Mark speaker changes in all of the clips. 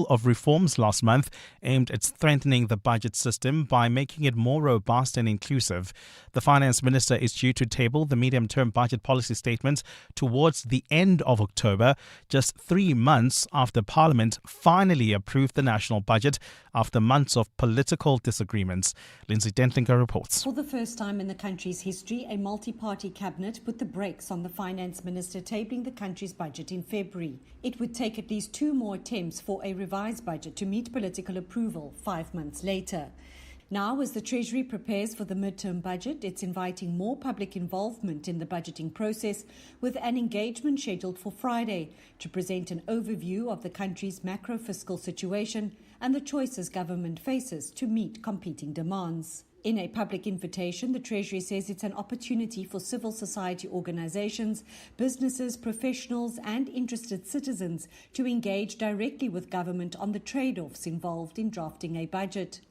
Speaker 1: of reforms last month aimed at strengthening the budget system by making it more robust and inclusive. The finance minister is due to table the medium-term budget policy statement towards the end of October, just 3 months after Parliament finally approved the national budget after months of political disagreements. Lindsay Dentlinger reports.
Speaker 2: For the first time in the country's history, a multi-party cabinet put the brakes on the finance minister tabling the country's budget in February. It would take at least 2 more attempts for a revised budget to meet political approval 5 months later. Now, as the Treasury prepares for the midterm budget, it's inviting more public involvement in the budgeting process, with an engagement scheduled for Friday to present an overview of the country's macro-fiscal situation and the choices government faces to meet competing demands. In a public invitation, the Treasury says it's an opportunity for civil society organizations, businesses, professionals and interested citizens to engage directly with government on the trade-offs involved in drafting a budget.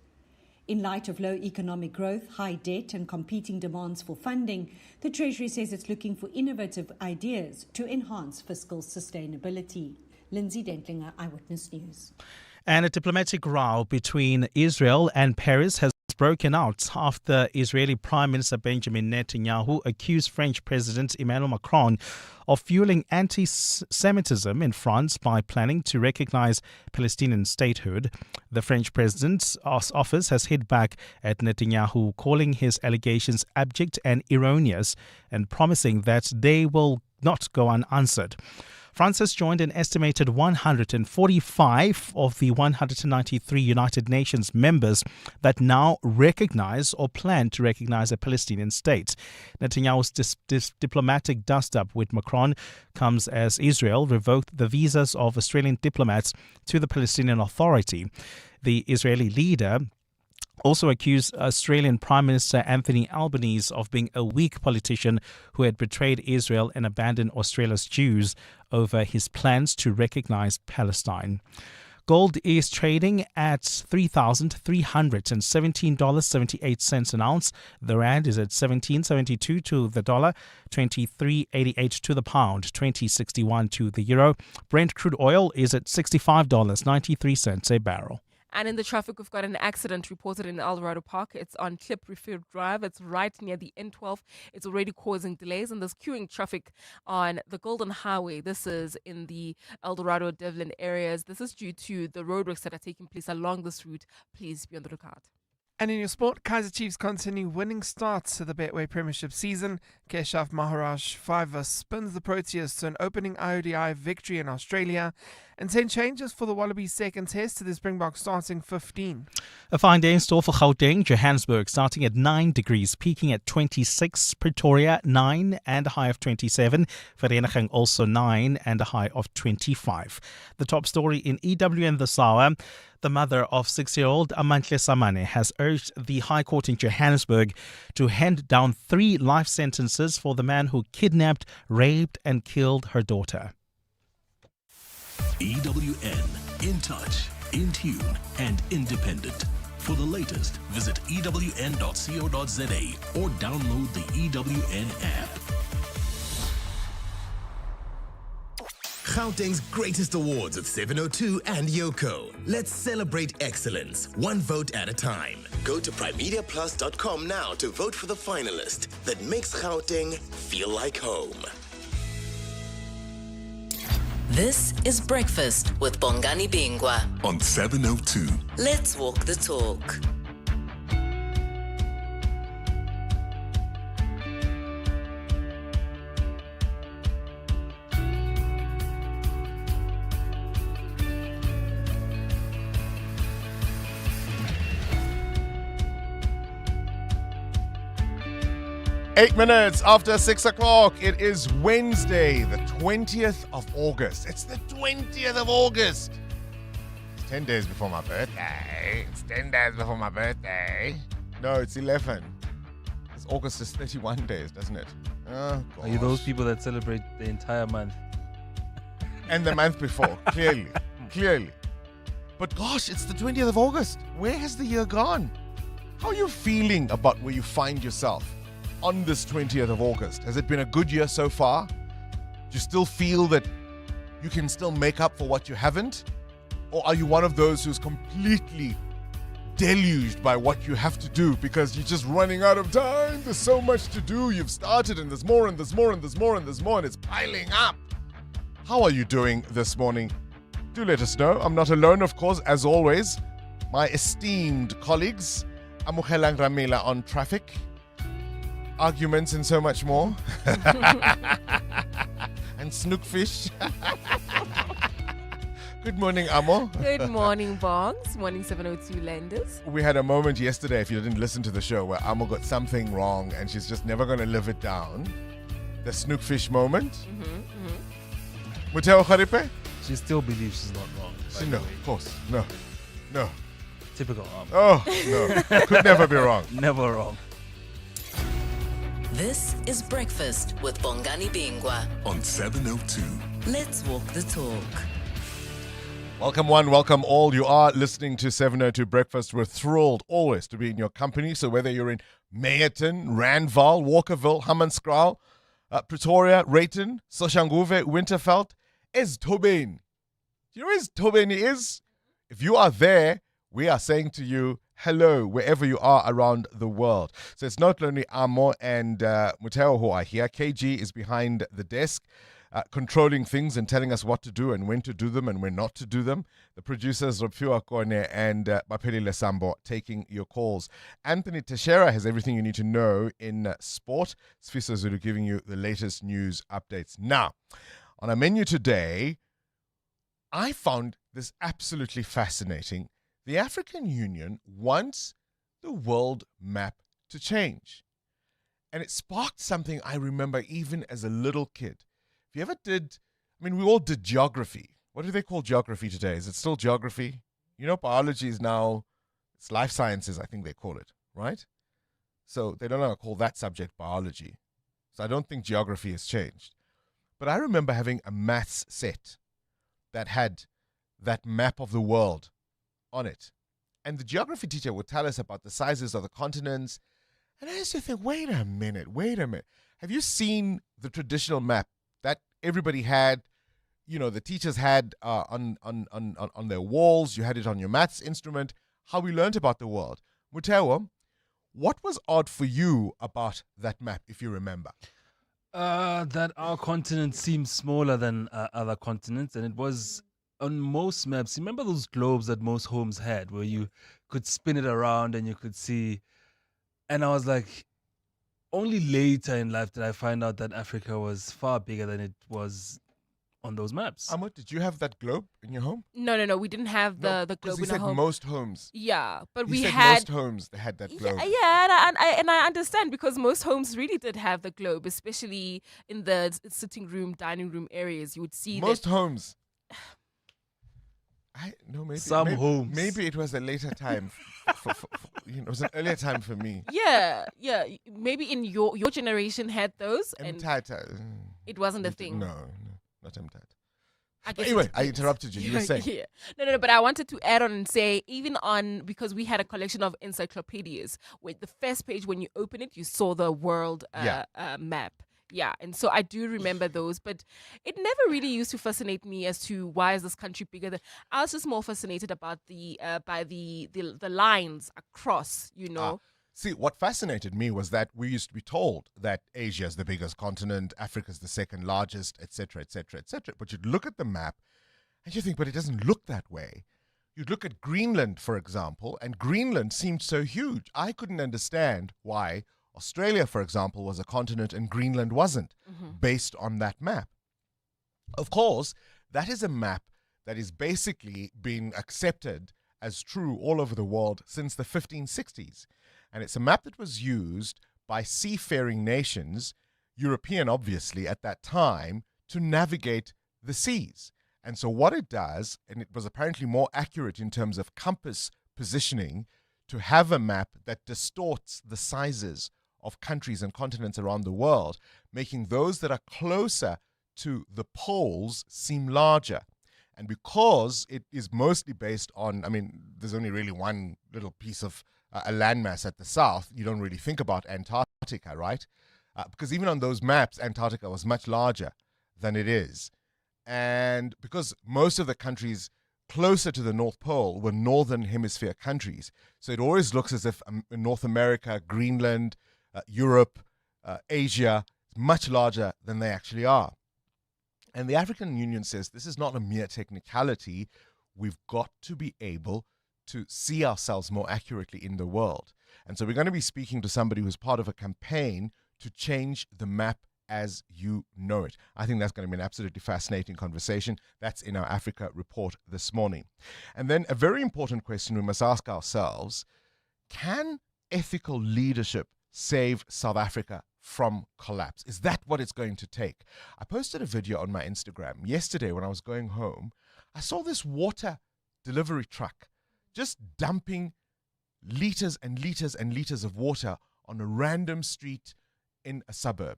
Speaker 2: In light of low economic growth, high debt and competing demands for funding, the Treasury says it's looking for innovative ideas to enhance fiscal sustainability. Lindsay Dentlinger, Eyewitness News.
Speaker 1: And a diplomatic row between Israel and Paris has broken out after Israeli Prime Minister Benjamin Netanyahu accused French President Emmanuel Macron of fueling anti-Semitism in France by planning to recognize Palestinian statehood. The French president's office has hit back at Netanyahu, calling his allegations abject and erroneous and promising that they will not go unanswered. France has joined an estimated 145 of the 193 United Nations members that now recognize or plan to recognize a Palestinian state. Netanyahu's diplomatic dust-up with Macron comes as Israel revoked the visas of Australian diplomats to the Palestinian Authority. The Israeli leader also accused Australian Prime Minister Anthony Albanese of being a weak politician who had betrayed Israel and abandoned Australia's Jews over his plans to recognize Palestine. Gold is trading at $3,317.78 an ounce. The rand is at 17.72 to the dollar, 23.88 to the pound, 20.61 to the euro. Brent crude oil is at $65.93 a barrel.
Speaker 3: And in the traffic, we've got an accident reported in Eldorado Park. It's on Clip Refill Drive. It's right near the N12. It's already causing delays, and there's queuing traffic on the Golden Highway. This is in the Eldorado Devlin areas. This is due to the roadworks that are taking place along this route. Please be on the lookout.
Speaker 4: And in your sport, Kaizer Chiefs continue winning starts to the Betway Premiership season. Keshav Maharaj 5 spins the Proteas to an opening IODI victory in Australia. And 10 changes for the Wallabies' second test to the Springboks starting 15.
Speaker 1: A fine day in store for Kauteng, Johannesburg starting at 9 degrees, peaking at 26. Pretoria 9 and a high of 27. Vereeniging also 9 and a high of 25. The top story in EWN this hour. The mother of 6-year-old Amantle Samane has urged the High Court in Johannesburg to hand down 3 life sentences for the man who kidnapped, raped and killed her daughter.
Speaker 5: EWN, in touch, in tune and independent. For the latest, visit ewn.co.za or download the EWN app.
Speaker 6: Gauteng's greatest awards of 702 and Yoko. Let's celebrate excellence, one vote at a time. Go to primediaplus.com now to vote for the finalist that makes Gauteng feel like home.
Speaker 7: This is Breakfast with Bongani Bingwa
Speaker 5: On 702.
Speaker 7: Let's walk the talk.
Speaker 8: Eight minutes after 6 o'clock. It is Wednesday, the 20th of August. It's the 20th of August. It's 10 days before my birthday. It's 10 days before my birthday. No, it's 11. Because August is 31 days, doesn't it? Oh, gosh.
Speaker 9: Are you those people that celebrate the entire month?
Speaker 8: And the month before, clearly. But gosh, it's the 20th of August. Where has the year gone? How are you feeling about where you find yourself on this 20th of August? Has it been a good year so far? Do you still feel that you can still make up for what you haven't? Or are you one of those who's completely deluged by what you have to do because you're just running out of time? There's so much to do. You've started and there's more and there's more and there's more and there's more and it's piling up. How are you doing this morning? Do let us know. I'm not alone, of course, as always. My esteemed colleagues, Amukelang Ramila on traffic, arguments and so much more. And snookfish. Good morning, Amo.
Speaker 3: Good morning, Bongs. Morning, 702 Landers.
Speaker 8: We had a moment yesterday, if you didn't listen to the show, where Amo got something wrong and she's just never going to live it down. The snookfish moment. Muteo Kharipe?
Speaker 9: She still believes she's not wrong.
Speaker 8: No, of course. No.
Speaker 9: Typical Amo.
Speaker 8: Oh, no. Could never be wrong.
Speaker 9: Never wrong.
Speaker 7: This is Breakfast with Bongani Bingwa.
Speaker 5: On 702.
Speaker 7: Let's walk the talk.
Speaker 8: Welcome one, welcome all. You are listening to 702 Breakfast. We're thrilled always to be in your company. So whether you're in Meyerton, Randval, Walkerville, Hammanskraal, Pretoria, Rayton, Soshanguve, Winterveld, Esidimeni. Do you know where Esidimeni is? If you are there, we are saying to you, hello, wherever you are around the world. So it's not only Amo and Muteo who are here. KG is behind the desk, controlling things and telling us what to do and when to do them and when not to do them. The producers, Raphiwa Kone and Bapeli Lesambo, taking your calls. Anthony Teixeira has everything you need to know in sport. Sfiso Zulu giving you the latest news updates. Now, on our menu today, I found this absolutely fascinating. The African Union wants the world map to change. And it sparked something I remember even as a little kid. If you ever did, we all did geography. What do they call geography today? Is it still geography? You know, biology is now, it's life sciences, I think they call it, right? So they don't call that subject biology. So I don't think geography has changed. But I remember having a maths set that had that map of the world on it. And the geography teacher would tell us about the sizes of the continents. And I used to think, wait a minute. Have you seen the traditional map that everybody had, the teachers had on their walls? You had it on your maths instrument, how we learned about the world. Muteo, what was odd for you about that map, if you remember?
Speaker 9: That our continent seems smaller than other continents, and it was on most maps. Remember those globes that most homes had, where you could spin it around and you could see? And I was like, only later in life did I find out that Africa was far bigger than it was on those maps.
Speaker 8: Amut, did you have that globe in your home?
Speaker 3: No. We didn't have the globe in our home.
Speaker 8: Most homes.
Speaker 3: Yeah, but
Speaker 8: He
Speaker 3: we
Speaker 8: said
Speaker 3: had
Speaker 8: most homes they had that globe.
Speaker 3: Yeah, and I understand, because most homes really did have the globe, especially in the sitting room, dining room areas. You would see
Speaker 8: most
Speaker 3: that.
Speaker 8: Homes. Maybe
Speaker 9: homes.
Speaker 8: Maybe it was a later time. It was an earlier time for me.
Speaker 3: Yeah. Maybe in your generation had those, and it wasn't a thing.
Speaker 8: No, not Mtata.
Speaker 3: Anyway,
Speaker 8: I interrupted you. You were saying.
Speaker 3: Yeah. No, but I wanted to add on and say, because we had a collection of encyclopedias, with the first page, when you open it, you saw the world map. Yeah, and so I do remember those, but it never really used to fascinate me as to why is this country bigger. I was just more fascinated about the lines across,
Speaker 8: See, what fascinated me was that we used to be told that Asia is the biggest continent, Africa is the second largest, etc., etc., etc. But you'd look at the map and you think, but it doesn't look that way. You'd look at Greenland, for example, and Greenland seemed so huge. I couldn't understand why Australia, for example, was a continent and Greenland wasn't, based on that map. Of course, that is a map that is basically been accepted as true all over the world since the 1560s. And it's a map that was used by seafaring nations, European obviously at that time, to navigate the seas. And so what it does, and it was apparently more accurate in terms of compass positioning, to have a map that distorts the sizes of countries and continents around the world, making those that are closer to the poles seem larger. And because it is mostly based on, there's only really one little piece of a landmass at the south, you don't really think about Antarctica, right? Because even on those maps, Antarctica was much larger than it is. And because most of the countries closer to the North Pole were northern hemisphere countries. So it always looks as if North America, Greenland, Europe, Asia is much larger than they actually are. And the African Union says this is not a mere technicality. We've got to be able to see ourselves more accurately in the world. And so we're going to be speaking to somebody who's part of a campaign to change the map as you know it. I think that's going to be an absolutely fascinating conversation. That's in our Africa report this morning. And then a very important question we must ask ourselves: can ethical leadership save South Africa from collapse? Is that what it's going to take? I posted a video on my Instagram yesterday when I was going home. I saw this water delivery truck just dumping liters and liters and liters of water on a random street in a suburb.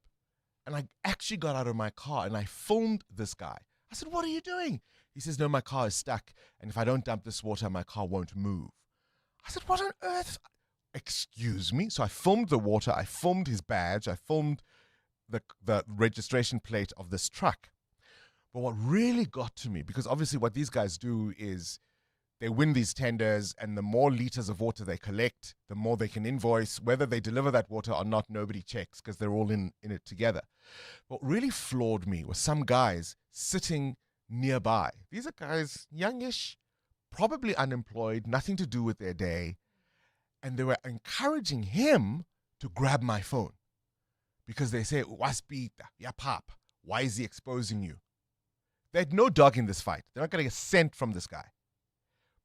Speaker 8: And I actually got out of my car and I filmed this guy. I said, "What are you doing?" He says, "No, my car is stuck. And if I don't dump this water, my car won't move." I said, "What on earth?" Excuse me. So I filmed the water. I filmed his badge. I filmed the registration plate of this truck. But what really got to me, because obviously what these guys do is they win these tenders, and the more liters of water they collect, the more they can invoice. Whether they deliver that water or not, nobody checks because they're all in it together. What really floored me was some guys sitting nearby. These are guys, youngish, probably unemployed, nothing to do with their day. And they were encouraging him to grab my phone because they say, "Waspita, ya pap, why is he exposing you?" They had no dog in this fight. They're not getting a cent from this guy.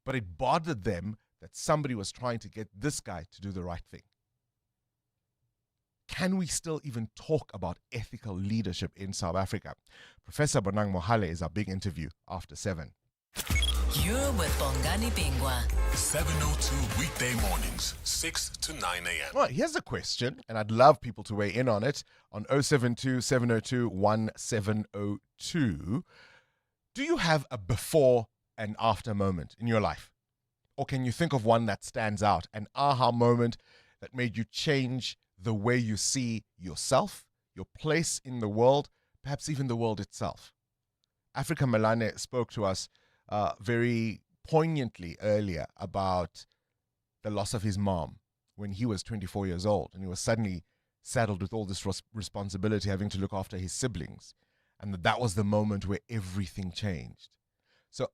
Speaker 8: But it bothered them that somebody was trying to get this guy to do the right thing. Can we still even talk about ethical leadership in South Africa? Professor Bonang Mohale is our big interview after 7.
Speaker 7: You're with Bongani Bingwa.
Speaker 5: 7:02 weekday mornings, 6 to 9 a.m.
Speaker 8: Well, here's a question, and I'd love people to weigh in on it on 072 702 1702. Do you have a before and after moment in your life? Or can you think of one that stands out, an aha moment that made you change the way you see yourself, your place in the world, perhaps even the world itself? Africa Melane spoke to us very poignantly earlier about the loss of his mom when he was 24 years old, and he was suddenly saddled with all this responsibility, having to look after his siblings, and that was the moment where everything changed. So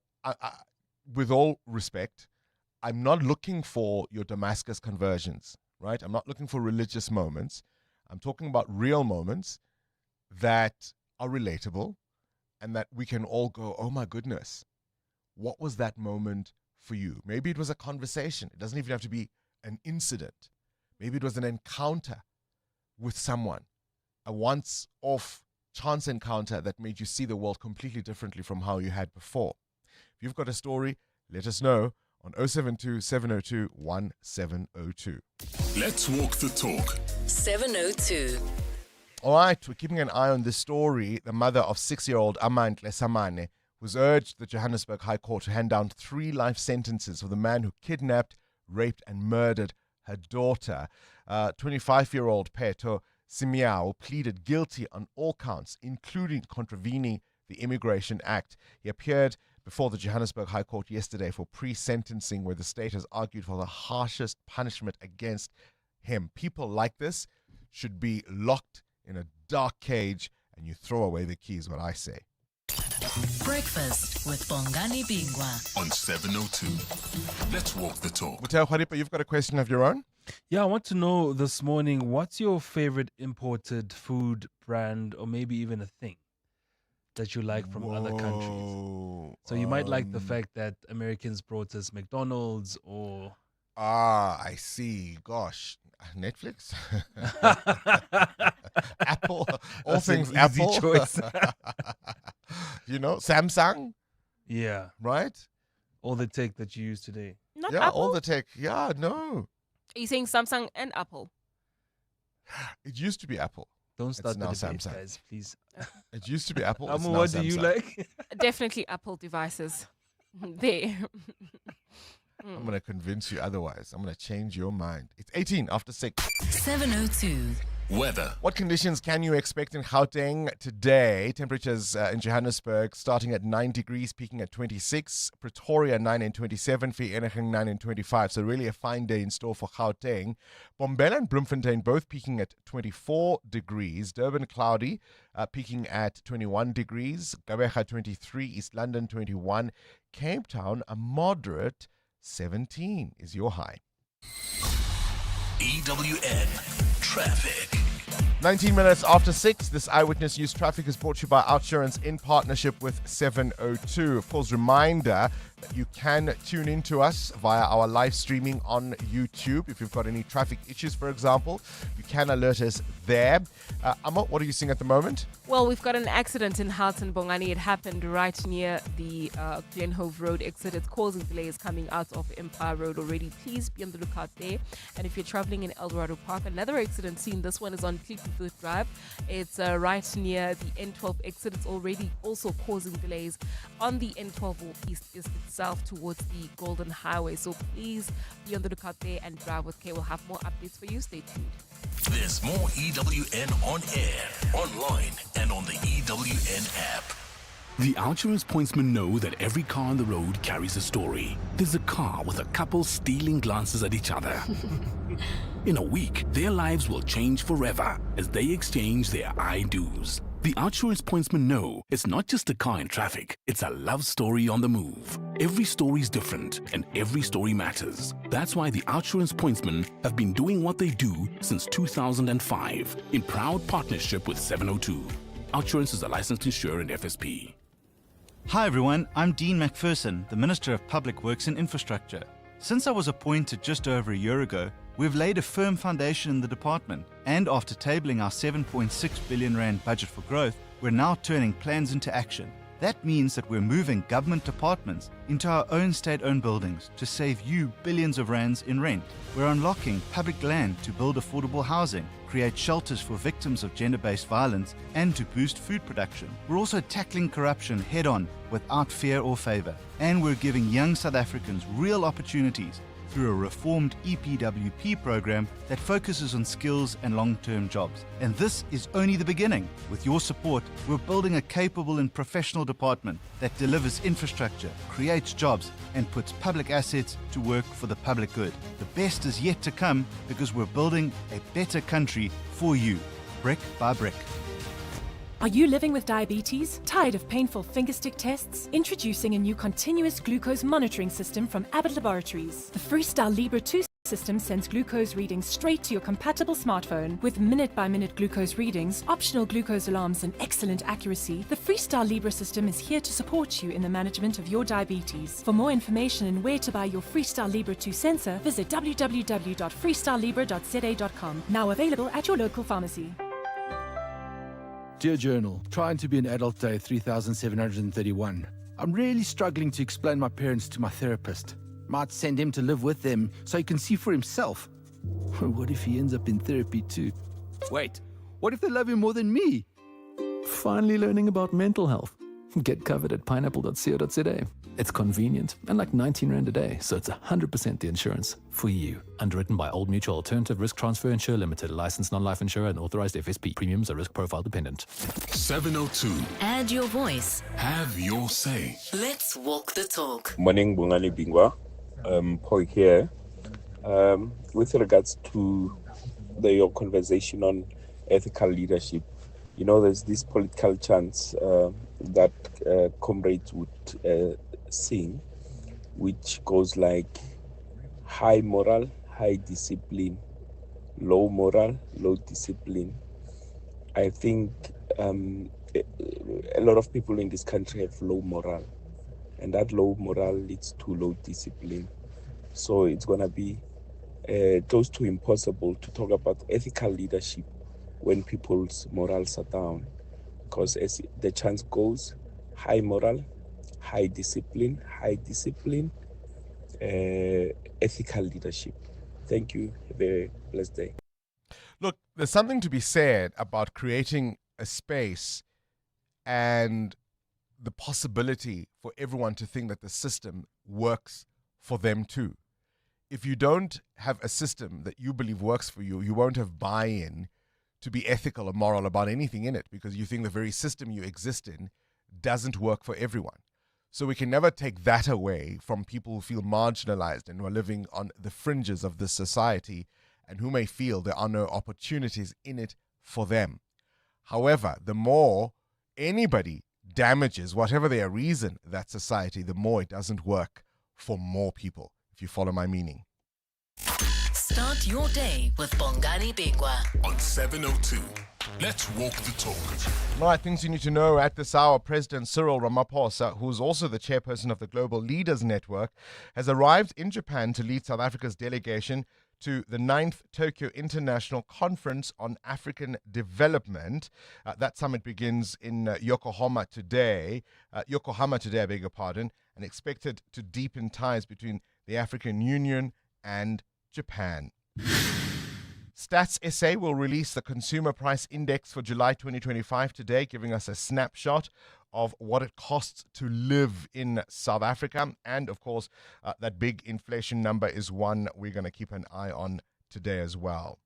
Speaker 8: with all respect, I'm not looking for your Damascus conversions, right? I'm not looking for religious moments. I'm talking about real moments that are relatable and that we can all go, "Oh my goodness, what was that moment for you?" Maybe it was a conversation. It doesn't even have to be an incident. Maybe it was an encounter with someone, a once-off chance encounter that made you see the world completely differently from how you had before. If you've got a story, let us know on 072 702 1702.
Speaker 5: Let's walk the talk.
Speaker 7: 702.
Speaker 8: All right, we're keeping an eye on this story. The mother of 6-year-old Amantle Samane was urged the Johannesburg High Court to hand down 3 life sentences for the man who kidnapped, raped, and murdered her daughter. 25-year-old Peto Simiao pleaded guilty on all counts, including contravening the Immigration Act. He appeared before the Johannesburg High Court yesterday for pre-sentencing, where the state has argued for the harshest punishment against him. People like this should be locked in a dark cage, and you throw away the keys, what I say.
Speaker 7: Breakfast with Bongani Bingwa.
Speaker 5: On 7:02. Let's walk the talk.
Speaker 8: Muteo Kharipa, you've got a question of your own?
Speaker 9: Yeah, I want to know this morning, what's your favorite imported food brand or maybe even a thing that you like from other countries? So you might like the fact that Americans brought us McDonald's or...
Speaker 8: I see. Gosh. Netflix? Apple? All
Speaker 9: That's
Speaker 8: things
Speaker 9: an easy
Speaker 8: Apple?
Speaker 9: choice.
Speaker 8: You know, Samsung?
Speaker 9: Yeah.
Speaker 8: Right?
Speaker 9: All the tech that you use today.
Speaker 3: Not
Speaker 8: Yeah,
Speaker 3: Apple?
Speaker 8: all the tech. Yeah, no.
Speaker 3: Are you saying Samsung and Apple?
Speaker 8: It used to be Apple.
Speaker 9: Don't start the
Speaker 8: now
Speaker 9: debate,
Speaker 8: Samsung.
Speaker 9: guys, please.
Speaker 8: It used to be Apple. It's
Speaker 9: Amu,
Speaker 8: now
Speaker 9: what do you
Speaker 8: Samsung.
Speaker 9: like?
Speaker 3: Definitely Apple devices. There.
Speaker 8: I'm going to convince you otherwise. I'm going to change your mind. It's 18 after 6.
Speaker 7: 702.
Speaker 5: Weather.
Speaker 8: What conditions can you expect in Gauteng today? Temperatures in Johannesburg starting at 9 degrees, peaking at 26. Pretoria 9 and 27. Vereeniging 9 and 25. So really a fine day in store for Gauteng. Bombela and Bloemfontein both peaking at 24 degrees. Durban cloudy, peaking at 21 degrees. Gqeberha 23. East London 21. Cape Town a moderate 17 is your high.
Speaker 5: EWN Traffic.
Speaker 8: 19 minutes after 6, this Eyewitness News Traffic is brought to you by Outsurance in partnership with 702. Of course, reminder that you can tune in to us via our live streaming on YouTube. If you've got any traffic issues, for example, you can alert us there. Amma, what are you seeing at the moment?
Speaker 3: Well, we've got an accident in Houghton, Bongani. It happened right near the Glenhove Road exit. It's causing delays coming out of Empire Road already. Please be on the lookout there. And if you're traveling in Eldorado Park, another accident scene. This one is on Clement Drive. It's right near the N12 exit. It's already also causing delays on the N12 or east itself towards the Golden Highway. So please be on the lookout there and drive with care. We'll have more updates for you. Stay tuned.
Speaker 5: There's more EWN on air, online, and on the EWN app. The Outsurance pointsmen know that every car on the road carries a story. There's a car with a couple stealing glances at each other. In a week, their lives will change forever as they exchange their I-do's. The Outsurance pointsmen know it's not just a car in traffic, it's a love story on the move. Every story is different and every story matters. That's why the Outsurance pointsmen have been doing what they do since 2005 in proud partnership with 702. Outsurance is a licensed insurer and FSP.
Speaker 10: Hi everyone, I'm Dean McPherson, the Minister of Public Works and Infrastructure. Since I was appointed just over a year ago, we've laid a firm foundation in the department, and after tabling our 7.6 billion rand budget for growth, we're now turning plans into action. That means that we're moving government departments into our own state-owned buildings to save you billions of rands in rent. We're unlocking public land to build affordable housing, create shelters for victims of gender-based violence, and to boost food production. We're also tackling corruption head-on without fear or favor. And we're giving young South Africans real opportunities through a reformed EPWP program that focuses on skills and long-term jobs. And this is only the beginning. With your support, we're building a capable and professional department that delivers infrastructure, creates jobs, and puts public assets to work for the public good. The best is yet to come because we're building a better country for you, brick by brick.
Speaker 11: Are you living with diabetes? Tired of painful fingerstick tests? Introducing a new continuous glucose monitoring system from Abbott Laboratories. The Freestyle Libre 2 system sends glucose readings straight to your compatible smartphone. With minute-by-minute glucose readings, optional glucose alarms, and excellent accuracy, the Freestyle Libre system is here to support you in the management of your diabetes. For more information and where to buy your Freestyle Libre 2 sensor, visit www.freestylelibre.za.com. Now available at your local pharmacy.
Speaker 12: Dear Journal, trying to be an adult day 3731. I'm really struggling to explain my parents to my therapist. Might send him to live with them so he can see for himself. What if he ends up in therapy too? Wait, what if they love him more than me?
Speaker 13: Finally learning about mental health. Get covered at pineapple.co.za. It's convenient and like 19 Rand a day, so it's 100% the insurance for you. Underwritten by Old Mutual Alternative Risk Transfer Insurer Limited, licensed non-life insurer and authorized FSP. Premiums are risk profile dependent.
Speaker 5: 702.
Speaker 7: Add your voice.
Speaker 5: Have your say.
Speaker 7: Let's walk the talk.
Speaker 14: Morning, Bongani Bingwa. Paul here. With regards to your conversation on ethical leadership, you know, there's this political chants that comrades would sing, which goes like high moral, high discipline, low moral, low discipline. I think a lot of people in this country have low moral, and that low moral leads to low discipline. So it's going to be close to impossible to talk about ethical leadership when people's morals are down, because as the chance goes, high moral, high discipline, ethical leadership. Thank you. Have a blessed day.
Speaker 8: Look, there's something to be said about creating a space and the possibility for everyone to think that the system works for them too. If you don't have a system that you believe works for you, you won't have buy-in to be ethical or moral about anything in it because you think the very system you exist in doesn't work for everyone. So we can never take that away from people who feel marginalized and who are living on the fringes of this society and who may feel there are no opportunities in it for them. However, the more anybody damages, whatever their reason, that society, the more it doesn't work for more people, if you follow my meaning.
Speaker 7: Start your day with Bongani Bingwa
Speaker 5: on 702. Let's walk the talk.
Speaker 8: Right, things you need to know at this hour. President Cyril Ramaphosa, who's also the chairperson of the Global Leaders Network, has arrived in Japan to lead South Africa's delegation to the 9th Tokyo International Conference on African Development. That summit begins in Yokohama today, I beg your pardon, and expected to deepen ties between the African Union and Japan. Stats SA will release the Consumer Price Index for July 2025 today, giving us a snapshot of what it costs to live in South Africa. And, of course, that big inflation number is one we're going to keep an eye on today as well.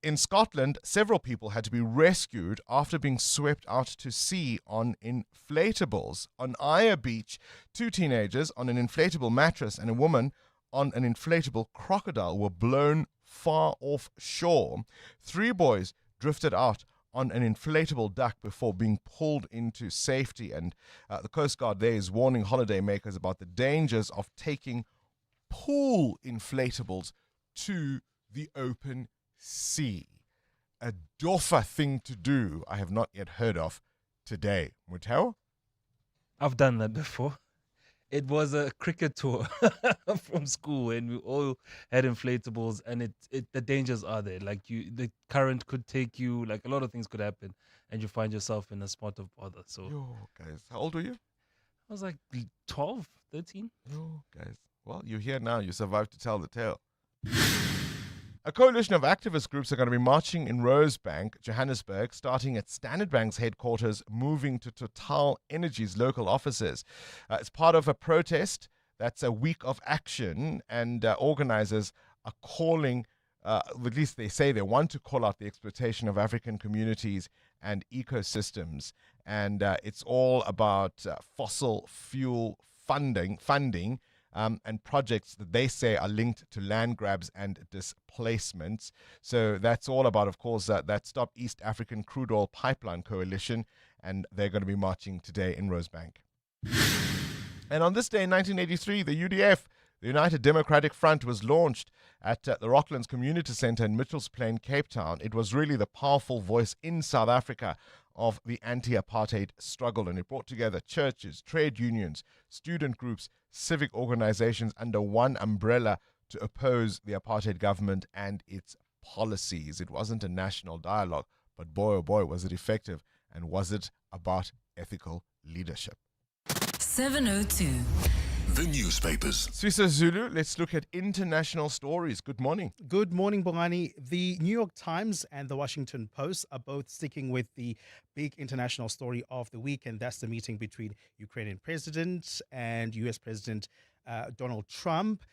Speaker 8: In Scotland, several people had to be rescued after being swept out to sea on inflatables. On Aya Beach, 2 teenagers on an inflatable mattress and a woman on an inflatable crocodile were blown far off shore. 3 boys drifted out on an inflatable duck before being pulled into safety. And the Coast Guard there is warning holidaymakers about the dangers of taking pool inflatables to the open sea. A doffer thing to do I have not yet heard of today. Muteo?
Speaker 9: I've done that before. It was a cricket tour from school, and we all had inflatables, and the dangers are there. Like the current could take you, like a lot of things could happen, and you find yourself in a spot of bother. So,
Speaker 8: Yo, guys, how old were you?
Speaker 9: I was like 12, 13.
Speaker 8: Yo, guys, well, you're here now. You survived to tell the tale. A coalition of activist groups are going to be marching in Rosebank, Johannesburg, starting at Standard Bank's headquarters, moving to Total Energy's local offices. It's part of a protest that's a week of action, and organizers are calling, at least they say they want to call out the exploitation of African communities and ecosystems. And it's all about fossil fuel funding, and projects that they say are linked to land grabs and displacements. So that's all about, of course, that Stop East African Crude Oil Pipeline Coalition, and they're going to be marching today in Rosebank. And on this day in 1983, the UDF, the United Democratic Front, was launched at the Rocklands Community Centre in Mitchells Plain, Cape Town. It was really the powerful voice in South Africa of the anti-apartheid struggle, and it brought together churches, trade unions, student groups, civic organizations under one umbrella to oppose the apartheid government and its policies. It wasn't a national dialogue, but boy, oh boy, was it effective, and was it about ethical leadership.
Speaker 7: 702.
Speaker 5: The newspapers.
Speaker 8: Swiss Zulu, let's look at international stories. Good morning.
Speaker 1: Good morning, Bongani. The New York Times and the Washington Post are both sticking with the big international story of the week, and that's the meeting between Ukrainian President and U.S. President Donald Trump.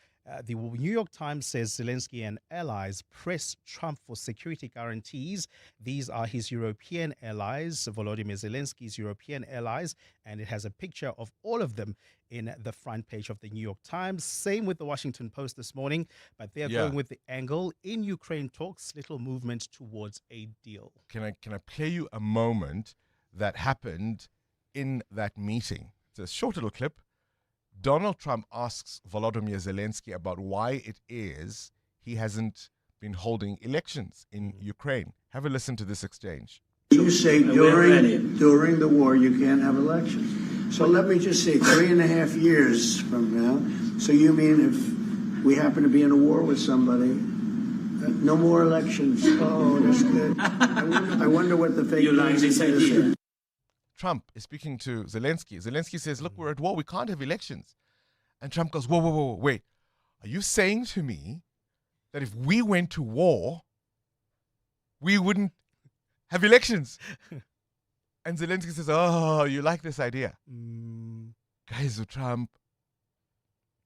Speaker 1: The New York Times says Zelensky and allies press Trump for security guarantees. These are his European allies, Volodymyr Zelensky's European allies, and it has a picture of all of them in the front page of the New York Times. Same with the Washington Post this morning, but they're going with the angle in Ukraine talks, little movement towards a deal.
Speaker 8: Can I play you a moment that happened in that meeting? It's a short little clip. Donald Trump asks Volodymyr Zelensky about why it is he hasn't been holding elections in Ukraine. Have a listen to this exchange.
Speaker 15: You say during the war you can't have elections. So let me just say 3.5 years from now. So you mean if we happen to be in a war with somebody, no more elections? Oh, that's good. I wonder what the fake news is.
Speaker 8: Trump is speaking to Zelensky. Zelensky says, look, we're at war. We can't have elections. And Trump goes, whoa, wait. Are you saying to me that if we went to war, we wouldn't have elections? And Zelensky says, oh, you like this idea. Guys, Trump,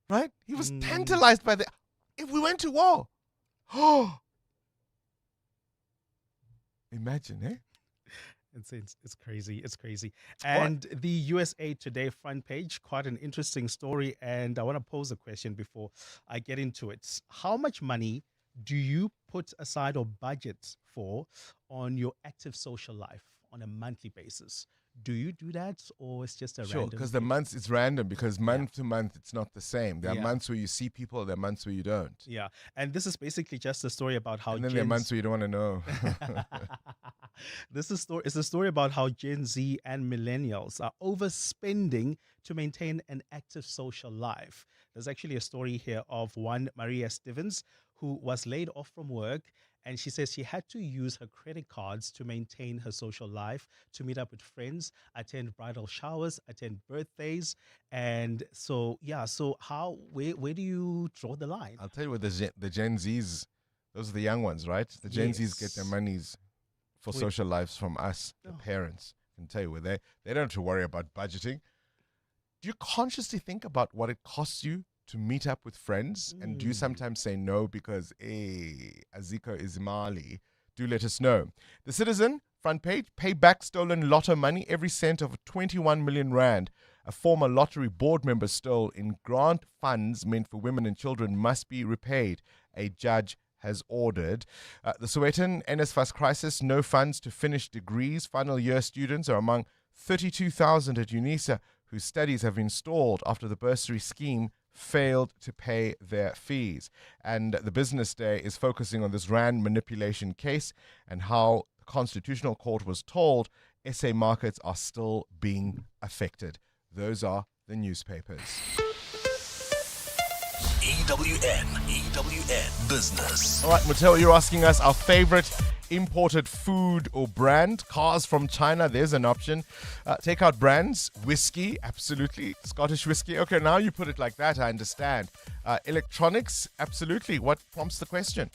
Speaker 8: right? He was tantalized by if we went to war. Oh, Imagine, eh?
Speaker 1: It's crazy. It's crazy. And the USA Today front page, quite an interesting story. And I want to pose a question before I get into it. How much money do you put aside or budget for on your active social life on a monthly basis? Do you do that, or it's just a
Speaker 8: Sure,
Speaker 1: random
Speaker 8: because the
Speaker 1: thing?
Speaker 8: months, it's random, because month to month it's not the same. There are
Speaker 1: Yeah.
Speaker 8: months where you see people, there are months where you don't.
Speaker 1: Yeah, and this is basically just a story about how
Speaker 8: And then there are months where you don't want to know.
Speaker 1: It's a story about how Gen Z and millennials are overspending to maintain an active social life. There's actually a story here of one Maria Stevens who was laid off from work, and she says she had to use her credit cards to maintain her social life, to meet up with friends, attend bridal showers, attend birthdays. And so, where do you draw the line?
Speaker 8: I'll tell you what, the Gen Zs, those are the young ones, right? The Gen Zs get their monies for social lives from us, the parents. I can tell you where they don't have to worry about budgeting. Do you consciously think about what it costs you to meet up with friends? And do you sometimes say no because, Aziko is Mali? Do let us know. The Citizen, front page, pay back stolen lotto money, every cent of 21 million rand. A former lottery board member stole in grant funds meant for women and children must be repaid. A judge has ordered. The Sowetan NSFAS crisis, no funds to finish degrees. Final year students are among 32,000 at UNISA whose studies have been stalled after the bursary scheme failed to pay their fees. And the Business Day is focusing on this rand manipulation case and how the Constitutional Court was told SA markets are still being affected. Those are the newspapers.
Speaker 5: EWN Business.
Speaker 8: All right, Mattel, you're asking us our favorite imported food or brand. Cars from China, there's an option. Take out brands. Whiskey, absolutely. Scottish whiskey. Okay, now you put it like that, I understand. Electronics, absolutely. What prompts the question?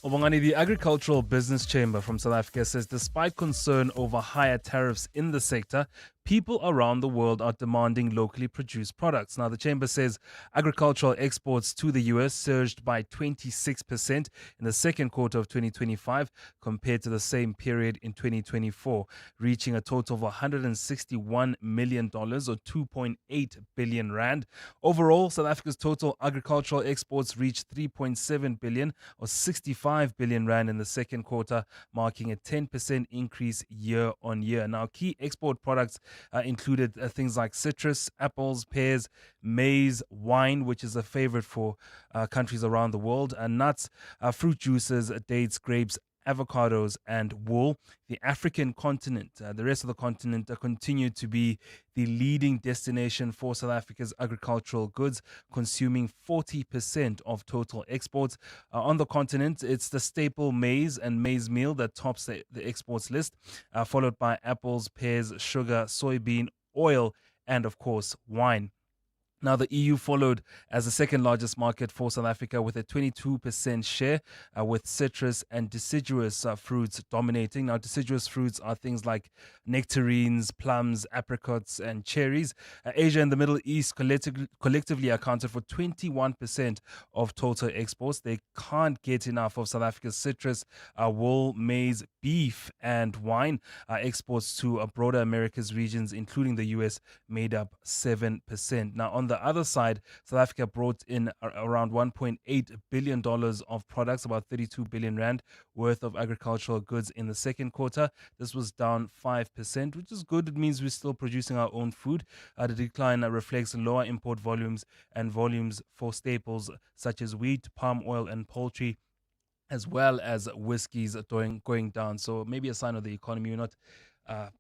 Speaker 9: Bongani, the Agricultural Business Chamber from South Africa says despite concern over higher tariffs in the sector, people around the world are demanding locally produced products. Now, the chamber says agricultural exports to the US surged by 26% in the second quarter of 2025 compared to the same period in 2024, reaching a total of $161 million or 2.8 billion rand. Overall, South Africa's total agricultural exports reached 3.7 billion or 65 billion rand in the second quarter, marking a 10% increase year on year. Now, key export products included things like citrus, apples, pears, maize, wine, which is a favorite for countries around the world, nuts, fruit juices, dates, grapes, avocados, and wool. The African continent, the rest of the continent, continued to be the leading destination for South Africa's agricultural goods, consuming 40% of total exports. On the continent, it's the staple maize and maize meal that tops the exports list, followed by apples, pears, sugar, soybean, oil, and of course, wine. Now, the EU followed as the second largest market for South Africa with a 22% share, with citrus and deciduous fruits dominating. Now, deciduous fruits are things like nectarines, plums, apricots, and cherries. Asia and the Middle East collectively accounted for 21% of total exports. They can't get enough of South Africa's citrus, wool, maize, beef, and wine. Exports to broader Americas regions, including the US, made up 7%. Now, on the other side, South Africa brought in around $1.8 billion of products, about 32 billion rand worth of agricultural goods in the second quarter. This was down 5%, which is good. It means we're still producing our own food. The decline reflects lower import volumes and volumes for staples such as wheat, palm oil, and poultry, as well as whiskies going down. So maybe a sign of the economy. We're not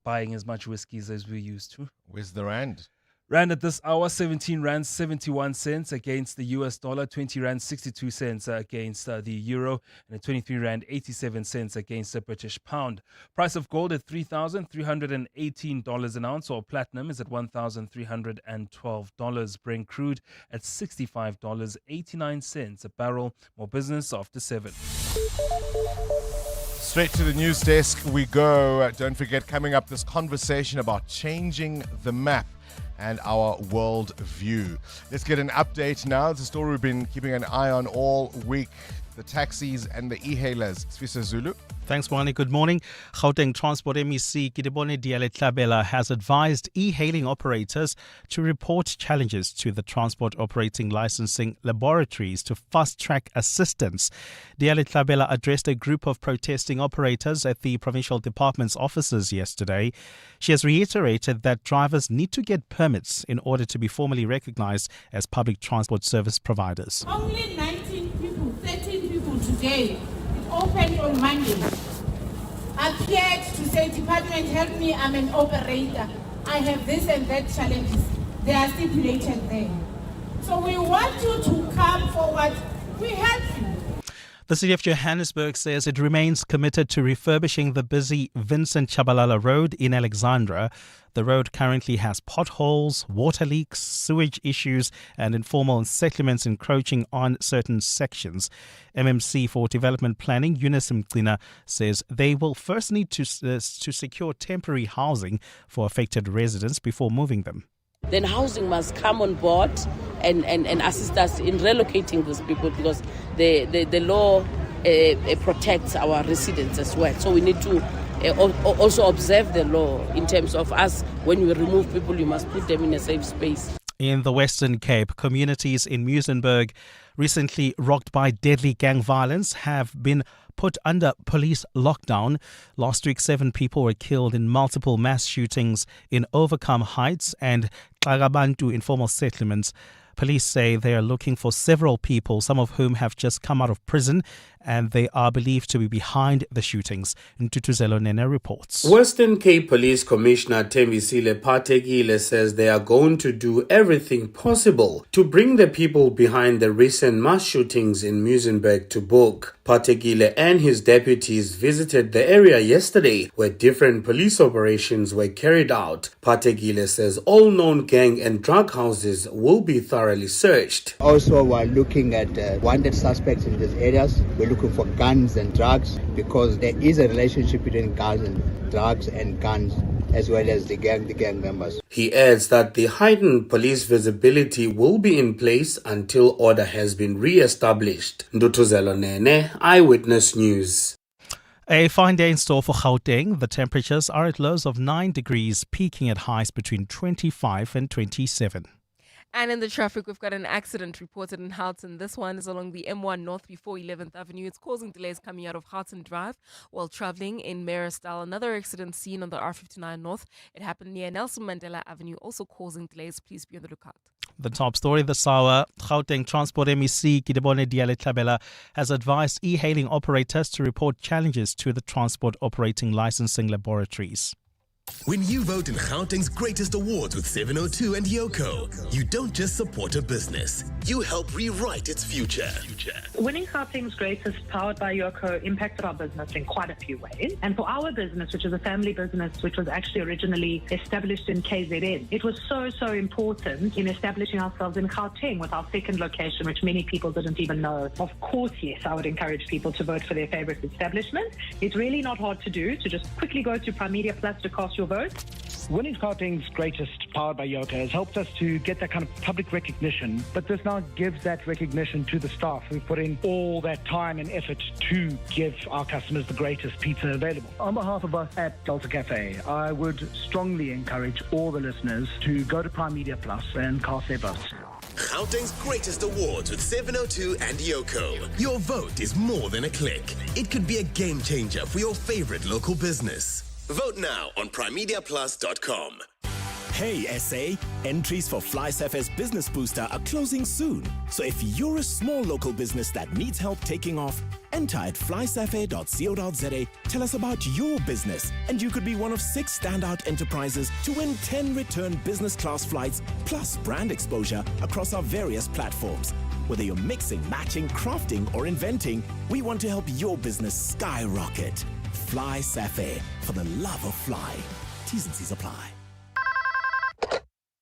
Speaker 9: buying as much whiskies as we used to.
Speaker 8: Where's the rand?
Speaker 9: Rand at this hour, 17 rand 71 cents against the US dollar, 20 rand 62 cents against the euro, and 23 rand 87 cents against the British pound. Price of gold at $3,318 an ounce, or platinum is at $1,312. Brent crude at $65.89 a barrel. More business after 7.
Speaker 8: Straight to the news desk we go. Don't forget, coming up, this conversation about changing the map and our world view. Let's get an update now. It's a story we've been keeping an eye on all week. the taxis and the e-hailers. Sfiso Zulu.
Speaker 1: Thanks, Bongani. Good morning. Gauteng Transport MEC Esidimeni has advised e-hailing operators to report challenges to the transport operating licensing laboratories to fast-track assistance. Tlabela addressed a group of protesting operators at the provincial department's offices yesterday. She has reiterated that drivers need to get permits in order to be formally recognized as public transport service providers.
Speaker 16: Only 19 people, 13 people today. Opened on Monday. Appeared to say, department, help me, I'm an operator. I have this and that challenges. They are stipulated there. So we want you to come forward. We help you.
Speaker 1: The city of Johannesburg says it remains committed to refurbishing the busy Vincent Chabalala Road in Alexandra. The road currently has potholes, water leaks, sewage issues and informal settlements encroaching on certain sections. MMC for Development Planning, Eunice Mgcina, says they will first need to secure temporary housing for affected residents before moving them.
Speaker 17: Then housing must come on board and assist us in relocating these people, because the law protects our residents as well. So we need to also observe the law in terms of us. When we remove people, you must put them in a safe space.
Speaker 1: In the Western Cape, communities in Muizenberg, recently rocked by deadly gang violence, have been put under police lockdown. Last week, 7 people were killed in multiple mass shootings in Overcome Heights and Klagabantu informal settlements. Police say they are looking for several people, some of whom have just come out of prison, and they are believed to be behind the shootings. Ntutuzelo Nene reports.
Speaker 18: Western Cape Police Commissioner Thembisile Phathekile says they are going to do everything possible to bring the people behind the recent mass shootings in Muizenberg to book. Phathekile and his deputies visited the area yesterday, where different police operations were carried out. Phathekile says all known gang and drug houses will be thoroughly searched.
Speaker 19: Also, we're looking at wanted suspects in these areas. We're looking for guns and drugs, because there is a relationship between guns and drugs and guns, as well as the gang members.
Speaker 18: He adds that the heightened police visibility will be in place until order has been re-established. Ndutuzelo Nene, Eyewitness News.
Speaker 1: A fine day in store for Kauteng. The temperatures are at lows of 9 degrees, peaking at highs between 25 and 27.
Speaker 3: And in the traffic, we've got an accident reported in Houghton. This one is along the M1 North before 11th Avenue. It's causing delays coming out of Houghton Drive while traveling in Maristyle. Another accident seen on the R59 North. It happened near Nelson Mandela Avenue, also causing delays. Please be on the lookout.
Speaker 1: The top story this hour, Gauteng Transport MEC Esidimeni has advised e-hailing operators to report challenges to the transport operating licensing laboratories.
Speaker 6: When you vote in Gauteng's greatest awards with 702 and Yoko, you don't just support a business, you help rewrite its future.
Speaker 20: Winning Gauteng's greatest, powered by Yoko, impacted our business in quite a few ways. And for our business, which is a family business, which was actually originally established in KZN, it was so important in establishing ourselves in Gauteng with our second location, which many people didn't even know. Of course, yes, I would encourage people to vote for their favorite establishment. It's really not hard to do, to just quickly go to Primedia Plus to cast your vote.
Speaker 21: Winning Gauteng's greatest, powered by Yoko, has helped us to get that kind of public recognition, but this now gives that recognition to the staff who put in all that time and effort to give our customers the greatest pizza available. On behalf of us at Delta Cafe, I would strongly encourage all the listeners to go to Primedia Plus and cast their votes.
Speaker 6: Gauteng's greatest awards with 702 and Yoko. Your vote is more than a click. It could be a game changer for your favorite local business. Vote now on primediaplus.com.
Speaker 22: Hey SA, entries for FlySafe's Business Booster are closing soon. So if you're a small local business that needs help taking off, enter at flysafe.co.za, tell us about your business, and you could be one of 6 standout enterprises to win 10 return business class flights plus brand exposure across our various platforms. Whether you're mixing, matching, crafting, or inventing, we want to help your business skyrocket. Fly Safe, for the love of fly. T's and C's apply.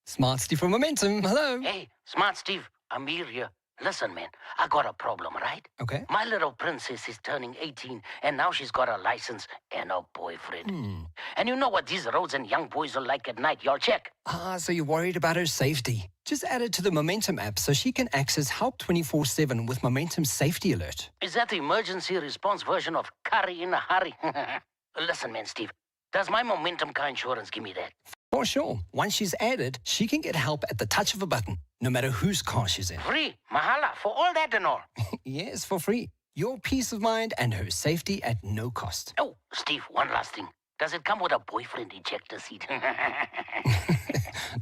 Speaker 23: Smart Steve from Momentum. Hello.
Speaker 24: Hey, Smart Steve. Amir here. Listen, man, I got a problem, right?
Speaker 23: Okay.
Speaker 24: My little princess is turning 18, and now she's got a license and a boyfriend. And you know what these roads and young boys are like at night. Y'all check.
Speaker 23: So you're worried about her safety?
Speaker 2: Just add it to the Momentum app so she can access Help 24/7 with Momentum's safety alert.
Speaker 24: Is that the emergency response version of curry in a hurry? Listen, man, Steve, does my Momentum car insurance give me that?
Speaker 2: For sure. Once she's added, she can get help at the touch of a button, no matter whose car she's in.
Speaker 24: Free? Mahala, for all that and all?
Speaker 2: Yes, for free. Your peace of mind and her safety at no cost.
Speaker 24: Oh, Steve, one last thing. Does it come with a boyfriend ejector seat?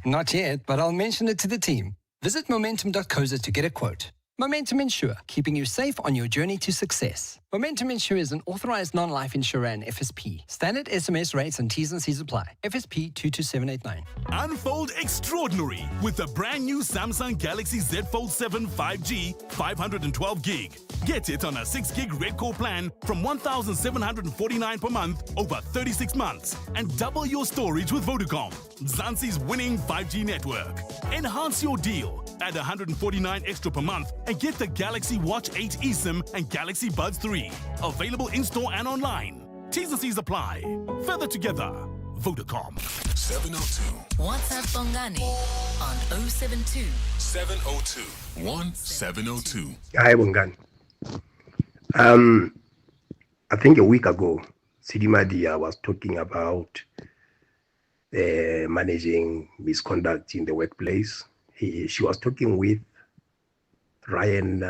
Speaker 2: Not yet, but I'll mention it to the team. Visit momentum.co.za to get a quote. Momentum Insure, keeping you safe on your journey to success. Momentum Insure is an authorized non-life insurer and FSP. Standard SMS rates and T's and C's apply. FSP 22789.
Speaker 5: Unfold extraordinary with the brand new Samsung Galaxy Z Fold 7 5G 512 gig. Get it on a 6 gig Red Core plan from 1,749 per month over 36 months and double your storage with Vodacom, Mzansi's winning 5G network. Enhance your deal. Add 149 extra per month and get the Galaxy Watch 8 eSIM and Galaxy Buds 3. Available in-store and online. T's and C's apply. Further together. Vodacom.
Speaker 22: 702.
Speaker 7: WhatsApp Bongani on 072
Speaker 22: 702 1702.
Speaker 4: Hi, Bongani. I think a week ago, Esidimeni was talking about managing misconduct in the workplace. She was talking with Ryan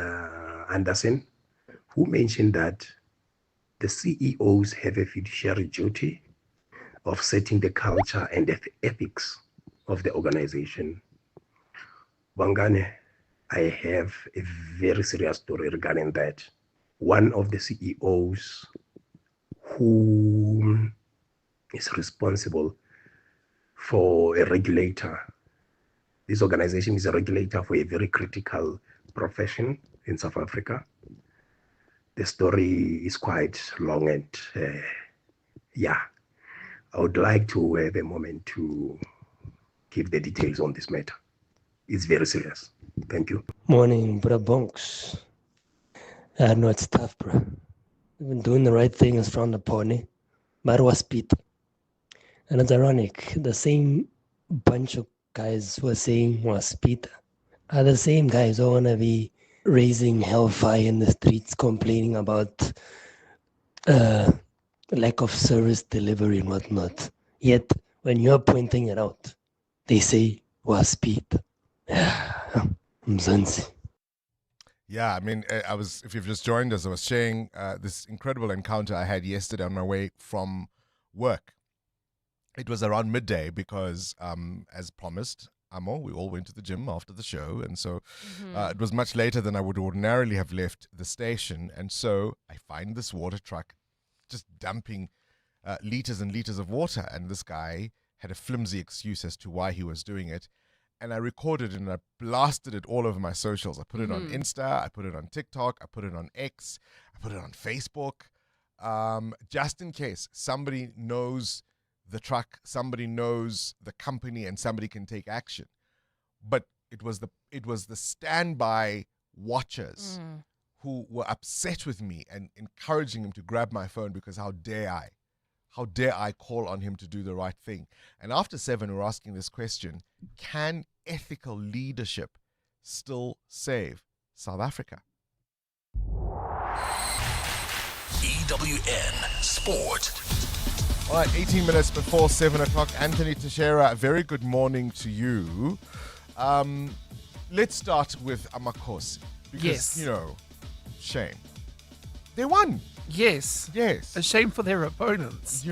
Speaker 4: Anderson, who mentioned that the CEOs have a fiduciary duty of setting the culture and the ethics of the organization. Bongani, I have a very serious story regarding that. One of the CEOs who is responsible for a regulator. This organization is a regulator for a very critical profession in South Africa. The story is quite long and I would like to have a moment to give the details on this matter. It's very serious. Thank you.
Speaker 10: Morning, bro bonks. I know it's tough, bro. Even doing the right thing is frowned upon, eh? But it was Pete. And it's ironic, the same bunch of guys who are saying was Pete are the same guys who want to be raising hellfire in the streets, complaining about lack of service delivery and whatnot. Yet, when you're pointing it out, they say was Pete. Mzansi.
Speaker 8: Yeah, I mean, if you've just joined us, I was sharing this incredible encounter I had yesterday on my way from work. It was around midday because, as promised, we all went to the gym after the show. And so it was much later than I would ordinarily have left the station. And so I find this water truck just dumping liters and liters of water. And this guy had a flimsy excuse as to why he was doing it. And I recorded it and I blasted it all over my socials. I put it on Insta, I put it on TikTok, I put it on X, I put it on Facebook, just in case somebody knows the truck, somebody knows the company, and somebody can take action. But it was the standby watchers who were upset with me and encouraging him to grab my phone because how dare I call on him to do the right thing? And after 7, we're asking this question: can ethical leadership still save South Africa?
Speaker 22: EWN Sport.
Speaker 8: All right, 18 minutes before 7 o'clock. Anthony Teixeira, a very good morning to you. Let's start with Amakosi. Because, shame. They won.
Speaker 11: Yes.
Speaker 8: Yes.
Speaker 11: A shame for their opponents.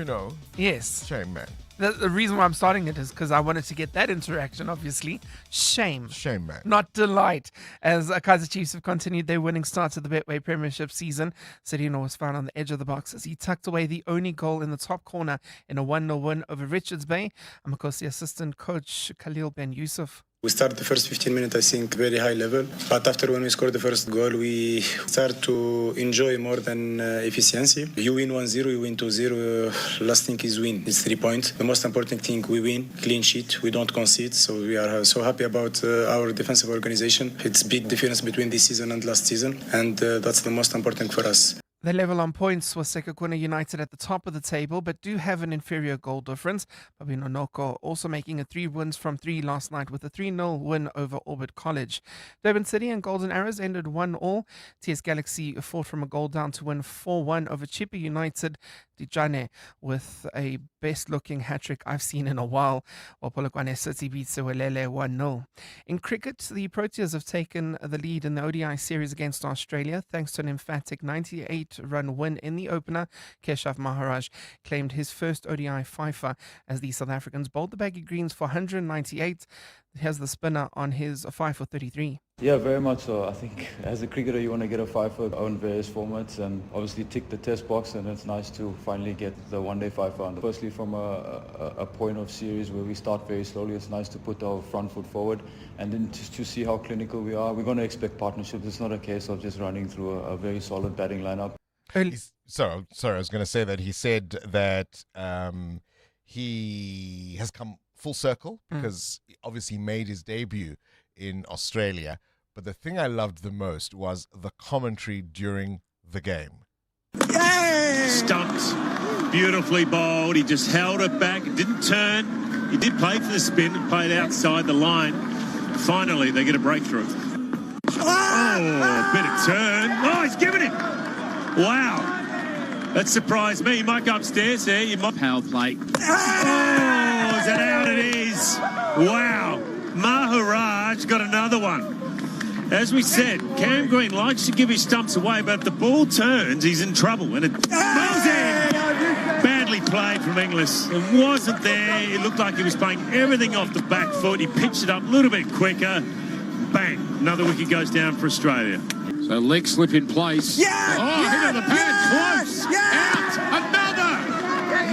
Speaker 11: Yes.
Speaker 8: Shame, man.
Speaker 11: The reason why I'm starting it is because I wanted to get that interaction, obviously. Shame.
Speaker 8: Shame, man.
Speaker 11: Not delight. As Kaizer Chiefs have continued their winning start to the Betway Premiership season, Sedino was found on the edge of the box as he tucked away the only goal in the top corner in a 1-0 win over Richards Bay. Amakosi assistant coach Khalil Ben Yusuf.
Speaker 25: We started the first 15 minutes, I think, very high level. But after when we scored the first goal, we start to enjoy more than efficiency. You win 1-0, you win 2-0. Last thing is win. It's 3 points. The most important thing, we win. Clean sheet. We don't concede. So we are so happy about our defensive organization. It's big difference between this season and last season. And that's the most important for us.
Speaker 11: They level on points with Sekhukhune United at the top of the table, but do have an inferior goal difference. Babino Noko also making it 3 wins from 3 last night with a 3-0 win over Orbit College. Durban City and Golden Arrows ended 1-1. TS Galaxy fought from a goal down to win 4-1 over Chippa United. Dijane with a best-looking hat-trick I've seen in a while, while Polokwane City beat Sewelele 1-0. In cricket, the Proteas have taken the lead in the ODI series against Australia thanks to an emphatic 98-run win in the opener. Keshav Maharaj claimed his first ODI fifer as the South Africans bowled the baggy greens for 198. Here's the spinner on his 5 for 33.
Speaker 9: Yeah, very much so. I think as a cricketer you want to get a 5 on various formats and obviously tick the test box, and it's nice to finally get the one-day 5 on. Firstly, from a point of series where we start very slowly, it's nice to put our front foot forward and then just to see how clinical we are. We're going to expect partnerships. It's not a case of just running through a very solid batting lineup.
Speaker 8: Sorry, I was going to say that he said that he has come full circle because obviously he made his debut in Australia. But the thing I loved the most was the commentary during the game.
Speaker 12: Stumped, beautifully bowled. He just held it back, didn't turn. He did play for the spin and played outside the line. Finally, they get a breakthrough. Oh, bit of turn. Oh, he's given it. Wow. That surprised me. He might go upstairs there. You might power play. Oh, is that out? It is. Wow. Maharaj got another one. As we said, Cam Green likes to give his stumps away, but if the ball turns, he's in trouble. And it goes in. Badly played from Inglis. It wasn't there. It looked like he was playing everything off the back foot. He pitched it up a little bit quicker. Bang. Another wicket goes down for Australia.
Speaker 13: So leg slip in place. Hit on the pad, close. Out. Another.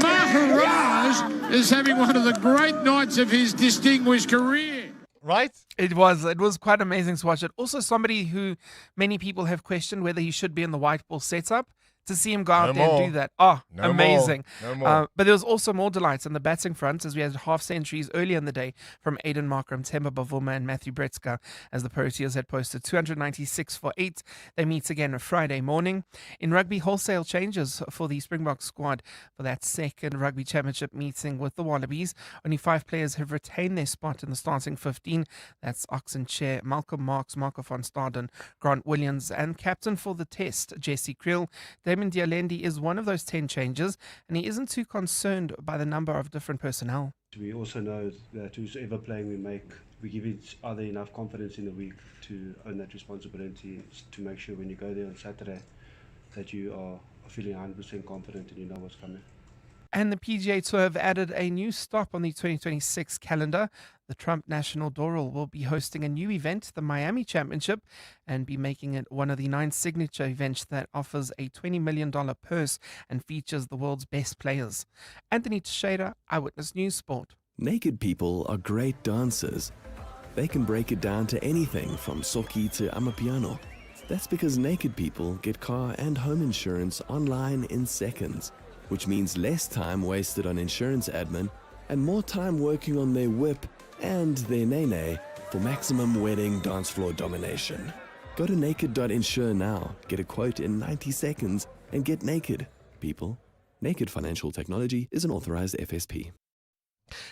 Speaker 13: Maharaj is having one of the great nights of his distinguished career.
Speaker 8: Right?
Speaker 11: It was quite amazing to watch it. Also, somebody who many people have questioned whether he should be in the white ball setup. To see him go out there and do that. Oh,
Speaker 8: No
Speaker 11: amazing.
Speaker 8: more. No more.
Speaker 11: But there was also more delights on the batting front as we had half centuries earlier in the day from Aiden Markram, Themba Bavuma and Matthew Bretzka as the Proteas had posted 296 for 8. They meet again Friday morning. In rugby, wholesale changes for the Springbok squad for that second rugby championship meeting with the Wallabies. Only 5 players have retained their spot in the starting 15. That's Oxen Chair, Malcolm Marks, Marco van Staden, Grant Williams and captain for the test, Jesse Creel. Damon Dialendi is one of those 10 changes, and he isn't too concerned by the number of different personnel.
Speaker 14: We also know that whoever playing we give each other enough confidence in the week to own that responsibility, to make sure when you go there on Saturday that you are feeling 100% confident and you know what's coming.
Speaker 11: And the PGA Tour have added a new stop on the 2026 calendar. The Trump National Doral will be hosting a new event, the Miami Championship, and be making it one of the 9 signature events that offers a $20 million purse and features the world's best players. Anthony Teixeira, Eyewitness News Sport.
Speaker 15: Naked people are great dancers. They can break it down to anything from soki to amapiano. That's because naked people get car and home insurance online in seconds, which means less time wasted on insurance admin and more time working on their whip and their nene for maximum wedding dance floor domination. Go to naked.insure now, get a quote in 90 seconds, and get naked, people. Naked Financial Technology is an authorized FSP.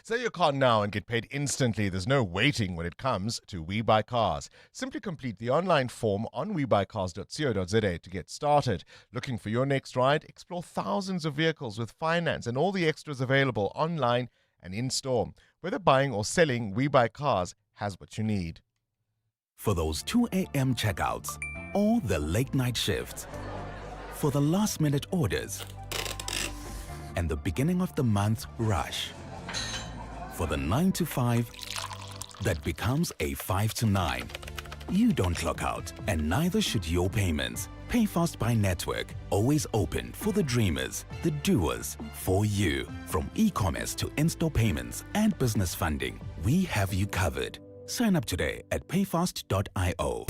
Speaker 8: Sell your car now and get paid instantly. There's no waiting when it comes to We Buy Cars. Simply complete the online form on webuycars.co.za to get started. Looking for your next ride? Explore thousands of vehicles with finance and all the extras available online and in-store. Whether buying or selling, We Buy Cars has what you need.
Speaker 26: For those 2 a.m. checkouts or the late-night shifts, for the last-minute orders and the beginning of the month rush, for the 9 to 5 that becomes a 5 to 9. You don't clock out, and neither should your payments. Pay Fast by Network, always open for the dreamers, the doers, for you. From e-commerce to in-store payments and business funding, we have you covered. Sign up today at payfast.io.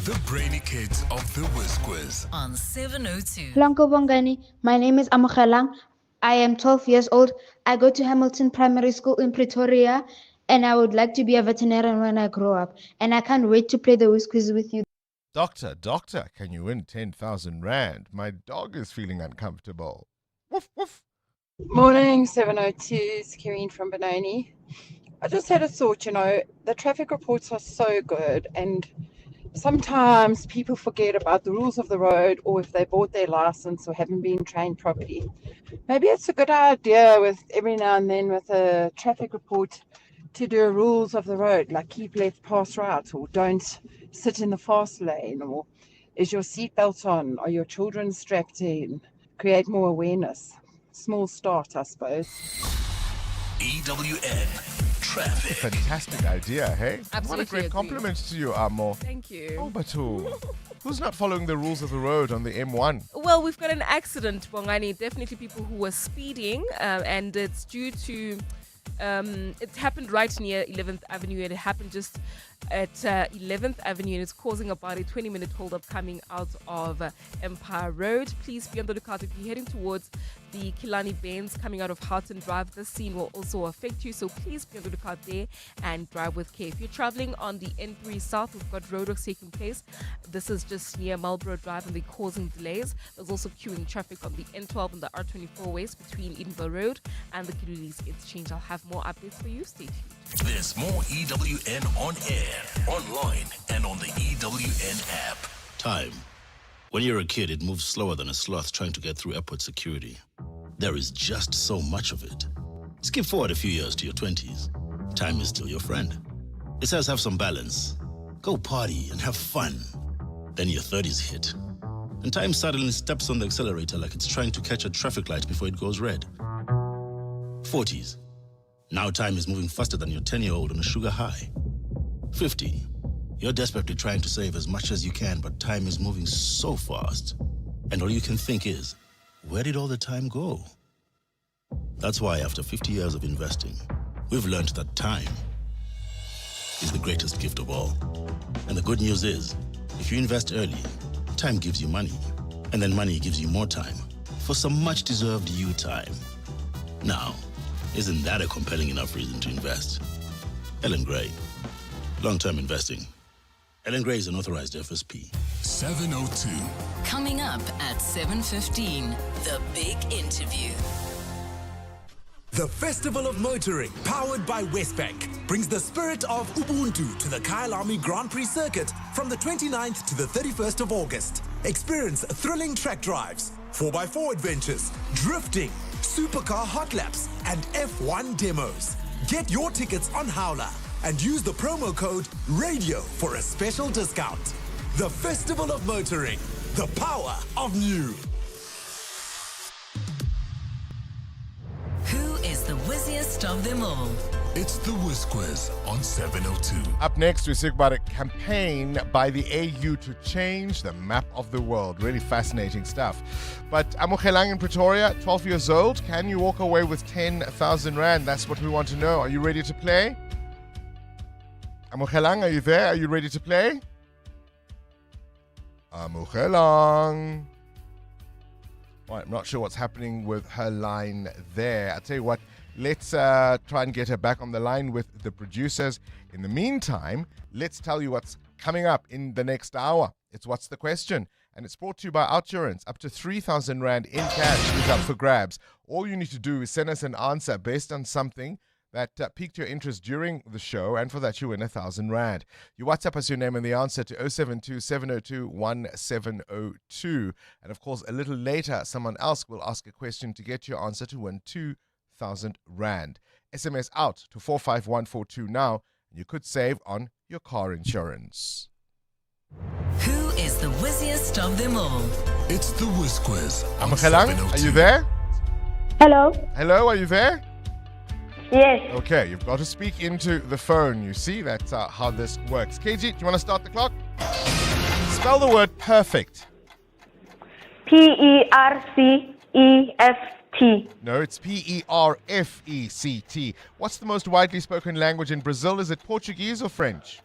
Speaker 5: The brainy kids of the Whis Quiz
Speaker 7: on 702.
Speaker 27: Blanco Bongani, my name is Amogelang. I am 12 years old. I go to Hamilton Primary School in Pretoria, and I would like to be a veterinarian when I grow up. And I can't wait to play the Whis Quiz with you.
Speaker 8: Doctor, can you win 10,000 Rand? My dog is feeling uncomfortable. Woof, woof.
Speaker 1: Morning, 702s, Karen from Benoni. I just had a thought, the traffic reports are so good, and sometimes people forget about the rules of the road, or if they bought their license or haven't been trained properly. Maybe it's a good idea with every now and then with a traffic report to do rules of the road, like keep left, pass right, or don't sit in the fast lane, or is your seatbelt on, are your children strapped in, create more awareness. Small start, I suppose.
Speaker 5: EWN Traffic.
Speaker 8: Fantastic idea, hey?
Speaker 3: Absolutely
Speaker 8: What a great
Speaker 3: agree.
Speaker 8: compliment to you, Amo.
Speaker 3: Thank you.
Speaker 8: Oh, but who's not following the rules of the road on the M1?
Speaker 3: Well, we've got an accident, Bongani. Definitely people who were speeding, and it's due to. It happened right near 11th Avenue, and it happened just at 11th Avenue, and it's causing about a 20-minute hold-up coming out of Empire Road. Please be on the lookout if you're heading towards the Kilani Bends coming out of Houghton Drive. This scene will also affect you, so please be on the lookout there and drive with care. If you're traveling on the N3 South, we've got roadworks taking place. This is just near Marlborough Drive, and they're causing delays. There's also queuing traffic on the N12 and the R24 West between Edinburgh Road and the Kilulis Interchange. I'll have more updates for you. Stay tuned.
Speaker 5: There's more EWN on air, online, and on the EWN app.
Speaker 16: Time. When you're a kid, it moves slower than a sloth trying to get through airport security. There is just so much of it. Skip forward a few years to your 20s. Time is still your friend. It says have some balance. Go party and have fun. Then your 30s hit. And time suddenly steps on the accelerator like it's trying to catch a traffic light before it goes red. 40s. Now time is moving faster than your 10-year-old on a sugar high. 50. You're desperately trying to save as much as you can, but time is moving so fast. And all you can think is, where did all the time go? That's why after 50 years of investing, we've learned that time is the greatest gift of all. And the good news is, if you invest early, time gives you money. And then money gives you more time for some much-deserved you time. Now, isn't that a compelling enough reason to invest? Ellen Gray. Long-term investing. Ellen Gray is an authorized FSP.
Speaker 5: 702.
Speaker 7: Coming up at 7:15, the big interview.
Speaker 22: The Festival of Motoring, powered by Westbank, brings the spirit of Ubuntu to the Kyalami Grand Prix circuit from the 29th to the 31st of August. Experience thrilling track drives, 4x4 adventures, drifting, supercar hot laps, and F1 demos. Get your tickets on Howler and use the promo code RADIO for a special discount. The Festival of Motoring, the power of new.
Speaker 7: Who is the whizziest of them all?
Speaker 5: It's the Whis Quiz on 702.
Speaker 8: Up next, we speak about a campaign by the AU to change the map of the world. Really fascinating stuff. But Amogelang in Pretoria, 12 years old. Can you walk away with 10,000 Rand? That's what we want to know. Are you ready to play? Amogelang, are you there? Are you ready to play? Amogelang. Well, I'm not sure what's happening with her line there. I'll tell you what, let's try and get her back on the line with the producers. In the meantime, let's tell you what's coming up in the next hour. It's What's the Question? And it's brought to you by Outsurance. Up to 3,000 Rand in cash is up for grabs. All you need to do is send us an answer based on something that piqued your interest during the show, and for that you win 1,000 Rand. You WhatsApp us your name and the answer to 072-702-1702. And of course, a little later, someone else will ask a question to get your answer to win 2,000 Rand. SMS out to 45142 now, and you could save on your car insurance.
Speaker 7: Who is the whizziest of them all?
Speaker 5: It's the Whis Quiz on
Speaker 8: Amogelang,
Speaker 5: 702.
Speaker 8: are you there?
Speaker 27: Hello.
Speaker 8: Hello, are you there?
Speaker 27: Yes.
Speaker 8: Okay, you've got to speak into the phone. You see, that's how this works. KG, do you want to start the clock? Spell the word perfect.
Speaker 27: P-E-R-C-E-F-T.
Speaker 8: No, it's P-E-R-F-E-C-T. What's the most widely spoken language in Brazil? Is it Portuguese or French?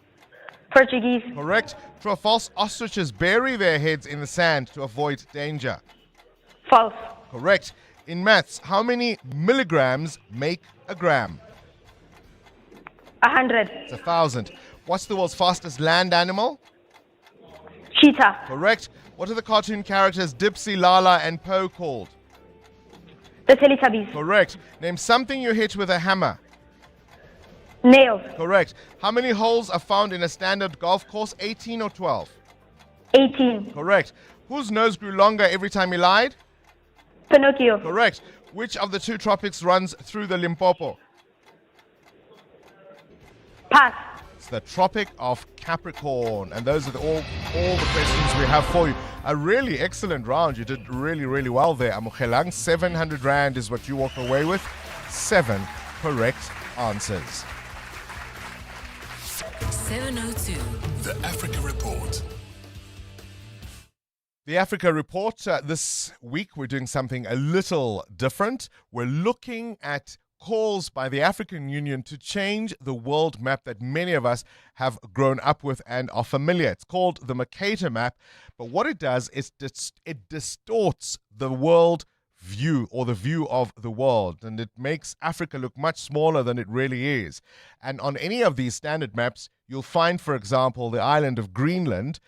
Speaker 27: Portuguese.
Speaker 8: Correct. True or false? Ostriches bury their heads in the sand to avoid danger.
Speaker 27: False.
Speaker 8: Correct. In maths, how many milligrams make a gram?
Speaker 27: 100.
Speaker 8: It's 1,000. What's the world's fastest land animal?
Speaker 6: Cheetah.
Speaker 8: Correct. What are the cartoon characters Dipsy, Lala, and Po called?
Speaker 6: The Teletubbies.
Speaker 8: Correct. Name something you hit with a hammer.
Speaker 6: Nails.
Speaker 8: Correct. How many holes are found in a standard golf course? 18 or 12?
Speaker 6: 18.
Speaker 8: Correct. Whose nose grew longer every time he lied?
Speaker 6: Pinocchio.
Speaker 8: Correct. Which of the two tropics runs through the Limpopo?
Speaker 6: Pass.
Speaker 8: It's the Tropic of Capricorn. And those are all the questions we have for you. A really excellent round. You did really well there, Amogelang. 700 Rand is what you walk away with. 7 correct answers.
Speaker 7: 702.
Speaker 5: The Africa Report.
Speaker 8: The Africa Report. This week we're doing something a little different. We're looking at calls by the African Union to change the world map that many of us have grown up with and are familiar. It's called the Mercator map, but what it does is it distorts the world view or the view of the world, and it makes Africa look much smaller than it really is. And on any of these standard maps, you'll find, for example, the island of Greenland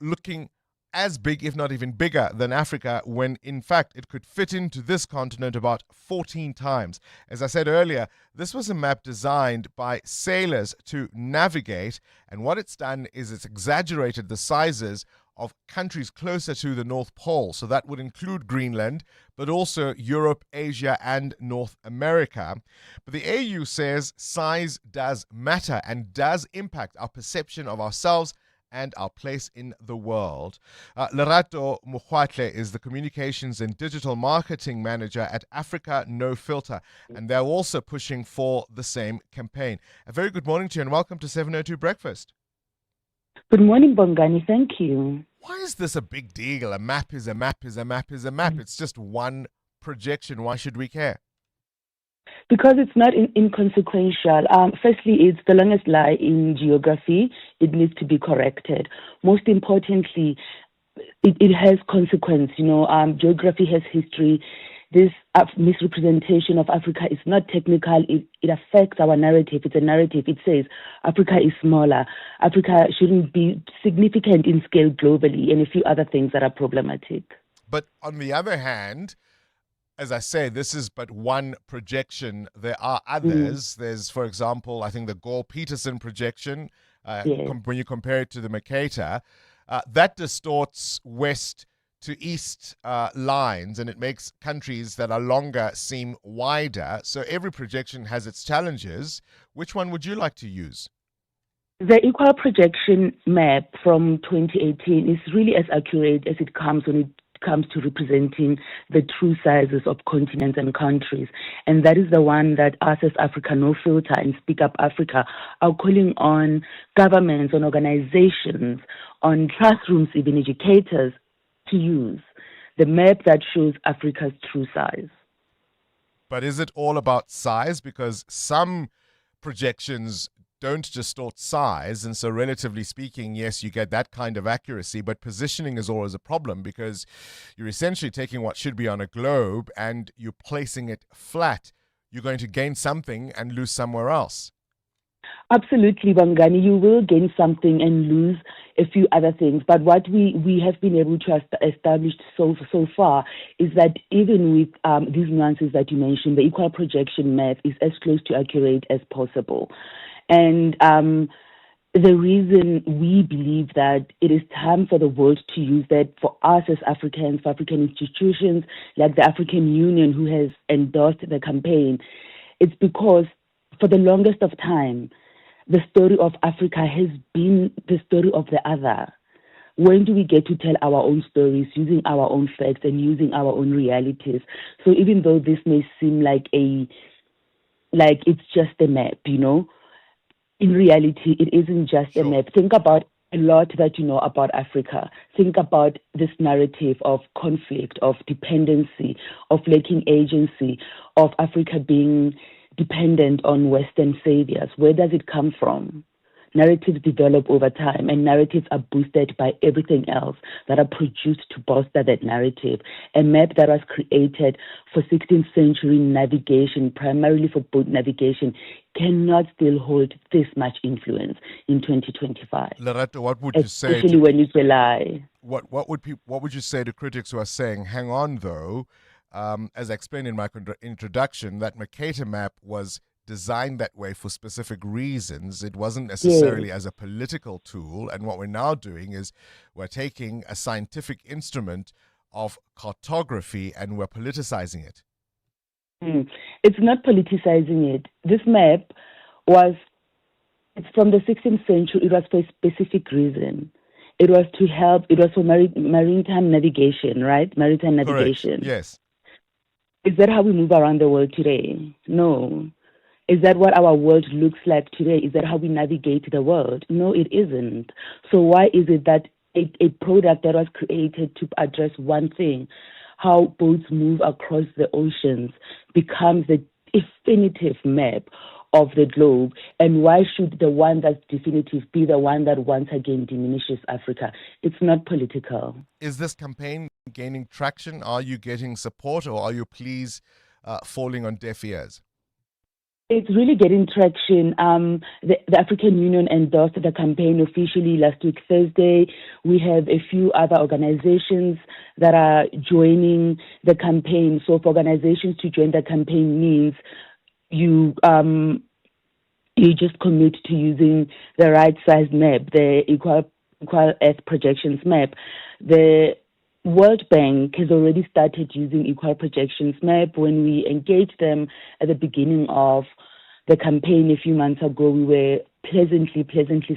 Speaker 8: looking as big, if not even bigger, than Africa, when in fact it could fit into this continent about 14 times. As I said earlier, this was a map designed by sailors to navigate, and what it's done is it's exaggerated the sizes of countries closer to the North Pole. So that would include Greenland, but also Europe, Asia, and North America. But the AU says size does matter and does impact our perception of ourselves and our place in the world. Lerato Mogoatlhe is the Communications and Digital Marketing Manager at Africa No Filter, and they're also pushing for the same campaign. A very good morning to you and welcome to 702 Breakfast.
Speaker 17: Good morning, Bongani. Thank you.
Speaker 8: Why is this a big deal? A map is a map is a map is a map. It's just one projection. Why should we care?
Speaker 17: Because it's not inconsequential. Firstly, it's the longest lie in geography. It needs to be corrected. Most importantly, it has consequence. Geography has history. This misrepresentation of Africa is not technical. It affects our narrative. It's a narrative. It says Africa is smaller. Africa shouldn't be significant in scale globally, and a few other things that are problematic.
Speaker 8: But on the other hand, as I say, this is but one projection. There are others. There's, for example, I think the Gall-Peterson projection, when you compare it to the Mercator, that distorts west to east lines, and it makes countries that are longer seem wider. So every projection has its challenges. Which one would you like to use?
Speaker 17: The equal projection map from 2018 is really as accurate as it comes when it comes to representing the true sizes of continents and countries. And that is the one that us as Africa No Filter and Speak Up Africa are calling on governments, on organizations, on classrooms, even educators, to use the map that shows Africa's true size.
Speaker 8: But is it all about size? Because some projections don't distort size, and so relatively speaking, yes, you get that kind of accuracy, but positioning is always a problem because you're essentially taking what should be on a globe and you're placing it flat. You're going to gain something and lose somewhere else.
Speaker 17: Absolutely, Bongani. You will gain something and lose a few other things. But what we have been able to establish so far is that even with these nuances that you mentioned, the equal projection math is as close to accurate as possible. And the reason we believe that it is time for the world to use that for us as Africans, for African institutions like the African Union who has endorsed the campaign, it's because for the longest of time, the story of Africa has been the story of the other. When do we get to tell our own stories using our own facts and using our own realities? So even though this may seem like it's just a map, in reality, it isn't just a map. Think about a lot that you know about Africa. Think about this narrative of conflict, of dependency, of lacking agency, of Africa being dependent on Western saviors. Where does it come from? narratives develop over time, and narratives are boosted by everything else that are produced to bolster that narrative. A map that was created for 16th century navigation, primarily for boat navigation, cannot still hold this much influence in 2025.
Speaker 8: Lerato, what would you say?
Speaker 17: Especially when you rely.
Speaker 8: What would you say to critics who are saying, hang on though, as I explained in my introduction, that Mercator map was designed that way for specific reasons. It wasn't necessarily as a political tool. And what we're now doing is we're taking a scientific instrument of cartography and we're politicizing it.
Speaker 17: It's not politicizing it. This map it's from the 16th century. It was for a specific reason. It was to help, it was for maritime navigation, right? Maritime navigation.
Speaker 8: Correct. Yes.
Speaker 17: Is that how we move around the world today? No. Is that what our world looks like today? Is that how we navigate the world? No, it isn't. So why is it that a product that was created to address one thing, how boats move across the oceans, becomes the definitive map of the globe? And why should the one that's definitive be the one that once again diminishes Africa? It's not political.
Speaker 8: Is this campaign gaining traction? Are you getting support, or are your pleas falling on deaf ears?
Speaker 17: It's really getting traction. The African Union endorsed the campaign officially last week, Thursday. We have a few other organizations that are joining the campaign. So for organizations to join the campaign means you just commit to using the right size map, the equal Earth projections map. The World Bank has already started using equal projections map. When we engaged them at the beginning of the campaign a few months ago, we were pleasantly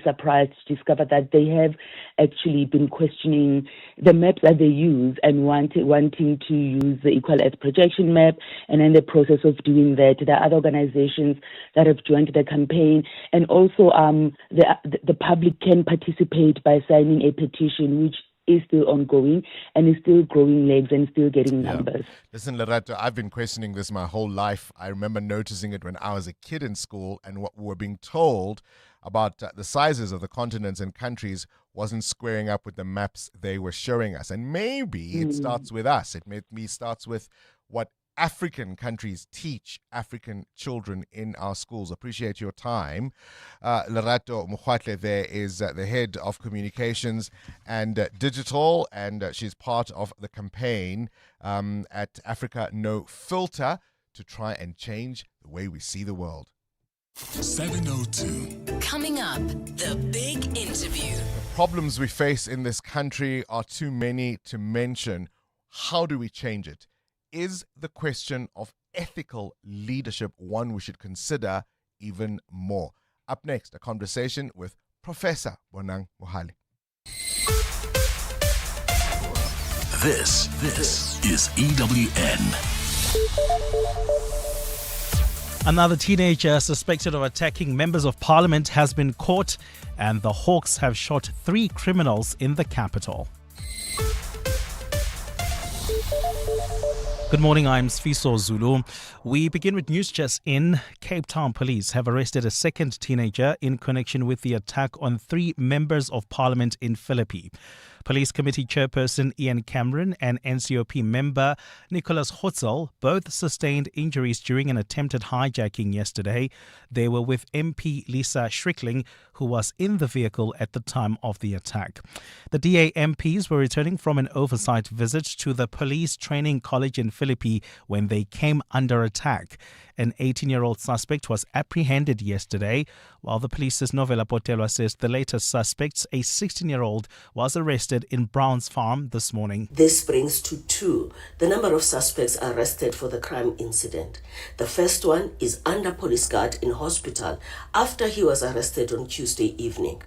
Speaker 17: surprised to discover that they have actually been questioning the maps that they use and wanting to use the equal Earth projection map. And in the process of doing that, there are other organizations that have joined the campaign. And also the public can participate by signing a petition, which is still ongoing and is still growing legs and still getting numbers.
Speaker 8: Listen, Lerato, I've been questioning this my whole life. I remember noticing it when I was a kid in school, and what we were being told about the sizes of the continents and countries wasn't squaring up with the maps they were showing us. And maybe it starts with us. It maybe starts with what African countries teach African children in our schools. Appreciate your time. Lerato Mogoatlhe there is the head of communications and digital, and she's part of the campaign at Africa No Filter to try and change the way we see the world.
Speaker 26: 702.
Speaker 7: Coming up, the big interview.
Speaker 8: The problems we face in this country are too many to mention. How do we change it? Is the question of ethical leadership one we should consider even more? Up next, a conversation with Professor Bonang Mohale.
Speaker 26: This is EWN.
Speaker 2: Another teenager suspected of attacking members of parliament has been caught, and the Hawks have shot 3 criminals in the capital. Good morning, I'm Sfiso Zulu. We begin with news just in. Cape Town police have arrested a second teenager in connection with the attack on 3 members of parliament in Philippi. Police Committee Chairperson Ian Cameron and NCOP member Nicholas Hotzel both sustained injuries during an attempted hijacking yesterday. They were with MP Lisa Schrickling, who was in the vehicle at the time of the attack. The DA MPs were returning from an oversight visit to the Police Training College in Philippi when they came under attack. An 18-year-old suspect was apprehended yesterday, while the police's Novela Potelwa says the latest suspect, a 16-year-old, was arrested in Browns Farm this morning.
Speaker 18: This brings to 2 the number of suspects arrested for the crime incident. The first one is under police guard in hospital after he was arrested on Tuesday evening.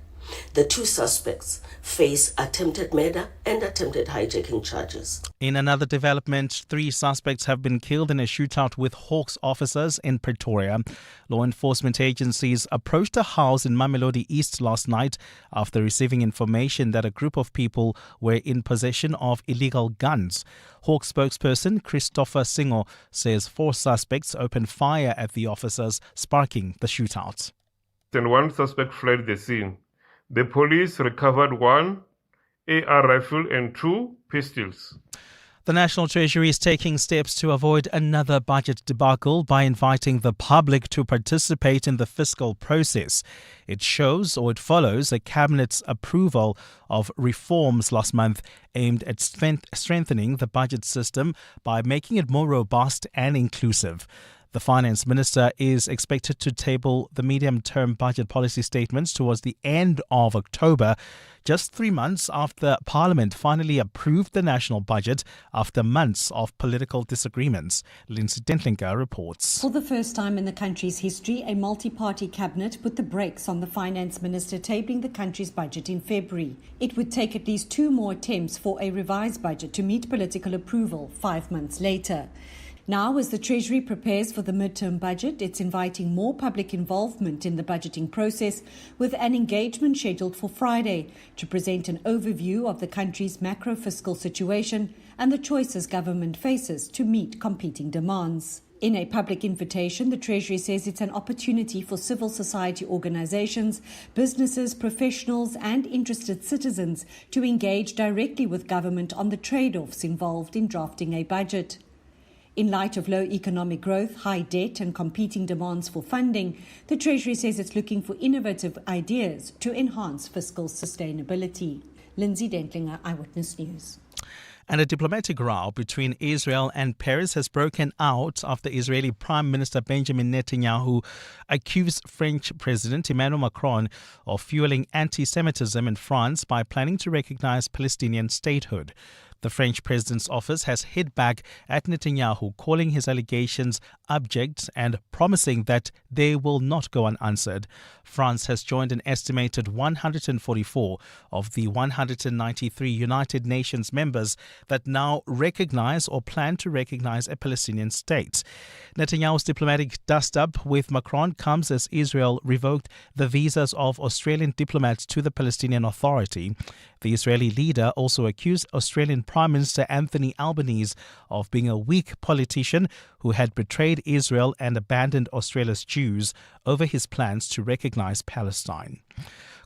Speaker 18: The 2 suspects face attempted murder and attempted hijacking charges.
Speaker 2: In another development, 3 suspects have been killed in a shootout with Hawks officers in Pretoria. Law enforcement agencies approached a house in Mamelodi East last night after receiving information that a group of people were in possession of illegal guns. Hawks spokesperson Christopher Singo says 4 suspects opened fire at the officers, sparking the shootout.
Speaker 4: and one suspect fled the scene. The police recovered one AR rifle and 2 pistols.
Speaker 2: The National Treasury is taking steps to avoid another budget debacle by inviting the public to participate in the fiscal process. It follows the Cabinet's approval of reforms last month aimed at strengthening the budget system by making it more robust and inclusive. The Finance Minister is expected to table the medium-term budget policy statements towards the end of October, just 3 months after Parliament finally approved the national budget after months of political disagreements. Lindsay Dentlinga reports.
Speaker 10: For the first time in the country's history, a multi-party cabinet put the brakes on the Finance Minister tabling the country's budget in February. It would take at least 2 more attempts for a revised budget to meet political approval 5 months later. Now, as the Treasury prepares for the midterm budget, it's inviting more public involvement in the budgeting process with an engagement scheduled for Friday to present an overview of the country's macro-fiscal situation and the choices government faces to meet competing demands. In a public invitation, the Treasury says it's an opportunity for civil society organizations, businesses, professionals and interested citizens to engage directly with government on the trade-offs involved in drafting a budget. In light of low economic growth, high debt and competing demands for funding, the Treasury says it's looking for innovative ideas to enhance fiscal sustainability. Lindsay Dentlinger, Eyewitness News.
Speaker 2: And a diplomatic row between Israel and Paris has broken out after Israeli Prime Minister Benjamin Netanyahu accused French President Emmanuel Macron of fueling anti-Semitism in France by planning to recognize Palestinian statehood. The French president's office has hit back at Netanyahu, calling his allegations abject and promising that they will not go unanswered. France has joined an estimated 144 of the 193 United Nations members that now recognize or plan to recognize a Palestinian state. Netanyahu's diplomatic dust-up with Macron comes as Israel revoked the visas of Australian diplomats to the Palestinian Authority. The Israeli leader also accused Australian Prime Minister Anthony Albanese of being a weak politician who had betrayed Israel and abandoned Australia's Jews over his plans to recognize Palestine.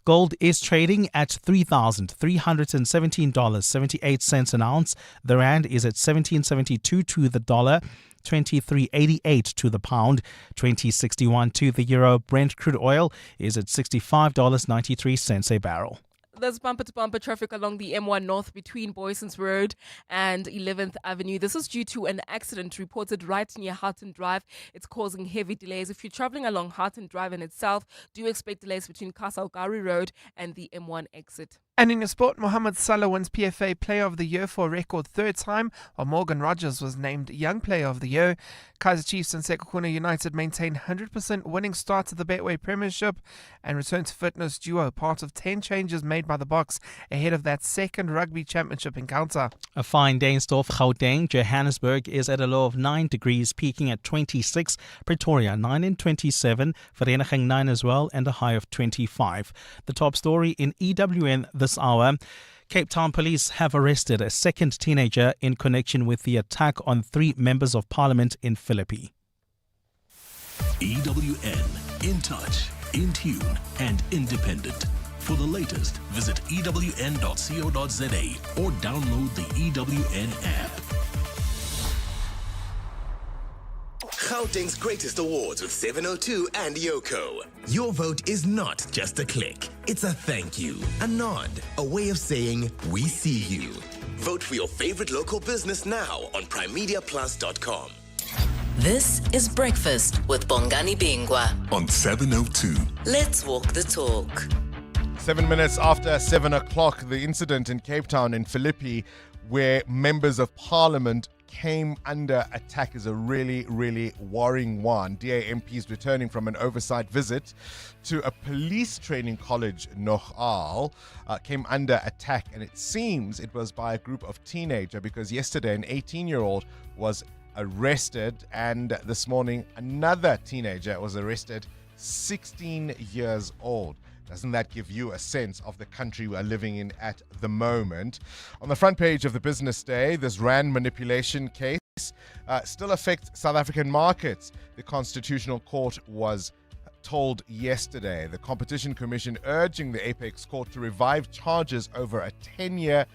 Speaker 2: Gold is trading at $3,317.78 an ounce. The rand is at 17.72 to the dollar, 23.88 to the pound, 20.61 to the euro. Brent crude oil is at $65.93 a barrel.
Speaker 3: There's bumper-to-bumper traffic along the M1 North between Boysons Road and 11th Avenue. This is due to an accident reported right near Harton Drive. It's causing heavy delays. If you're traveling along Harton Drive in itself, do expect delays between Kasaukari Road and the M1 exit.
Speaker 11: And in your sport, Mohamed Salah wins PFA Player of the Year for a record 3rd time, while Morgan Rogers was named Young Player of the Year. Kaizer Chiefs and Sekhukhune United maintain 100% winning start to the Betway Premiership and return to fitness duo, part of 10 changes made by the Boks ahead of that second Rugby Championship encounter.
Speaker 2: A fine day in store for Kauteng. Johannesburg is at a low of 9 degrees, peaking at 26. Pretoria 9 and 27. Vereniging 9 as well, and a high of 25. The top story in EWN this hour. Cape Town police have arrested a second teenager in connection with the attack on 3 members of parliament in Philippi.
Speaker 5: EWN, in touch, in tune, and independent. For the latest, visit ewn.co.za or download the EWN app.
Speaker 19: Gauteng's greatest awards with 702 and Yoko. Your vote is not just a click. It's a thank you, a nod, a way of saying we see you. Vote for your favorite local business now on primemediaplus.com.
Speaker 7: This is Breakfast with Bongani Bingwa
Speaker 5: on 702.
Speaker 7: Let's walk the talk.
Speaker 8: 7 minutes after 7 o'clock, the incident in Cape Town in Philippi where members of parliament came under attack is a really, really worrying one. DA MPs returning from an oversight visit to a police training college, Nogal, came under attack, and it seems it was by a group of teenagers, because yesterday an 18-year-old was arrested, and this morning another teenager was arrested, 16 years old. Doesn't that give you a sense of the country we are living in at the moment? On the front page of the Business Day, this rand manipulation case still affects South African markets. The Constitutional Court was told yesterday. The Competition Commission urging the Apex Court to revive charges over a 10-year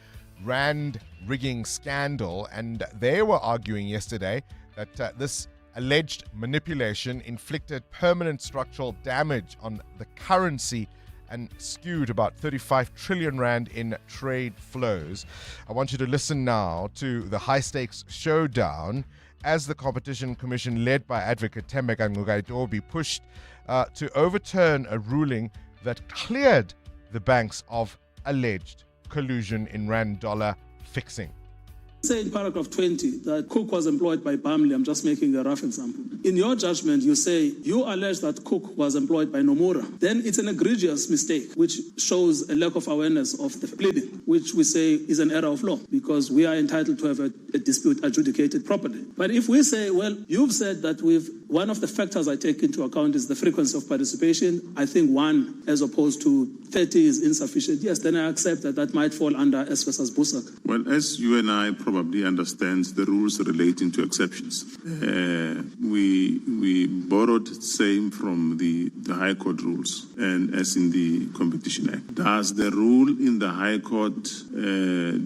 Speaker 8: rand rigging scandal. And they were arguing yesterday that this alleged manipulation inflicted permanent structural damage on the currency and skewed about 35 trillion rand in trade flows. I want you to listen now to the high-stakes showdown as the Competition Commission, led by Advocate Thembeka Ngcukaitobi, pushed to overturn a ruling that cleared the banks of alleged collusion in rand-dollar fixing.
Speaker 9: Say in paragraph 20 that Cook was employed by Bamley. I'm just making a rough example. In your judgment, you say you allege that Cook was employed by Nomura. Then it's an egregious mistake, which shows a lack of awareness of the pleading, which we say is an error of law, because we are entitled to have a dispute adjudicated properly. But if we say, well, you've said that one of the factors I take into account is the frequency of participation. I think 1 as opposed to 30 is insufficient. Yes, then I accept that might fall under S versus Busak.
Speaker 12: Well, as you and I probably understand the rules relating to exceptions, we borrowed same from the High Court rules and as in the Competition Act. Does the rule in the High Court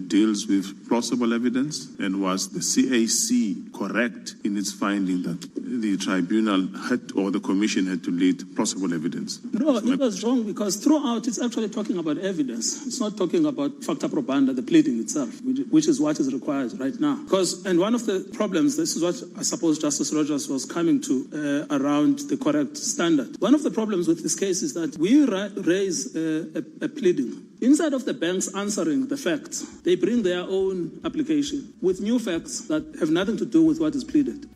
Speaker 12: deals with plausible evidence, and was the CAC correct in its finding that the tribunal had, or the commission had, to lead plausible evidence?
Speaker 9: No, it was wrong, because throughout it's actually talking about evidence. It's not talking about facta probanda, the pleading itself, which is what is required right now. And one of the problems, this is what I suppose Justice Rogers was coming to around the correct standard. One of the problems with this case is that we raise a pleading. Instead of the banks answering the facts, they bring their own application with new facts that have nothing to do with what is pleaded.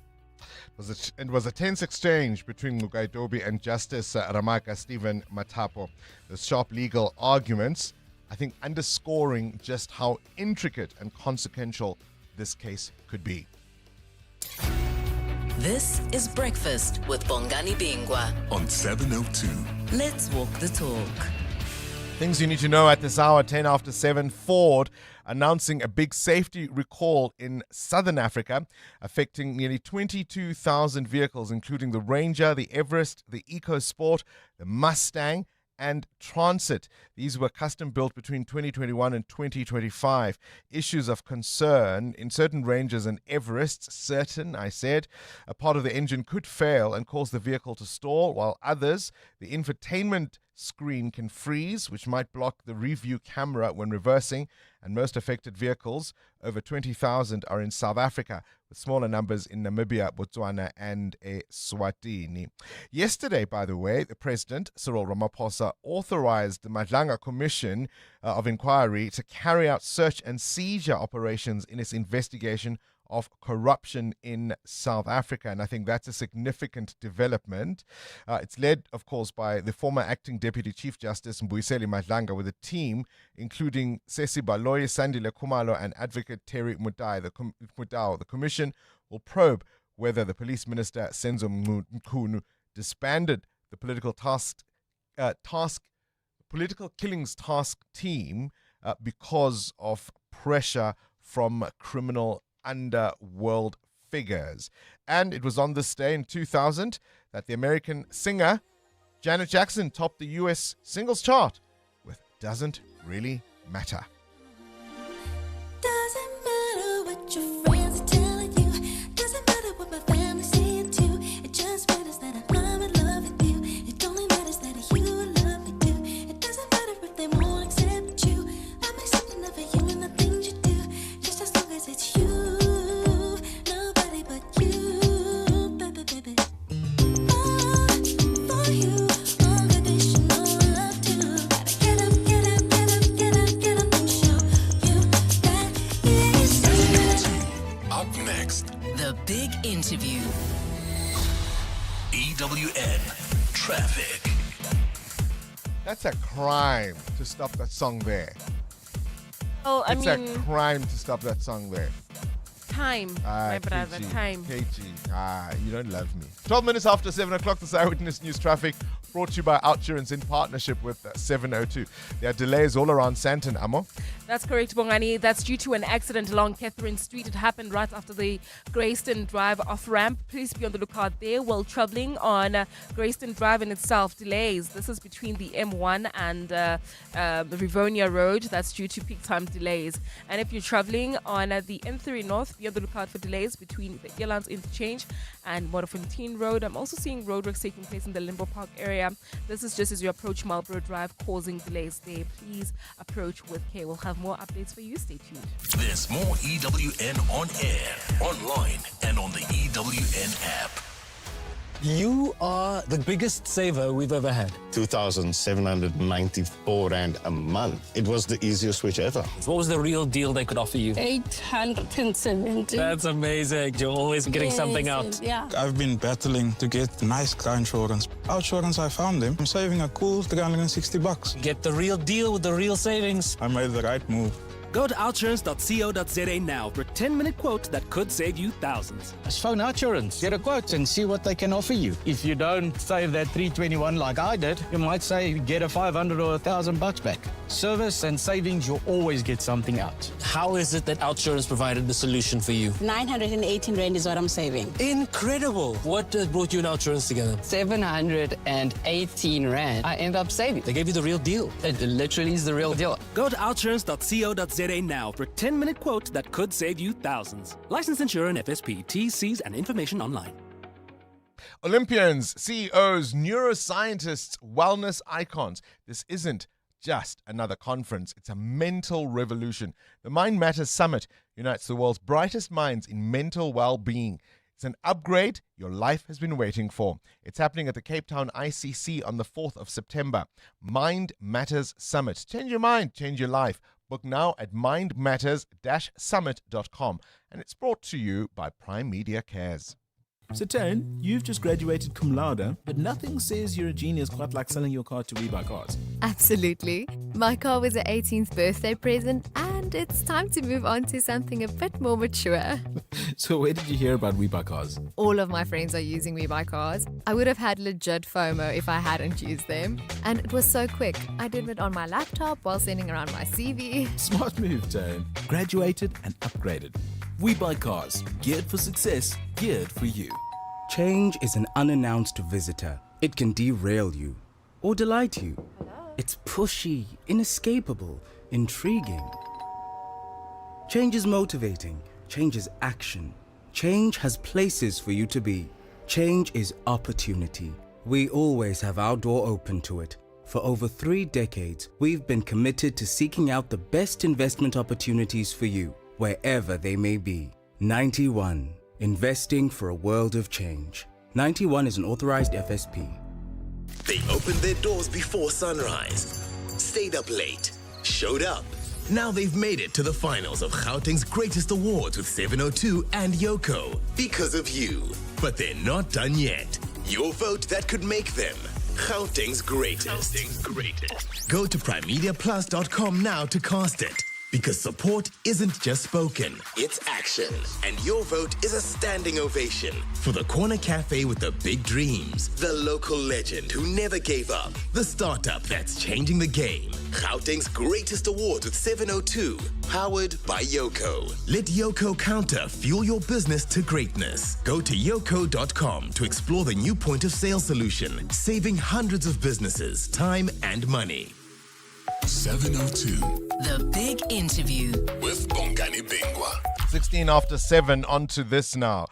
Speaker 8: It was a tense exchange between Ngcukaitobi and Justice Ramaka Stephen Matapo. The sharp legal arguments, I think, underscoring just how intricate and consequential this case could be.
Speaker 7: This is Breakfast with Bongani Bingwa
Speaker 5: on 702.
Speaker 7: Let's walk the talk.
Speaker 8: Things you need to know at this hour, 10 after 7. Ford announcing a big safety recall in southern Africa, affecting nearly 22,000 vehicles, including the Ranger, the Everest, the EcoSport, the Mustang, and Transit. These were custom built between 2021 and 2025. Issues of concern in certain Rangers and Everests, a part of the engine could fail and cause the vehicle to stall, while others, the infotainment screen can freeze, which might block the rear-view camera when reversing, and most affected vehicles, over 20,000, are in South Africa, with smaller numbers in Namibia, Botswana, and Eswatini. Yesterday, by the way, the President, Cyril Ramaphosa, authorized the Madlanga Commission of Inquiry to carry out search and seizure operations in its investigation of corruption in South Africa. And I think that's a significant development. It's led, of course, by the former acting Deputy Chief Justice Mbuyiseli Madlanga, with a team including Sesi Baloyi, Sandile Khumalo, and Advocate Terry Mudau. The commission will probe whether the Police Minister Senzo Mchunu disbanded the political killings task team because of pressure from criminal underworld figures. And it was on this day in 2000 that the American singer Janet Jackson topped the US singles chart with Doesn't Really Matter.
Speaker 20: Doesn't matter what your friends are telling you. Doesn't matter what my family saying too. It just matters that I'm in love with you. It only matters that you love me too. It doesn't matter if they won't accept you. I'm accepting of you and the things you do. Just as long as it's you. Nobody but you, baby, baby. For you, unconditional love too. Gotta get up, get up, get up, get up, get up and show you that it is.
Speaker 5: Up next,
Speaker 7: The Big Interview.
Speaker 5: EWN Traffic.
Speaker 8: That's a crime to stop that song there.
Speaker 3: Oh,
Speaker 8: It's a crime to stop that song there.
Speaker 3: Time, my brother,
Speaker 8: KG,
Speaker 3: time.
Speaker 8: KG, you don't love me. 12 minutes after 7 o'clock, this Eyewitness News Traffic. brought to you by Outsurance in partnership with 702. There are delays all around Sandton, Amo.
Speaker 3: That's correct, Bongani. That's due to an accident along Catherine Street. It happened right after the Greyston Drive off-ramp. Please be on the lookout there while traveling on Greyston Drive in itself. Delays. This is between the M1 and the Rivonia Road. That's due to peak time delays. And if you're traveling on the N3 North, be on the lookout for delays between the Airlines Interchange and Modafontein Road. I'm also seeing roadworks taking place in the Limbo Park area. This is just as you approach Marlborough Drive, causing delays there. Please approach with care. We'll have more updates for you. Stay tuned.
Speaker 22: There's more EWN on air, online, and on the EWN app.
Speaker 13: You are the biggest saver we've ever had.
Speaker 14: 2,794 Rand a month. It was the easiest switch ever.
Speaker 13: What was the real deal they could offer you?
Speaker 15: 870.
Speaker 13: That's amazing. You're always getting something out.
Speaker 15: Yeah.
Speaker 21: I've been battling to get nice car insurance. Outsurance, I found them. I'm saving a cool $360.
Speaker 13: Get the real deal with the real savings.
Speaker 21: I made the right move.
Speaker 23: Go to outsurance.co.za now for a 10-minute quote that could save you thousands.
Speaker 13: Just phone Outsurance, get a quote and see what they can offer you. If you don't save that 321 like I did, you might say get a 500 or $1,000 back. Service and savings, you'll always get something out.
Speaker 23: How is it that Outsurance provided the solution for you?
Speaker 15: 918 Rand is what I'm saving.
Speaker 23: Incredible. What brought you and Outsurance together?
Speaker 15: 718 Rand. I end up saving.
Speaker 23: They gave you the real deal.
Speaker 15: It literally is the real deal.
Speaker 23: Go to outsurance.co.za now for a 10-minute quote that could save you thousands. Licensed insurer and FSP. T's, C's, and information online.
Speaker 8: Olympians, CEOs, neuroscientists, wellness icons. This isn't just another conference. It's a mental revolution. The Mind Matters Summit unites the world's brightest minds in mental well-being. It's an upgrade your life has been waiting for. It's happening at the Cape Town ICC on the 4th of September. Mind Matters Summit. Change your mind, change your life. Book now at mindmatters-summit.com. And it's brought to you by Prime Media Cares.
Speaker 24: So, Taryn, you've just graduated cum laude, but nothing says you're a genius quite like selling your car to WeBuy Cars.
Speaker 25: Absolutely. My car was an 18th birthday present, and it's time to move on to something a bit more mature.
Speaker 24: So where did you hear about WeBuy Cars?
Speaker 25: All of my friends are using WeBuy Cars. I would have had legit FOMO if I hadn't used them. And it was so quick. I did it on my laptop while sending around my CV.
Speaker 24: Smart move, Taryn. Graduated and upgraded. WeBuy Cars. Geared for success, geared for you.
Speaker 28: Change is an unannounced visitor. It can derail you or delight you. It's pushy, inescapable, intriguing. Change is motivating. Change is action. Change has places for you to be. Change is opportunity. We always have our door open to it. For over 3 decades, we've been committed to seeking out the best investment opportunities for you, wherever they may be. 91. Investing for a world of change. 91 is an authorized FSP.
Speaker 19: They opened their doors before sunrise, stayed up late, showed up. Now they've made it to the finals of Gauteng's greatest awards with 702 and Yoko because of you. But they're not done yet. Your vote that could make them Gauteng's greatest. Go to primemediaplus.com now to cast it. Because support isn't just spoken, it's action. And your vote is a standing ovation for the Corner Cafe with the big dreams, the local legend who never gave up, the startup that's changing the game. Gauteng's greatest awards with 702, powered by Yoko. Let Yoko Counter fuel your business to greatness. Go to yoko.com to explore the new point of sale solution, saving hundreds of businesses time and money.
Speaker 22: 702.
Speaker 7: The Big Interview
Speaker 22: with Bongani Bingwa.
Speaker 8: 16 after 7, on to this now.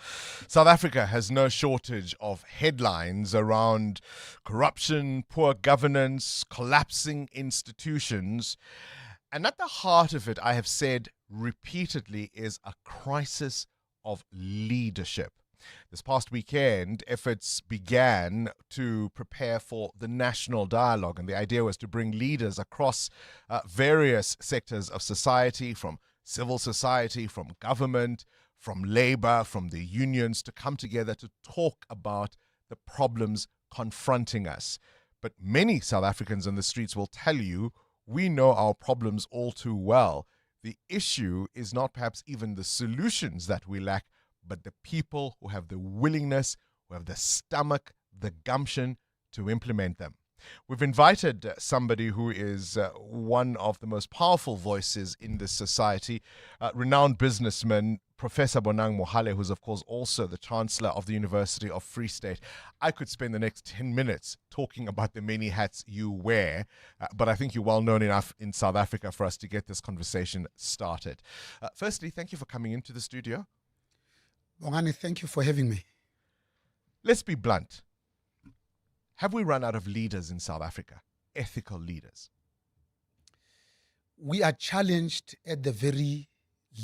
Speaker 8: South Africa has no shortage of headlines around corruption, poor governance, collapsing institutions. And at the heart of it, I have said repeatedly, is a crisis of leadership. This past weekend, efforts began to prepare for the national dialogue, and the idea was to bring leaders across various sectors of society, from civil society, from government, from labor, from the unions, to come together to talk about the problems confronting us. But many South Africans on the streets will tell you, we know our problems all too well. The issue is not perhaps even the solutions that we lack, but the people who have the willingness, who have the stomach, the gumption to implement them. We've invited somebody who is one of the most powerful voices in this society, renowned businessman, Professor Bonang Mohale, who's of course also the Chancellor of the University of Free State. I could spend the next 10 minutes talking about the many hats you wear, but I think you're well known enough in South Africa for us to get this conversation started. Firstly, thank you for coming into the studio.
Speaker 1: Bongani, thank you for having me.
Speaker 8: Let's be blunt. Have we run out of leaders in South Africa, ethical leaders?
Speaker 1: We are challenged at the very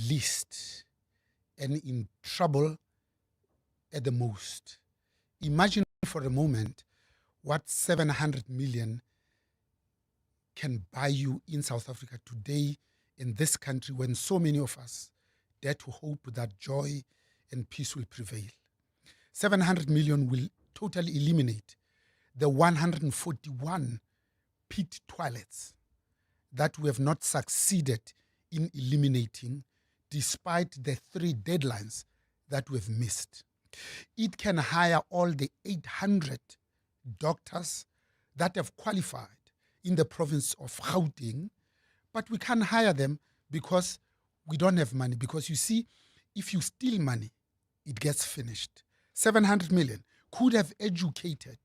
Speaker 1: least and in trouble at the most. Imagine for a moment what 700 million can buy you in South Africa today in this country when so many of us dare to hope that joy and peace will prevail. 700 million will totally eliminate the 141 pit toilets that we have not succeeded in eliminating despite the 3 deadlines that we've missed. It can hire all the 800 doctors that have qualified in the province of Kauteng, but we can't hire them because we don't have money. Because you see, if you steal money, it gets finished. 700 million could have educated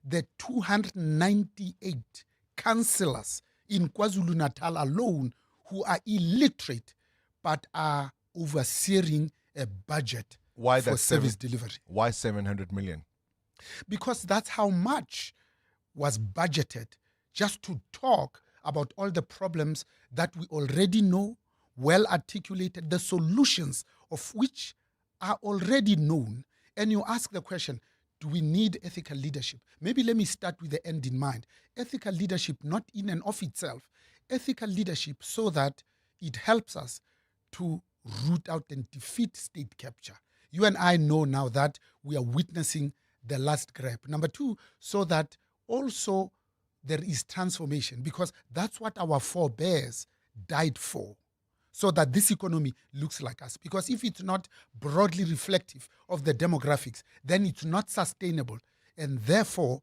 Speaker 1: the 298 councillors in KwaZulu-Natal alone who are illiterate but are overseeing a budget for service delivery.
Speaker 8: Why 700 million?
Speaker 1: Because that's how much was budgeted just to talk about all the problems that we already know, well articulated, the solutions of which are already known. And you ask the question, do we need ethical leadership? Maybe let me start with the end in mind. Ethical leadership, not in and of itself. Ethical leadership so that it helps us to root out and defeat state capture. You and I know now that we are witnessing the last grab. Number 2, so that also there is transformation, because that's what our forebears died for. So that this economy looks like us. Because if it's not broadly reflective of the demographics, then it's not sustainable. And therefore,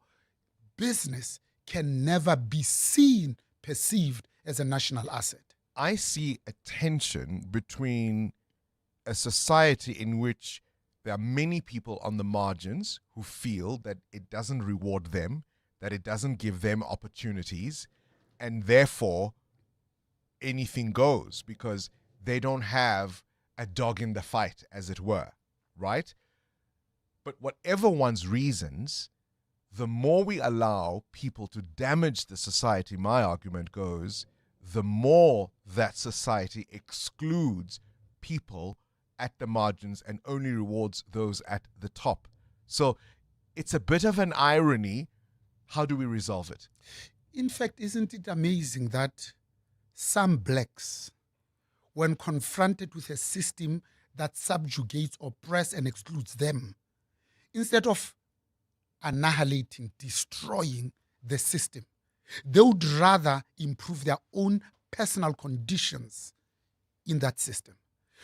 Speaker 1: business can never be seen, perceived as a national asset.
Speaker 8: I see a tension between a society in which there are many people on the margins who feel that it doesn't reward them, that it doesn't give them opportunities, and therefore anything goes because they don't have a dog in the fight, as it were, right? But whatever one's reasons, the more we allow people to damage the society, my argument goes, the more that society excludes people at the margins and only rewards those at the top. So it's a bit of an irony. How do we resolve it?
Speaker 1: In fact, isn't it amazing that some blacks, when confronted with a system that subjugates, oppresses, and excludes them, instead of annihilating, destroying the system, they would rather improve their own personal conditions in that system.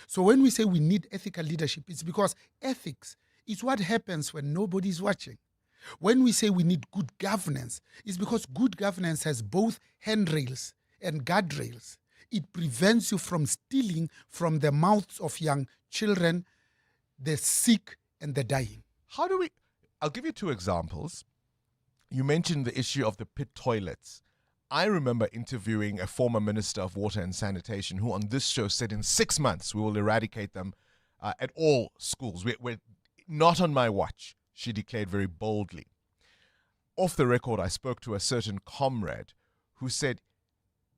Speaker 1: So when we say we need ethical leadership, it's because ethics is what happens when nobody's watching. When we say we need good governance, it's because good governance has both handrails and guardrails. It prevents you from stealing from the mouths of young children, the sick and the dying.
Speaker 8: How do we... I'll give you 2 examples. You mentioned the issue of the pit toilets. I remember interviewing a former Minister of Water and Sanitation who on this show said in 6 months we will eradicate them at all schools. We're not on my watch, she declared very boldly. Off the record, I spoke to a certain comrade who said,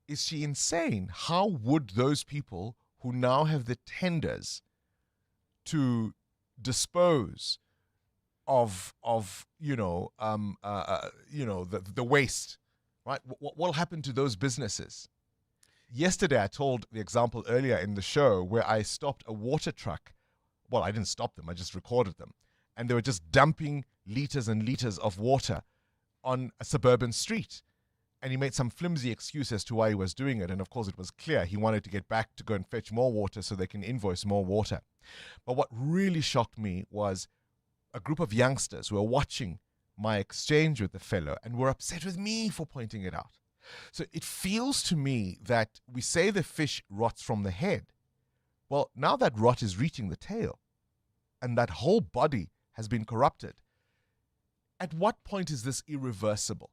Speaker 8: is she insane? How would those people who now have the tenders to dispose of the waste, right? What will happen to those businesses? Yesterday, I told the example earlier in the show where I stopped a water truck. Well, I didn't stop them. I just recorded them. And they were just dumping liters and liters of water on a suburban street. And he made some flimsy excuse as to why he was doing it. And of course, it was clear he wanted to get back to go and fetch more water so they can invoice more water. But what really shocked me was a group of youngsters who were watching my exchange with the fellow and were upset with me for pointing it out. So it feels to me that we say the fish rots from the head. Well, now that rot is reaching the tail and that whole body has been corrupted, at what point is this irreversible?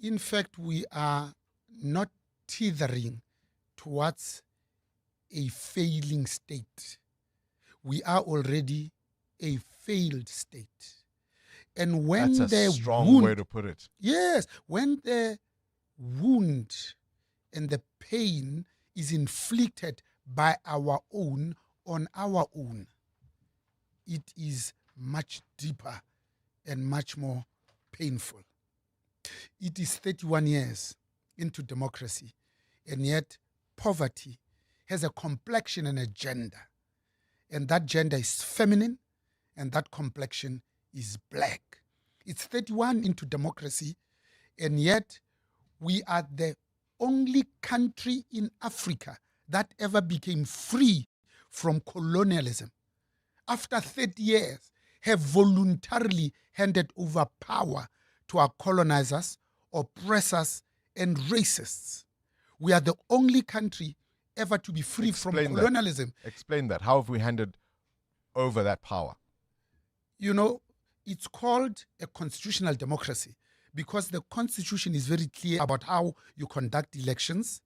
Speaker 1: In fact, we are not teetering towards a failing state. We are already a failed state. And when
Speaker 8: That's a
Speaker 1: the
Speaker 8: strong
Speaker 1: wound,
Speaker 8: way to put it.
Speaker 1: Yes, when the wound and the pain is inflicted by our own on our own, it is much deeper and much more painful. It is 31 years into democracy, and yet poverty has a complexion and a gender. And that gender is feminine, and that complexion is black. It's 31 into democracy, and yet we are the only country in Africa that ever became free from colonialism. After 30 years, have voluntarily handed over power to our colonizers, oppressors, and racists. We are the only country ever to be free from colonialism.
Speaker 8: Explain that. How have we handed over that power?
Speaker 1: You know, it's called a constitutional democracy because the constitution is very clear about how you conduct elections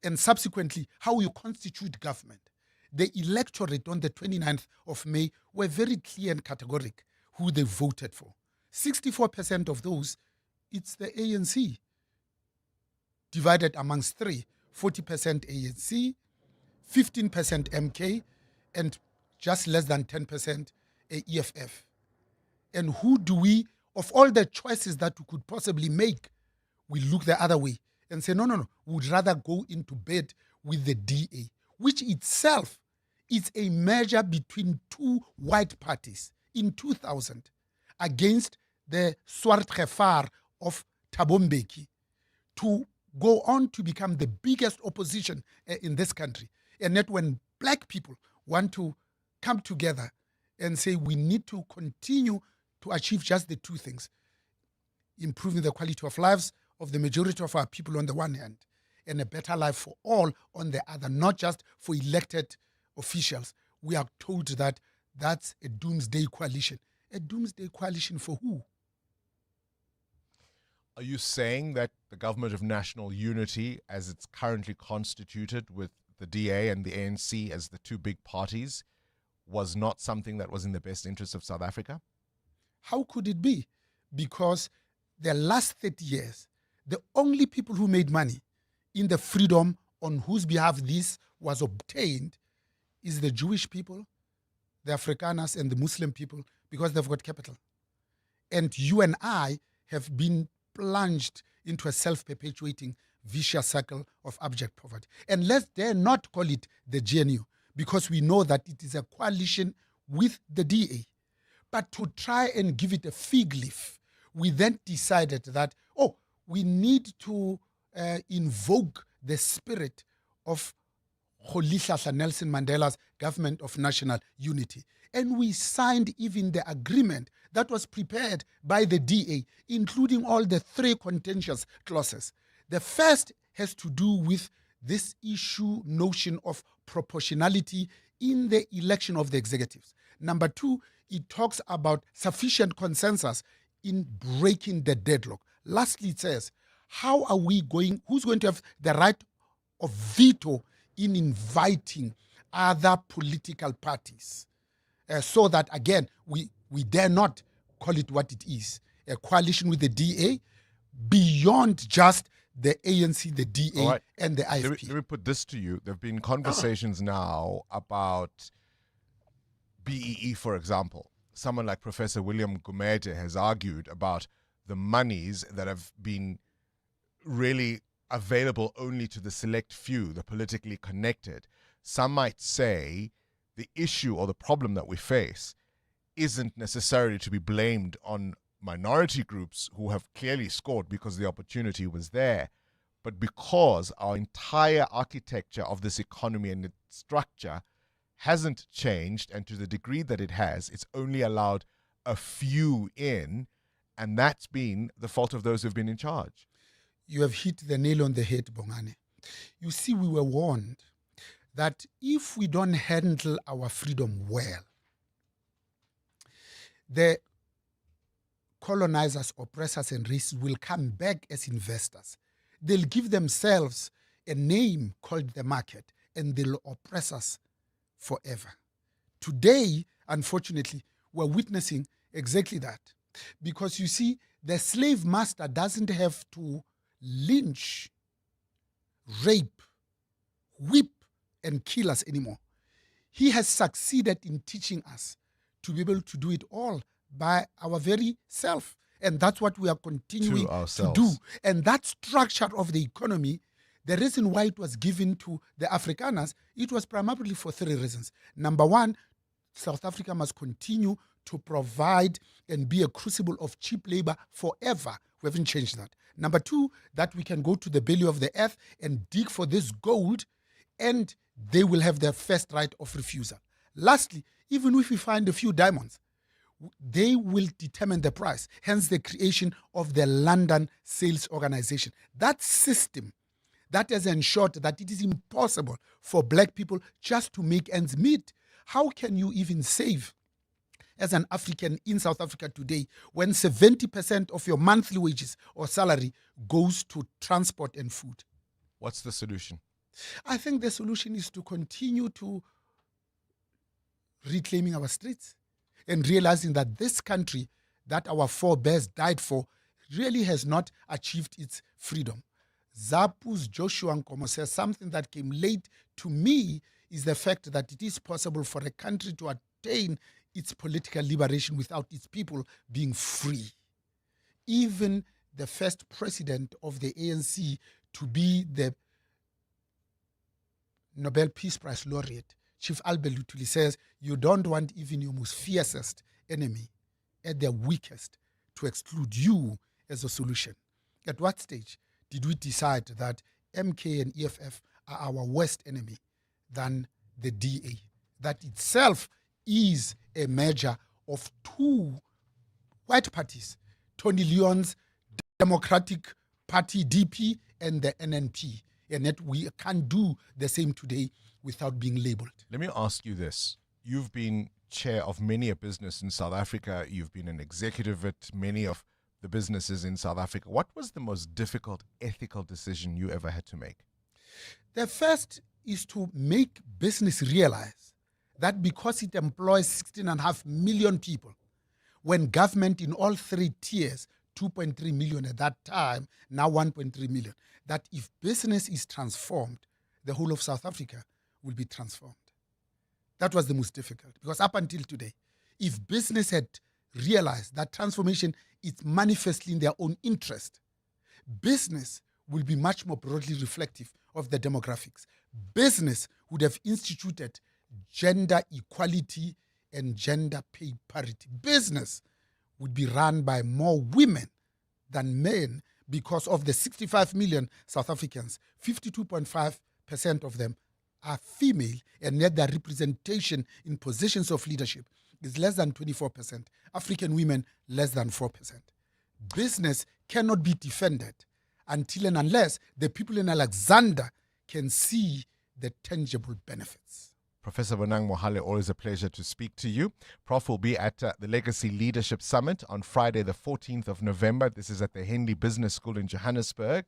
Speaker 1: and subsequently how you constitute government. The electorate on the 29th of May were very clear and categoric who they voted for. 64% of those, it's the ANC, divided amongst three, 40% ANC, 15% MK, and just less than 10% EFF. And who do we, of all the choices that we could possibly make, we look the other way and say, no, we'd rather go into bed with the DA, which itself is a merger between two white parties in 2000 against the Swart Gevaar of Thabo Mbeki to go on to become the biggest opposition in this country. And yet when black people want to come together and say we need to continue to achieve just the two things, improving the quality of lives of the majority of our people on the one hand, and a better life for all on the other, not just for elected officials. We are told that that's a doomsday coalition. A doomsday coalition for who?
Speaker 8: Are you saying that the government of national unity, as it's currently constituted with the DA and the ANC as the two big parties, was not something that was in the best interest of South Africa?
Speaker 1: How could it be? Because the last 30 years, the only people who made money in the freedom on whose behalf this was obtained is the Jewish people, the Afrikaners, and the Muslim people, because they've got capital. And you and I have been plunged into a self-perpetuating vicious circle of abject poverty. And let's dare not call it the GNU, because we know that it is a coalition with the DA. But to try and give it a fig leaf, we then decided that, we need to invoke the spirit of Rolihlahla Nelson Mandela's government of national unity. And we signed even the agreement that was prepared by the DA, including all the three contentious clauses. The first has to do with this notion of proportionality in the election of the executives. Number two, it talks about sufficient consensus in breaking the deadlock. Lastly, it says, who's going to have the right of veto in inviting other political parties? So that, again, we dare not call it what it is, a coalition with the DA beyond just the ANC, the DA, and the IFP.
Speaker 8: Let me put this to you. There have been conversations now about BEE, for example. Someone like Professor William Gumede has argued about the monies that have been really available only to the select few, the politically connected. Some might say the issue or the problem that we face isn't necessarily to be blamed on minority groups who have clearly scored because the opportunity was there, but because our entire architecture of this economy and its structure hasn't changed, and to the degree that it has, it's only allowed a few in, And that's been the fault of those who've been in charge.
Speaker 1: You have hit the nail on the head, Bongani. You see, we were warned that if we don't handle our freedom well, the colonizers, oppressors, and racists will come back as investors. They'll give themselves a name called the market, and they'll oppress us forever. Today, unfortunately, we're witnessing exactly that. Because you see, the slave master doesn't have to lynch, rape, whip, and kill us anymore. He has succeeded in teaching us to be able to do it all by our very self. And that's what we are continuing to do. And that structure of the economy, the reason why it was given to the Afrikaners, it was primarily for three reasons. Number one, South Africa must continue to provide and be a crucible of cheap labor forever. We haven't changed that. Number two, that we can go to the belly of the earth and dig for this gold, and they will have their first right of refusal. Lastly, even if we find a few diamonds, they will determine the price, hence the creation of the London Sales Organization. That system that has ensured that it is impossible for black people just to make ends meet. How can you even save as an African in South Africa today when 70% of your monthly wages or salary goes to transport and food?
Speaker 8: What's the solution?
Speaker 1: I think the solution is to continue to reclaiming our streets and realizing that this country that our forebears died for really has not achieved its freedom. Zapu's Joshua Nkomo says something that came late to me is the fact that it is possible for a country to attain its political liberation without its people being free. Even the first president of the ANC to be the Nobel Peace Prize laureate, Chief Albert Lutuli, says you don't want even your most fiercest enemy at their weakest to exclude you as a solution. At what stage did we decide that MK and EFF are our worst enemy than the DA? That itself is a measure of two white parties, Tony Leon's Democratic Party, DP, and the NNP. And yet we can't do the same today without being labeled.
Speaker 8: Let me ask you this. You've been chair of many a business in South Africa. You've been an executive at many of the businesses in South Africa. What was the most difficult ethical decision you ever had to make?
Speaker 1: The first is to make business realize that because it employs 16.5 million people, when government in all three tiers, 2.3 million at that time, now 1.3 million, that if business is transformed, the whole of South Africa will be transformed. That was the most difficult, because up until today, if business had realized that transformation is manifestly in their own interest, business will be much more broadly reflective of the demographics. Business would have instituted gender equality and gender pay parity. Business would be run by more women than men because of the 65 million South Africans, 52.5% of them are female, and yet their representation in positions of leadership is less than 24%. African women, less than 4%. Business cannot be defended until and unless the people in Alexander can see the tangible benefits.
Speaker 8: Professor Bonang Mohale, always a pleasure to speak to you. Prof will be at the Legacy Leadership Summit on Friday, the 14th of November. This is at the Henley Business School in Johannesburg.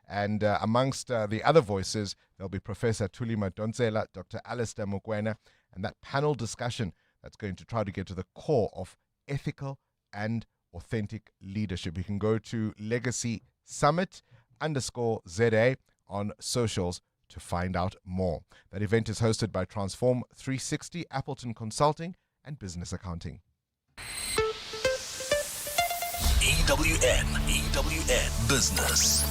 Speaker 8: And amongst the other voices, there'll be Professor Thuli Madonsela, Dr. Alistair Mokoena, and that panel discussion that's going to try to get to the core of ethical and authentic leadership. You can go to Legacy Summit_ZA on socials to find out more. That event is hosted by Transform 360, Appleton Consulting, and Business Accounting.
Speaker 5: EWN Business.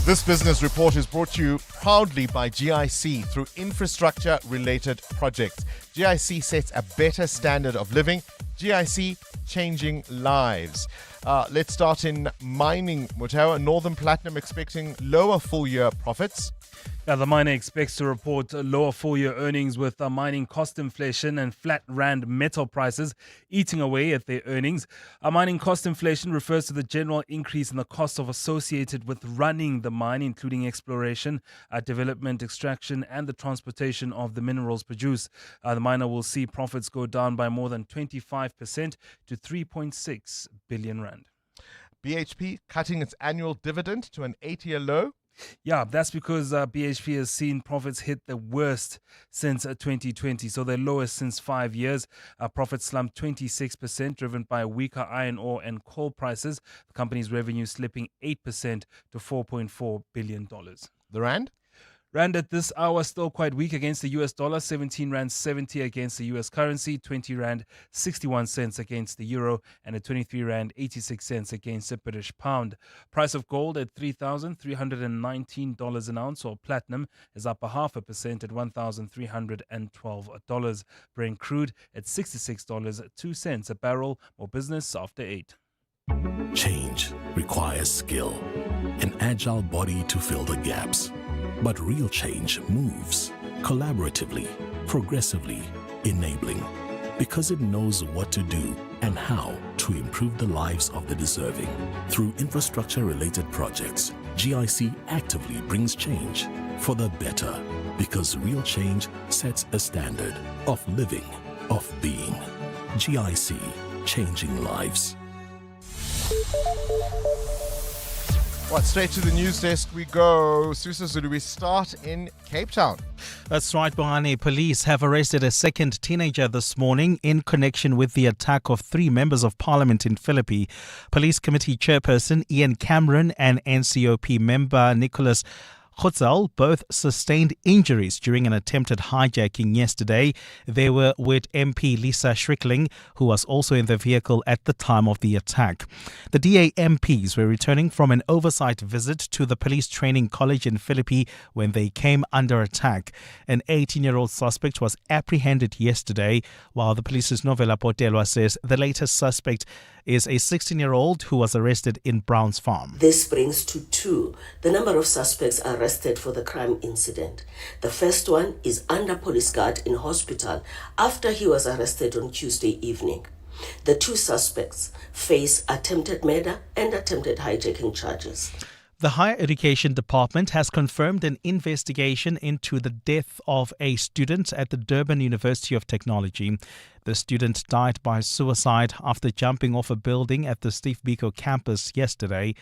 Speaker 8: This business report is brought to you proudly by GIC through infrastructure-related projects. GIC sets a better standard of living. GIC changing lives. Let's start in mining. Mutao, Northern Platinum expecting lower full-year profits.
Speaker 4: The miner expects to report lower full-year earnings with mining cost inflation and flat rand metal prices eating away at their earnings. Mining cost inflation refers to the general increase in the cost associated with running the mine, including exploration, development, extraction, and the transportation of the minerals produced. The miner will see profits go down by more than 25% to 3.6 billion rand.
Speaker 8: BHP cutting its annual dividend to an 8-year low.
Speaker 4: Yeah, that's because BHP has seen profits hit the worst since 2020, so their lowest since 5 years. Profits slumped 26%, driven by weaker iron ore and coal prices. The company's revenue slipping 8% to $4.4 billion.
Speaker 8: The rand?
Speaker 4: Rand at this hour still quite weak against the US dollar, 17 rand 70 against the US currency, 20 rand 61 cents against the euro, and at 23 rand 86 cents against the British pound. Price of gold at $3,319 an ounce, or platinum is up 0.5% at $1,312. Brent crude at $66.02 a barrel. More business after 8.
Speaker 5: Change requires skill, an agile body to fill the gaps. But real change moves collaboratively, progressively, enabling, because it knows what to do and how to improve the lives of the deserving. Through infrastructure-related projects, GIC actively brings change for the better, because real change sets a standard of living, of being. GIC, changing lives.
Speaker 8: Right, straight to the news desk we go. Susa Zulu, we start in Cape Town.
Speaker 2: That's right, Bongani. Police have arrested a second teenager this morning in connection with the attack of 3 members of parliament in Philippi. Police Committee Chairperson Ian Cameron and NCOP member Nicholas Khotzel both sustained injuries during an attempted hijacking yesterday. They were with MP Lisa Schrickling, who was also in the vehicle at the time of the attack. The DA MPs were returning from an oversight visit to the police training college in Philippi when they came under attack. An 18-year-old suspect was apprehended yesterday, while the police's Novela Potelwa says the latest suspect is a 16-year-old who was arrested in Browns Farm.
Speaker 6: This brings to 2 the number of suspects arrested for the crime incident. The first one is under police guard in hospital after he was arrested on Tuesday evening. The 2 suspects face attempted murder and attempted hijacking charges.
Speaker 2: The Higher Education Department has confirmed an investigation into the death of a student at the Durban University of Technology. The student died by suicide after jumping off a building at the Steve Biko campus yesterday.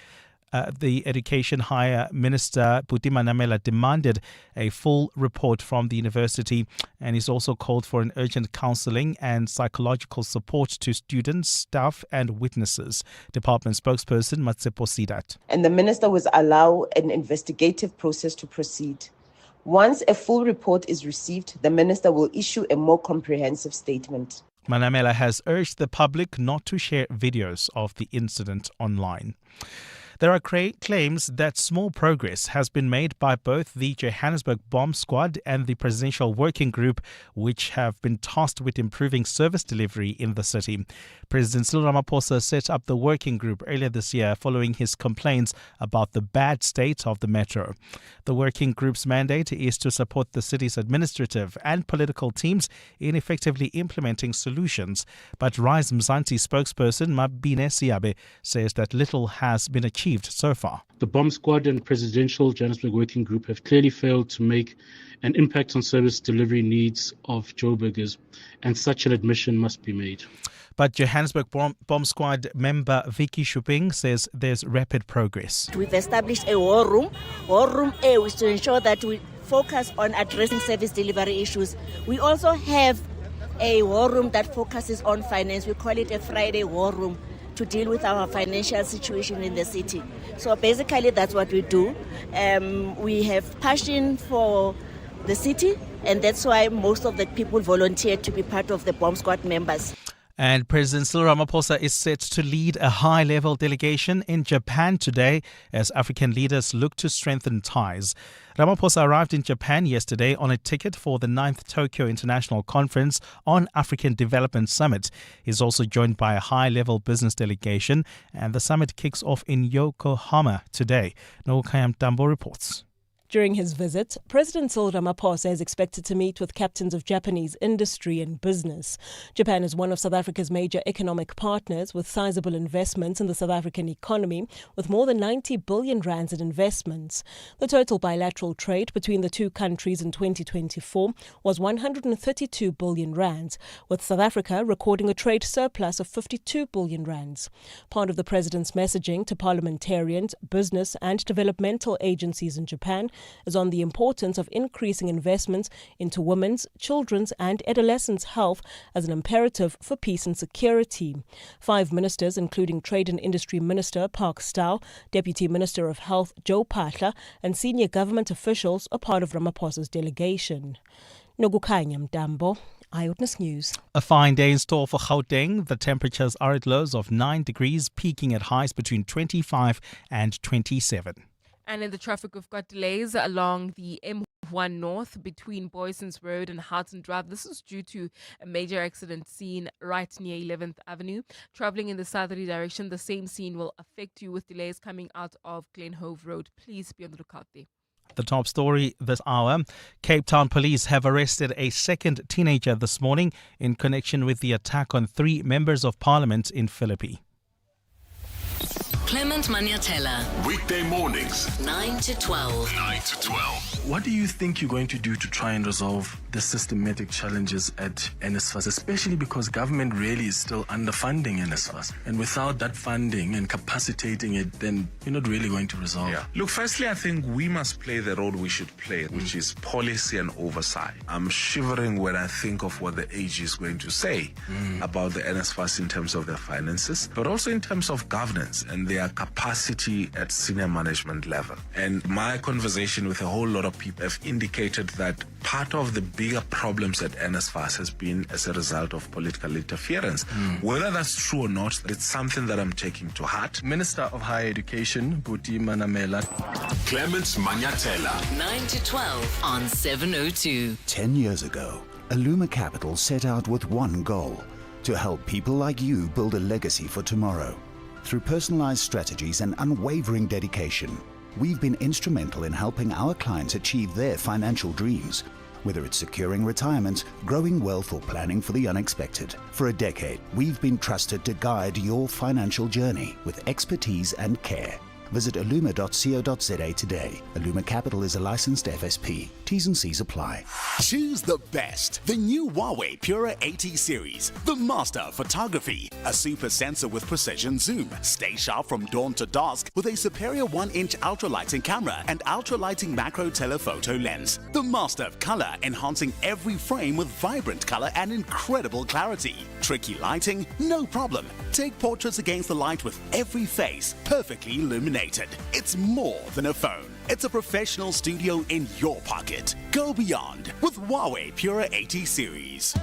Speaker 2: The Education Higher Minister Buti Manamela demanded a full report from the university, and he's also called for an urgent counselling and psychological support to students, staff and witnesses. Department spokesperson Matsepo Sidat.
Speaker 10: And the minister will allow an investigative process to proceed. Once a full report is received, the minister will issue a more comprehensive statement.
Speaker 2: Manamela has urged the public not to share videos of the incident online. There are claims that small progress has been made by both the Johannesburg bomb squad and the presidential working group, which have been tasked with improving service delivery in the city. President Cyril Ramaphosa set up the working group earlier this year following his complaints about the bad state of the metro. The working group's mandate is to support the city's administrative and political teams in effectively implementing solutions. But Rise Mzansi spokesperson Mabine Siabe says that little has been achieved so far.
Speaker 16: The bomb squad and presidential Johannesburg working group have clearly failed to make an impact on service delivery needs of Joburgers, and such an admission must be made.
Speaker 2: But Johannesburg bomb squad member Vicky Shuping says there's rapid progress.
Speaker 17: We've established a war room. War room A is to ensure that we focus on addressing service delivery issues. We also have a war room that focuses on finance. We call it a Friday war room, to deal with our financial situation in the city. So basically that's what we do. We have passion for the city, and that's why most of the people volunteer to be part of the bomb squad members.
Speaker 2: And President Cyril Ramaphosa is set to lead a high-level delegation in Japan today as African leaders look to strengthen ties. Ramaphosa arrived in Japan yesterday on a ticket for the 9th Tokyo International Conference on African Development Summit. He's also joined by a high-level business delegation, and the summit kicks off in Yokohama today. Nokayam Dambo reports.
Speaker 3: During his visit, President Cyril Ramaphosa is expected to meet with captains of Japanese industry and business. Japan is one of South Africa's major economic partners with sizable investments in the South African economy, with more than 90 billion rands in investments. The total bilateral trade between the two countries in 2024 was 132 billion rands, with South Africa recording a trade surplus of 52 billion rands. Part of the president's messaging to parliamentarians, business and developmental agencies in Japan is on the importance of increasing investments into women's, children's and adolescents' health as an imperative for peace and security. 5 ministers, including Trade and Industry Minister Park Stow, Deputy Minister of Health Joe Pahla and senior government officials are part of Ramaphosa's delegation. Nogukanya Mdambo, Eyewitness News.
Speaker 2: A fine day in store for Kauteng. The temperatures are at lows of 9 degrees, peaking at highs between 25 and 27.
Speaker 9: And in the traffic, we've got delays along the M1 North between Boyson's Road and Houghton Drive. This is due to a major accident seen right near 11th Avenue. Traveling in the southerly direction, the same scene will affect you with delays coming out of Glenhove Road. Please be on the lookout there.
Speaker 2: The top story this hour. Cape Town police have arrested a second teenager this morning in connection with the attack on 3 members of parliament in Philippi.
Speaker 7: Clement Manatella.
Speaker 5: Weekday mornings,
Speaker 7: 9 to 12.
Speaker 5: 9 to 12.
Speaker 11: What do you think you're going to do to try and resolve the systematic challenges at NSFAS, especially because government really is still underfunding NSFAS? And without that funding and capacitating it, then you're not really going to resolve.
Speaker 12: Yeah. Look, firstly, I think we must play the role we should play, which is policy and oversight. I'm shivering when I think of what the AG is going to say about the NSFAS in terms of their finances, but also in terms of governance and their capacity at senior management level. And my conversation with a whole lot of people have indicated that part of the bigger problems at NSFAS has been as a result of political interference. Whether that's true or not, it's something that I'm taking to heart.
Speaker 11: Minister of Higher Education, Buti Manamela.
Speaker 5: Clement Manatella.
Speaker 7: 9 to 12 on 702.
Speaker 18: 10 years ago, Illuma Capital set out with one goal: to help people like you build a legacy for tomorrow. Through personalized strategies and unwavering dedication, we've been instrumental in helping our clients achieve their financial dreams, whether it's securing retirement, growing wealth, or planning for the unexpected. For a decade, we've been trusted to guide your financial journey with expertise and care. Visit illuma.co.za today. Illuma Capital is a licensed FSP. T's and C's apply.
Speaker 19: Choose the best. The new Huawei Pura 80 series. The master of photography. A super sensor with precision zoom. Stay sharp from dawn to dusk with a superior 1-inch ultralighting camera and ultralighting macro telephoto lens. The master of color, enhancing every frame with vibrant color and incredible clarity. Tricky lighting? No problem. Take portraits against the light with every face perfectly illuminated. It's more than a phone. It's a professional studio in your pocket. Go beyond with Huawei Pura 80 series.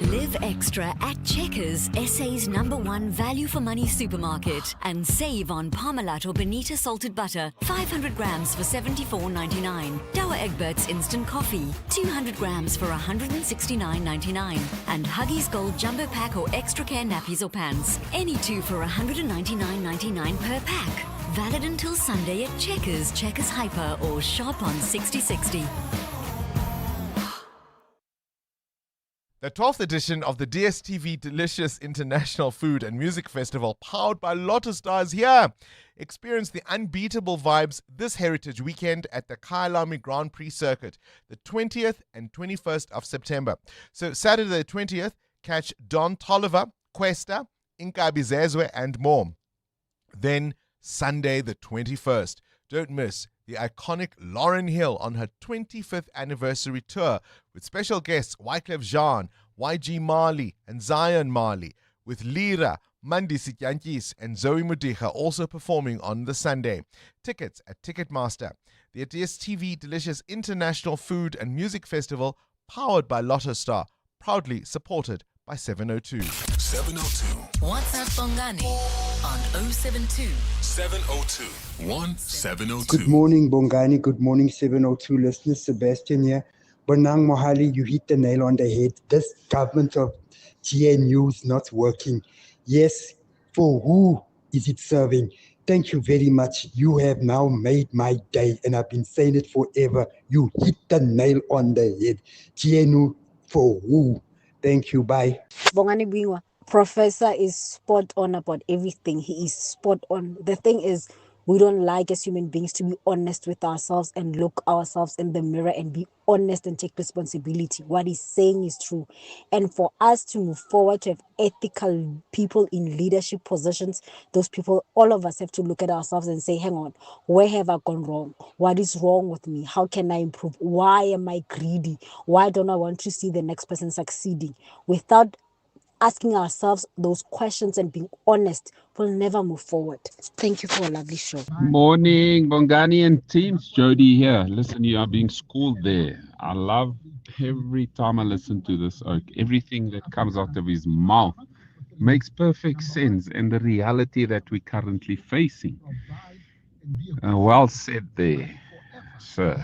Speaker 20: Live extra at Checkers, SA's #1 value for money supermarket, and save on Parmalat or Bonita salted butter, 500 grams for $74.99. Dower Egberts instant coffee, 200 grams for $169.99, and Huggies Gold jumbo pack or extra care nappies or pants, any 2 for $199.99 per pack. Valid until Sunday at Checkers, Checkers Hyper, or shop on 6060.
Speaker 8: The 12th edition of the DSTV Delicious International Food and Music Festival, powered by Lotto Stars, here. Experience the unbeatable vibes this heritage weekend at the Kyalami Grand Prix Circuit, the 20th and 21st of September. So Saturday the 20th, catch Don Toliver, Cuesta, Inkabi Zezwe, and more. Then Sunday the 21st, don't miss the iconic Lauryn Hill on her 25th anniversary tour with special guests Wyclef Jean, YG Marley, and Zion Marley, with Lira, Mandi Sityankis, and Zoe Mudicha also performing on the Sunday. Tickets at Ticketmaster. The DSTV Delicious International Food and Music Festival, powered by Lotto Star, proudly supported by 7:02.
Speaker 7: 702. WhatsApp Bongani on 072 702 1702.
Speaker 13: Good morning, Bongani. Good morning, 702 listeners. Sebastian here. Bonang Mohale, you hit the nail on the head. This government of GNU is not working. Yes, for who is it serving? Thank you very much. You have now made my day, and I've been saying it forever. You hit the nail on the head. GNU for who? Thank you. Bye.
Speaker 14: Bongani Bingwa, Professor is spot on about everything. He is spot on. The thing is, we don't like as human beings to be honest with ourselves and look ourselves in the mirror and be honest and take responsibility. What he's saying is true. And for us to move forward, to have ethical people in leadership positions, those people, all of us have to look at ourselves and say, hang on, where have I gone wrong? What is wrong with me? How can I improve? Why am I greedy? Why don't I want to see the next person succeeding? Without asking ourselves those questions and being honest, we'll never move forward. Thank you for a lovely show.
Speaker 15: Morning, Bongani and teams. Jody here. Listen, you are being schooled there. I love every time I listen to this oak. Everything that comes out of his mouth makes perfect sense in the reality that we're currently facing. Well said there, sir.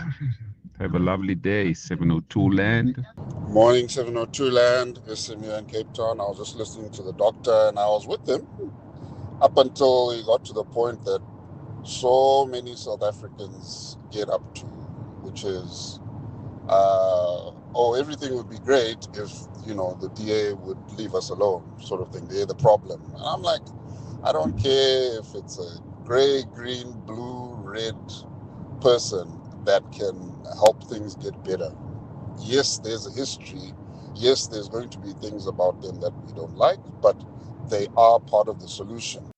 Speaker 15: Have a lovely day, 702 land.
Speaker 21: Morning, 702 land. SM here in Cape Town. I was just listening to the doctor and I was with him up until he got to the point that so many South Africans get up to, which is, everything would be great if, the DA would leave us alone, sort of thing. They're the problem. And I'm like, I don't care if it's a gray, green, blue, red person that can help things get better. Yes, there's a history. Yes, there's going to be things about them that we don't like, but they are part of the solution.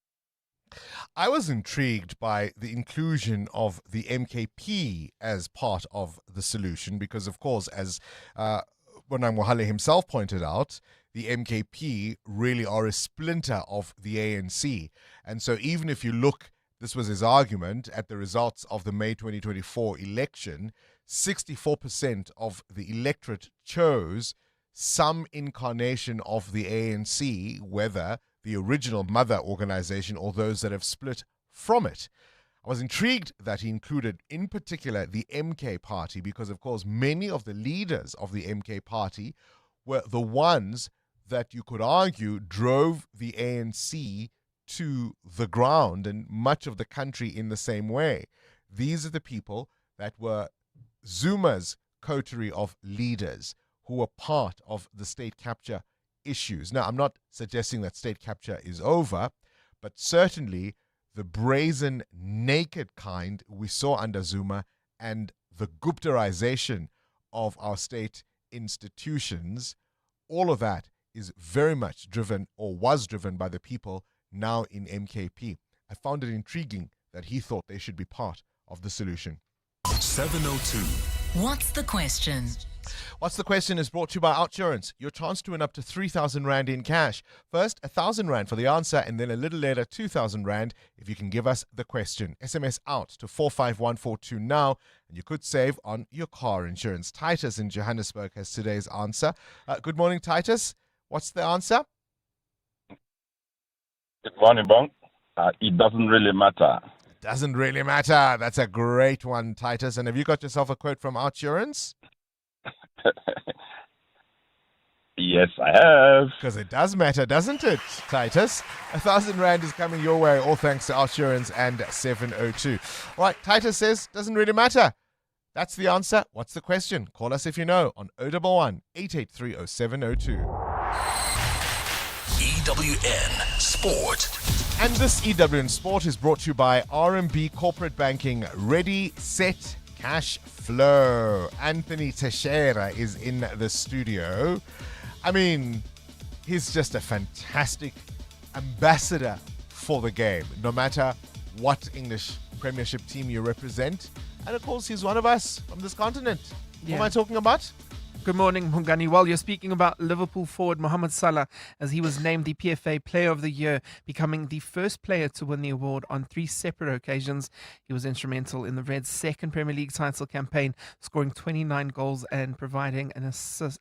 Speaker 8: I was intrigued by the inclusion of the MKP as part of the solution because, of course, as Bonang Mohale himself pointed out, the MKP really are a splinter of the ANC. And so even if you look, this was his argument, at the results of the May 2024 election, 64% of the electorate chose some incarnation of the ANC, whether the original mother organization or those that have split from it. I was intrigued that he included, in particular, the MK party, because, of course, many of the leaders of the MK party were the ones that you could argue drove the ANC to the ground and much of the country in the same way. These are the people that were Zuma's coterie of leaders who were part of the state capture issues. Now, I'm not suggesting that state capture is over, but certainly the brazen, naked kind we saw under Zuma and the Guptarization of our state institutions, all of that is very much driven or was driven by the people now in MKP. I found it intriguing that he thought they should be part of the solution.
Speaker 7: 702. What's the question?
Speaker 8: What's the question is brought to you by Outsurance. Your chance to win up to 3,000 Rand in cash. First, 1,000 Rand for the answer, and then a little later, 2,000 Rand if you can give us the question. SMS out to 45142 now, and you could save on your car insurance. Titus in Johannesburg has today's answer. Good morning, Titus. What's the answer?
Speaker 23: Good morning, Bong. It doesn't really matter.
Speaker 8: Doesn't really matter. That's a great one, Titus. And have you got yourself a quote from Outsurance?
Speaker 23: Yes, I have.
Speaker 8: Because it does matter, doesn't it, Titus? 1,000 Rand is coming your way, all thanks to Outsurance and 702. All right, Titus says, doesn't really matter. That's the answer. What's the question? Call us if you know on 011 883 0702.
Speaker 7: EWN Sport.
Speaker 8: And this EWN Sport is brought to you by RMB Corporate Banking. Ready, set, cash flow. Anthony Teixeira is in the studio. I mean, he's just a fantastic ambassador for the game, no matter what English Premiership team you represent. And of course, he's one of us from this continent. Who am I talking about?
Speaker 1: Good morning, Bongani. Well, you're speaking about Liverpool forward Mohamed Salah, as he was named the PFA Player of the Year, becoming the first player to win the award on 3 separate occasions. He was instrumental in the Reds' second Premier League title campaign, scoring 29 goals and providing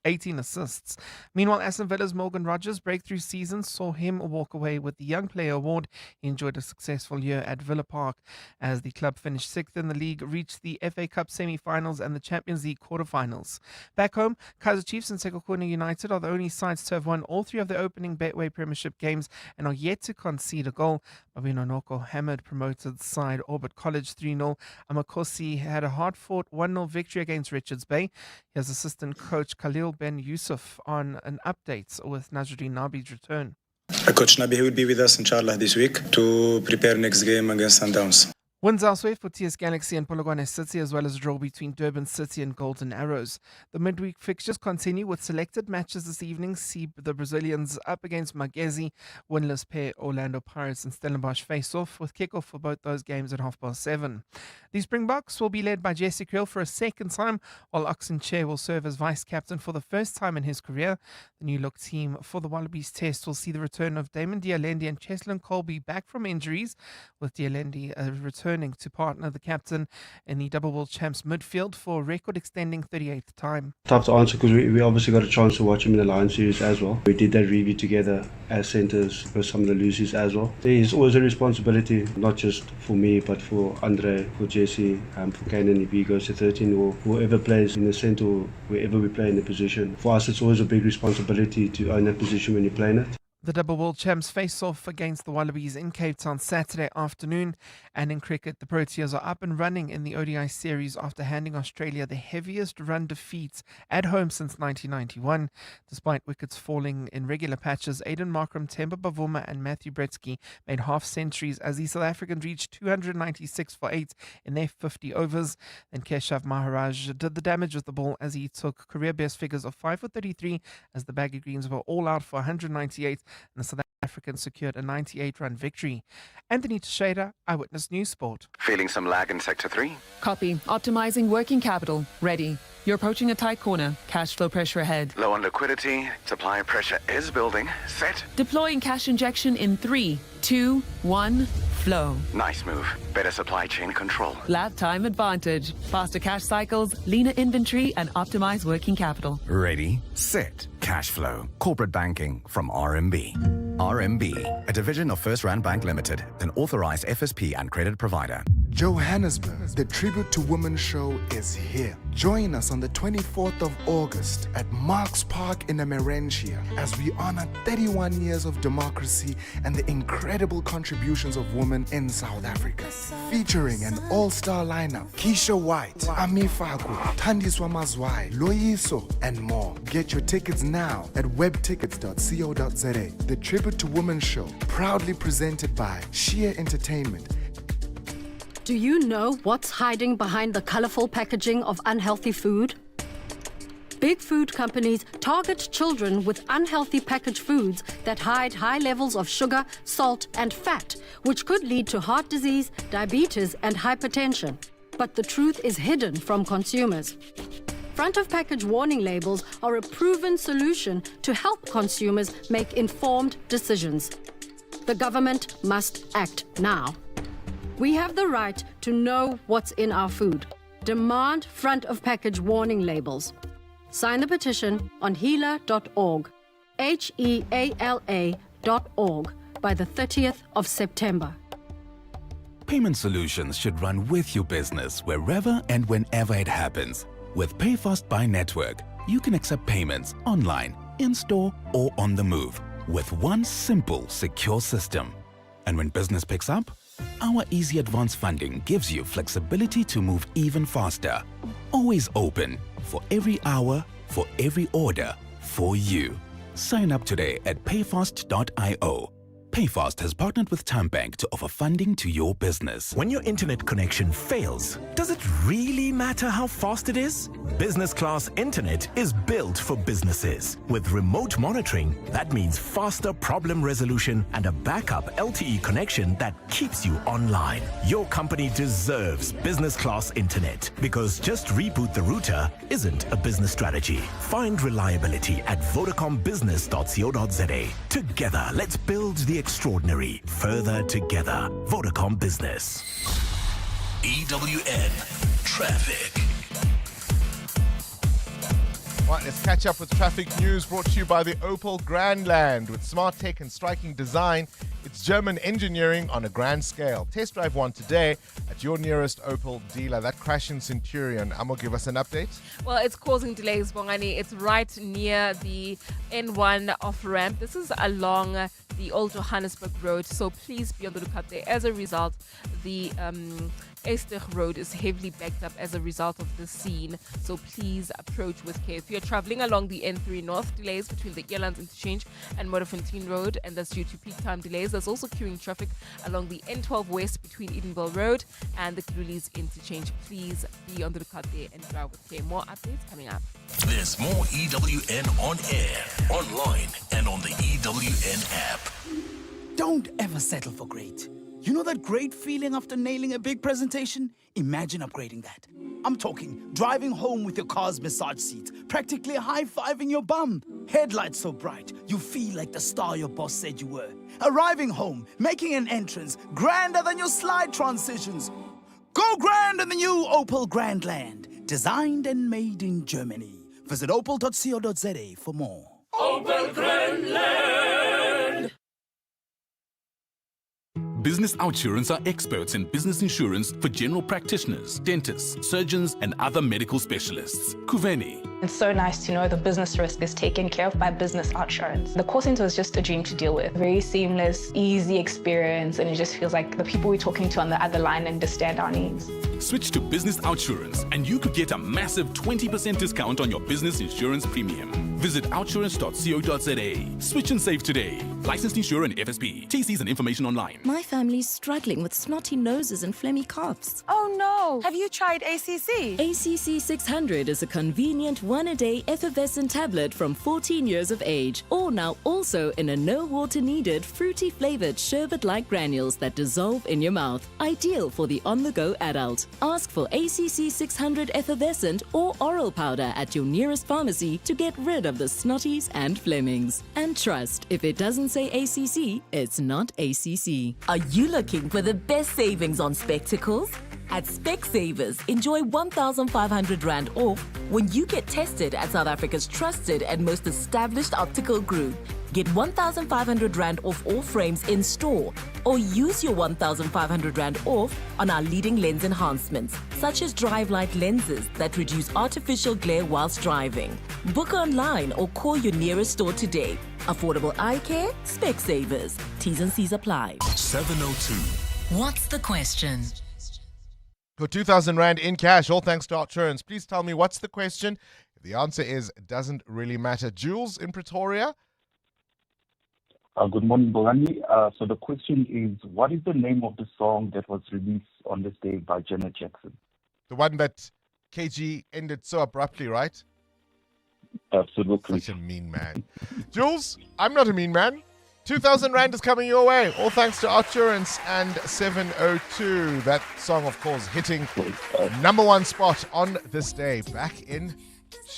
Speaker 1: 18 assists. Meanwhile, Aston Villa's Morgan Rogers' breakthrough season saw him walk away with the Young Player Award. He enjoyed a successful year at Villa Park as the club finished 6th in the league, reached the FA Cup semi-finals and the Champions League quarter-finals. Back home, Kaizer Chiefs and Sekhukhune United are the only sides to have won all 3 of their opening Betway Premiership games and are yet to concede a goal. Babino Noko hammered promoted side Orbit College 3-0. Amakosi had a hard-fought 1-0 victory against Richards Bay. Here's assistant coach Khalil Ben Yusuf on an update with Nazruddin Nabi's return.
Speaker 4: Coach Nabi will be with us inshallah this week to prepare next game against Sundowns.
Speaker 1: Wins elsewhere for TS Galaxy and Polokwane City, as well as a draw between Durban City and Golden Arrows. The midweek fixtures continue with selected matches this evening. See the Brazilians up against Magezi. Winless pair Orlando Pirates and Stellenbosch face off, with kickoff for both those games at 7:30. The Springboks will be led by Jesse Kriel for a second time, while Oxen Che will serve as vice-captain for the first time in his career. The new-look team for the Wallabies test will see the return of Damon Dialendi and Cheslin Colby back from injuries, with Dialendi returning to partner the captain in the double world champs midfield for a record-extending 38th time.
Speaker 22: Tough to answer because we obviously got a chance to watch him in the Lions series as well. We did that review together as centres for some of the losers as well. There is always a responsibility, not just for me, but for Andre, for Jesse, for Kanan if he goes to 13, or whoever plays in the centre or wherever we play in the position. For us, it's always a big responsibility to own that position when you're playing it.
Speaker 1: The double world champs face off against the Wallabies in Cape Town Saturday afternoon. And in cricket, the Proteas are up and running in the ODI series after handing Australia the heaviest run defeats at home since 1991. Despite wickets falling in regular patches, Aiden Markram, Themba Bavuma and Matthew Bretsky made half centuries as the South Africans reached 296 for 8 in their 50 overs. Then Keshav Maharaj did the damage with the ball as he took career best figures of 5 for 33 as the Baggy Greens were all out for 198. And the South Africans secured a 98-run victory. Anthony Teixeira, Eyewitness News Sport.
Speaker 24: Feeling some lag in Sector 3?
Speaker 25: Copy. Optimizing working capital. Ready. You're approaching a tight corner. Cash flow pressure ahead.
Speaker 24: Low on liquidity. Supply pressure is building. Set.
Speaker 25: Deploying cash injection in 3, 2, 1, flow.
Speaker 24: Nice move. Better supply chain control.
Speaker 25: Lab time advantage. Faster cash cycles, leaner inventory, and optimized working capital.
Speaker 24: Ready, set, cash flow. Corporate banking from RMB. RMB, a division of First Rand Bank Limited, an authorized FSP and credit provider.
Speaker 26: Johannesburg, the Tribute to Women show is here. Join us on the 24th of August at Marks Park in Emerentia as we honor 31 years of democracy and the incredible contributions of women in South Africa. Featuring an all-star lineup, Keisha White, Ami Faku, Thandiswa Mazwai, Loyiso, and more. Get your tickets now at webtickets.co.za. The Tribute to Women show, proudly presented by Shea Entertainment.
Speaker 27: Do you know what's hiding behind the colorful packaging of unhealthy food? Big food companies target children with unhealthy packaged foods that hide high levels of sugar, salt, and fat, which could lead to heart disease, diabetes, and hypertension. But the truth is hidden from consumers. Front of package warning labels are a proven solution to help consumers make informed decisions. The government must act now. We have the right to know what's in our food. Demand front of package warning labels. Sign the petition on heala.org, HEALA.org, by the 30th of September.
Speaker 28: Payment solutions should run with your business wherever and whenever it happens. With PayFast by Network, you can accept payments online, in-store, or on the move with one simple, secure system. And when business picks up, our Easy Advance funding gives you flexibility to move even faster. Always open, for every hour, for every order, for you. Sign up today at payfast.io. Payfast has partnered with TymeBank to offer funding to your business.
Speaker 2: When your internet connection fails, does it really matter how fast it is? Business class internet is built for businesses. With remote monitoring, that means faster problem resolution and a backup LTE connection that keeps you online. Your company deserves business class internet because just reboot the router isn't a business strategy. Find reliability at vodacombusiness.co.za. Together, let's build the extraordinary further together. Vodacom Business.
Speaker 28: EWN Traffic.
Speaker 8: Right, let's catch up with traffic news brought to you by the Opel Grandland. With smart tech and striking design, it's German engineering on a grand scale. Test drive one today at your nearest Opel dealer. That crash in Centurion, Amo, give us an update.
Speaker 3: Well, it's causing delays, Bongani. It's right near the N1 off-ramp. This is along the old Johannesburg road, so please be on the lookout there. As a result, the Esidimeni Road is heavily backed up as a result of the scene, so please approach with care. If you're traveling along the N3 North, delays between the Elands Interchange and Modderfontein Road, and that's due to peak time delays. There's also queuing traffic along the N12 West between Edenville Road and the Kirulis Interchange. Please be on the lookout there and drive with care. More updates coming up.
Speaker 28: There's more EWN on air, online, and on the EWN app.
Speaker 6: Don't ever settle for great. You know that great feeling after nailing a big presentation? Imagine upgrading that. I'm talking driving home with your car's massage seat, practically high-fiving your bum. Headlights so bright, you feel like the star your boss said you were. Arriving home, making an entrance, grander than your slide transitions. Go grand in the new Opel Grandland, designed and made in Germany. Visit opel.co.za for more.
Speaker 28: Opel Grandland. Business Outsurance are experts in business insurance for general practitioners, dentists, surgeons, and other medical specialists. Kuveni.
Speaker 9: It's so nice to know the business risk is taken care of by Business Outsurance. The call center is just a dream to deal with. Very seamless, easy experience, and it just feels like the people we're talking to on the other line understand our needs.
Speaker 28: Switch to Business Outsurance and you could get a massive 20% discount on your business insurance premium. Visit outsurance.co.za. Switch and save today. Licensed insurer and FSP. TCs and information online.
Speaker 10: My family's struggling with snotty noses and phlegmy coughs.
Speaker 12: Oh no! Have you tried ACC?
Speaker 10: ACC 600 is a convenient one-a-day effervescent tablet from 14 years of age. Or now also in a no-water-needed, fruity-flavored sherbet-like granules that dissolve in your mouth. Ideal for the on-the-go adult. Ask for ACC 600 effervescent or oral powder at your nearest pharmacy to get rid of the snotties and flemings. And trust, if it doesn't say ACC, it's not ACC.
Speaker 16: Are you looking for the best savings on spectacles? At Specsavers, enjoy 1,500 Rand off when you get tested at South Africa's trusted and most established optical group. Get 1,500 Rand off all frames in store, or use your 1,500 Rand off on our leading lens enhancements, such as drive light lenses that reduce artificial glare whilst driving. Book online or call your nearest store today. Affordable eye care, Specsavers. T's and C's apply.
Speaker 28: 702.
Speaker 7: What's the question?
Speaker 8: For 2,000 Rand in cash, all thanks to Outsurance. Please tell me, what's the question? If the answer is, it doesn't really matter. Jules in Pretoria.
Speaker 17: Good morning, Bongani. So the question is, what is the name of the song that was released on this day by Janet Jackson?
Speaker 8: The one that KG ended so abruptly, right?
Speaker 17: Absolutely.
Speaker 8: Such a mean man. Jules, I'm not a mean man. 2,000 Rand is coming your way. All thanks to Outsurance and 702. That song, of course, hitting number one spot on this day back in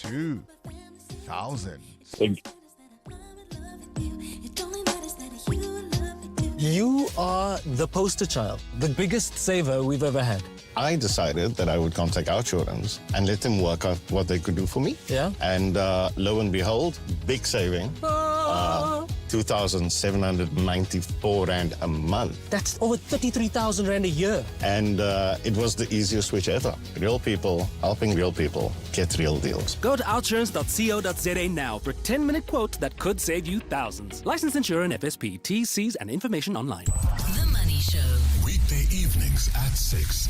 Speaker 8: 2000.
Speaker 17: Thank you.
Speaker 29: You are the poster child, the biggest saver we've ever had.
Speaker 30: I decided that I would contact Outsurance and let them work out what they could do for me.
Speaker 29: Yeah.
Speaker 30: And lo and behold, big saving. 2,794 Rand a month.
Speaker 29: That's over 33,000 Rand a year.
Speaker 30: And it was the easiest switch ever. Real people helping real people get real deals.
Speaker 31: Go to outsurance.co.za now for a 10-minute quote that could save you thousands. Licensed insurer and FSP. T's, C's and information online.
Speaker 7: The Money Show.
Speaker 28: Weekday evenings at 6.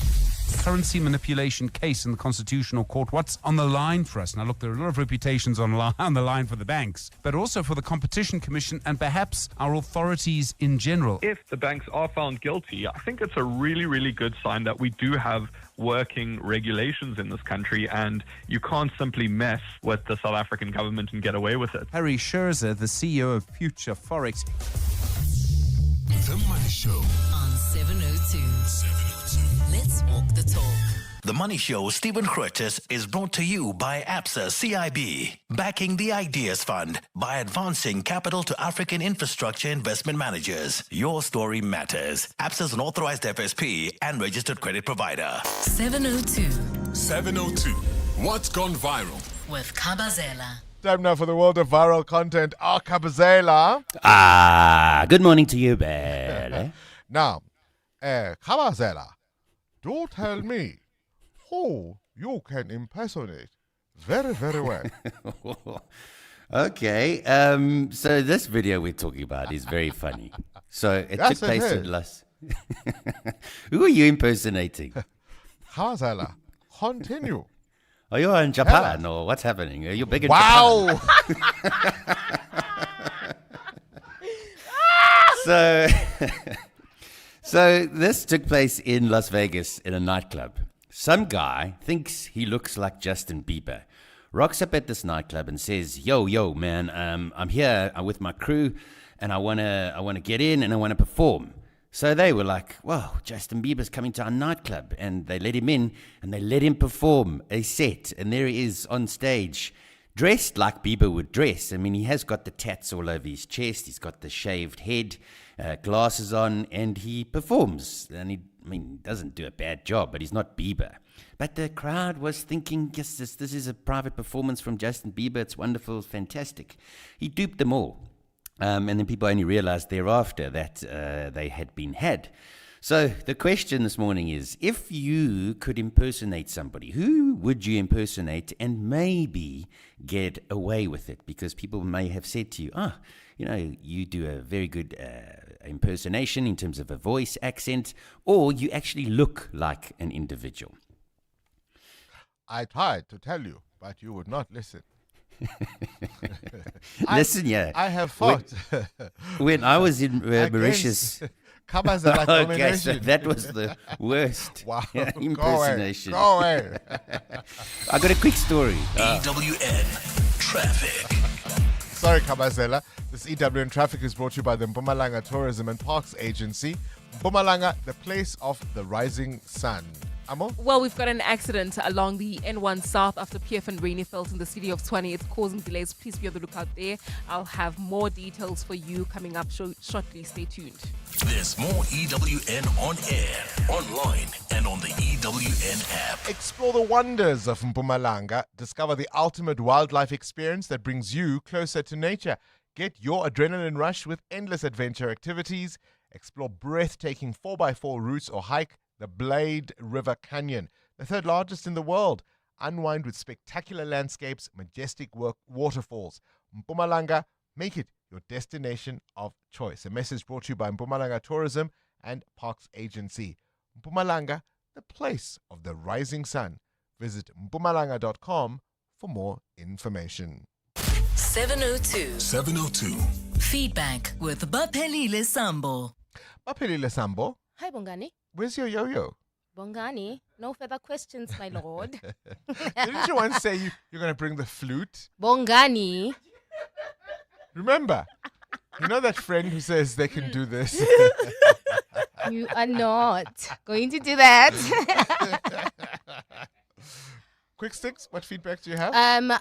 Speaker 4: currency manipulation case in the Constitutional Court. What's on the line for us? Now, look, there are a lot of reputations on the line for the banks, but also for the Competition Commission and perhaps our authorities in general.
Speaker 5: If the banks are found guilty, I think it's a really, really good sign that we do have working regulations in this country, and you can't simply mess with the South African government and get away with it.
Speaker 4: Harry Scherzer, the CEO of Future Forex.
Speaker 11: The Money Show
Speaker 7: on 702. Let's walk the talk.
Speaker 13: The Money Show, Stephen Curtis, is brought to you by ABSA CIB, backing the Ideas Fund by advancing capital to African infrastructure investment managers. Your story matters. ABSA is an authorized FSP and registered credit provider.
Speaker 7: 702.
Speaker 11: 702. What's gone viral?
Speaker 7: With Kabazela.
Speaker 8: Time now for the world of viral content. Kabazela.
Speaker 14: Good morning to you, Belle.
Speaker 8: Now, Kabazela, do tell me who you can impersonate very, very well.
Speaker 14: Okay, so this video we're talking about is very funny. So it took place in Las. Who are you impersonating?
Speaker 8: Kabazela, continue.
Speaker 14: Are you in Japan or what's happening? Are you big in
Speaker 8: Japan?
Speaker 14: So this took place in Las Vegas in a nightclub. Some guy thinks he looks like Justin Bieber, rocks up at this nightclub and says, "Yo, man, I'm here with my crew, and I wanna get in and I wanna perform." So they were like, "Wow, Justin Bieber's coming to our nightclub," and they let him in and they let him perform a set, and there he is on stage, dressed like Bieber would dress. I mean, he has got the tats all over his chest, he's got the shaved head, glasses on, and he performs. And he doesn't do a bad job, but he's not Bieber. But the crowd was thinking, yes, this is a private performance from Justin Bieber. It's wonderful, fantastic. He duped them all. And then people only realized thereafter that they had been had. So the question this morning is, if you could impersonate somebody, who would you impersonate and maybe get away with it? Because people may have said to you, you do a very good impersonation in terms of a voice, accent, or you actually look like an individual.
Speaker 8: I tried to tell you, but you would not listen.
Speaker 14: Listen, yeah.
Speaker 8: I have fought.
Speaker 14: When I was in Mauritius.
Speaker 8: Okay,
Speaker 14: so that was the worst impersonation.
Speaker 8: Go away.
Speaker 14: I got a quick story.
Speaker 13: EWN Traffic.
Speaker 8: Sorry, Kabazela. This EWN Traffic is brought to you by the Mpumalanga Tourism and Parks Agency. Mpumalanga, the place of the rising sun. Amo?
Speaker 3: Well, we've got an accident along the N1 South after PF and Raineyveld in the city of Tshwane. It's causing delays. Please be on the lookout there. I'll have more details for you coming up shortly. Stay tuned.
Speaker 13: There's more EWN on air, online, and on the EWN app.
Speaker 8: Explore the wonders of Mpumalanga. Discover the ultimate wildlife experience that brings you closer to nature. Get your adrenaline rush with endless adventure activities. Explore breathtaking 4x4 routes or hike the Blade River Canyon, the third largest in the world. Unwind with spectacular landscapes, majestic waterfalls. Mpumalanga, make it your destination of choice. A message brought to you by Mpumalanga Tourism and Parks Agency. Mpumalanga, the place of the rising sun. Visit mpumalanga.com for more information.
Speaker 7: 702.
Speaker 11: 702.
Speaker 7: Feedback with Baphelile Sambo.
Speaker 8: Baphelile Sambo.
Speaker 3: Hi, Bongani.
Speaker 8: Where's your yo-yo?
Speaker 3: Bongani, no further questions, my lord.
Speaker 8: Didn't you once say you're going to bring the flute?
Speaker 3: Bongani.
Speaker 8: Remember, you know that friend who says they can do this?
Speaker 3: You are not going to do that.
Speaker 8: Quick sticks, what feedback do you have?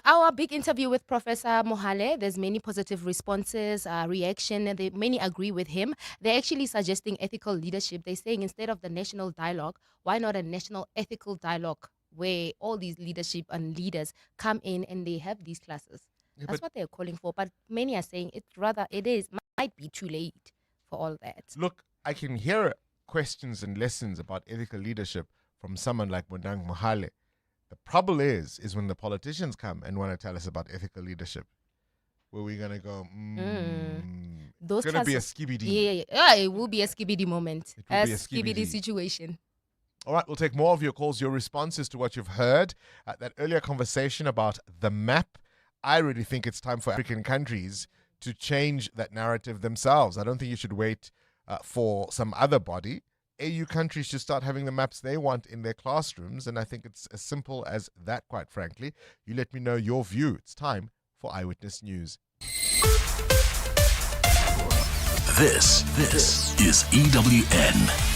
Speaker 3: Our big interview with Professor Mohale, there's many positive responses, reaction. Many agree with him. They're actually suggesting ethical leadership. They're saying instead of the national dialogue, why not a national ethical dialogue where all these leadership and leaders come in and they have these classes? Yeah, that's what they're calling for. But many are saying might be too late for all that.
Speaker 8: Look, I can hear questions and lessons about ethical leadership from someone like Bonang Mohale. The problem is when the politicians come and want to tell us about ethical leadership, where we're going to go,
Speaker 3: Those
Speaker 8: it's going to be a skibidi.
Speaker 3: Yeah, it will be a skibidi moment.
Speaker 8: It will be a
Speaker 3: skibidi situation.
Speaker 8: All right, we'll take more of your calls, your responses to what you've heard. That earlier conversation about the map. I really think it's time for African countries to change that narrative themselves. I don't think you should wait for some other body. AU countries should start having the maps they want in their classrooms, and I think it's as simple as that, quite frankly. You let me know your view. It's time for Eyewitness News.
Speaker 11: This is EWN.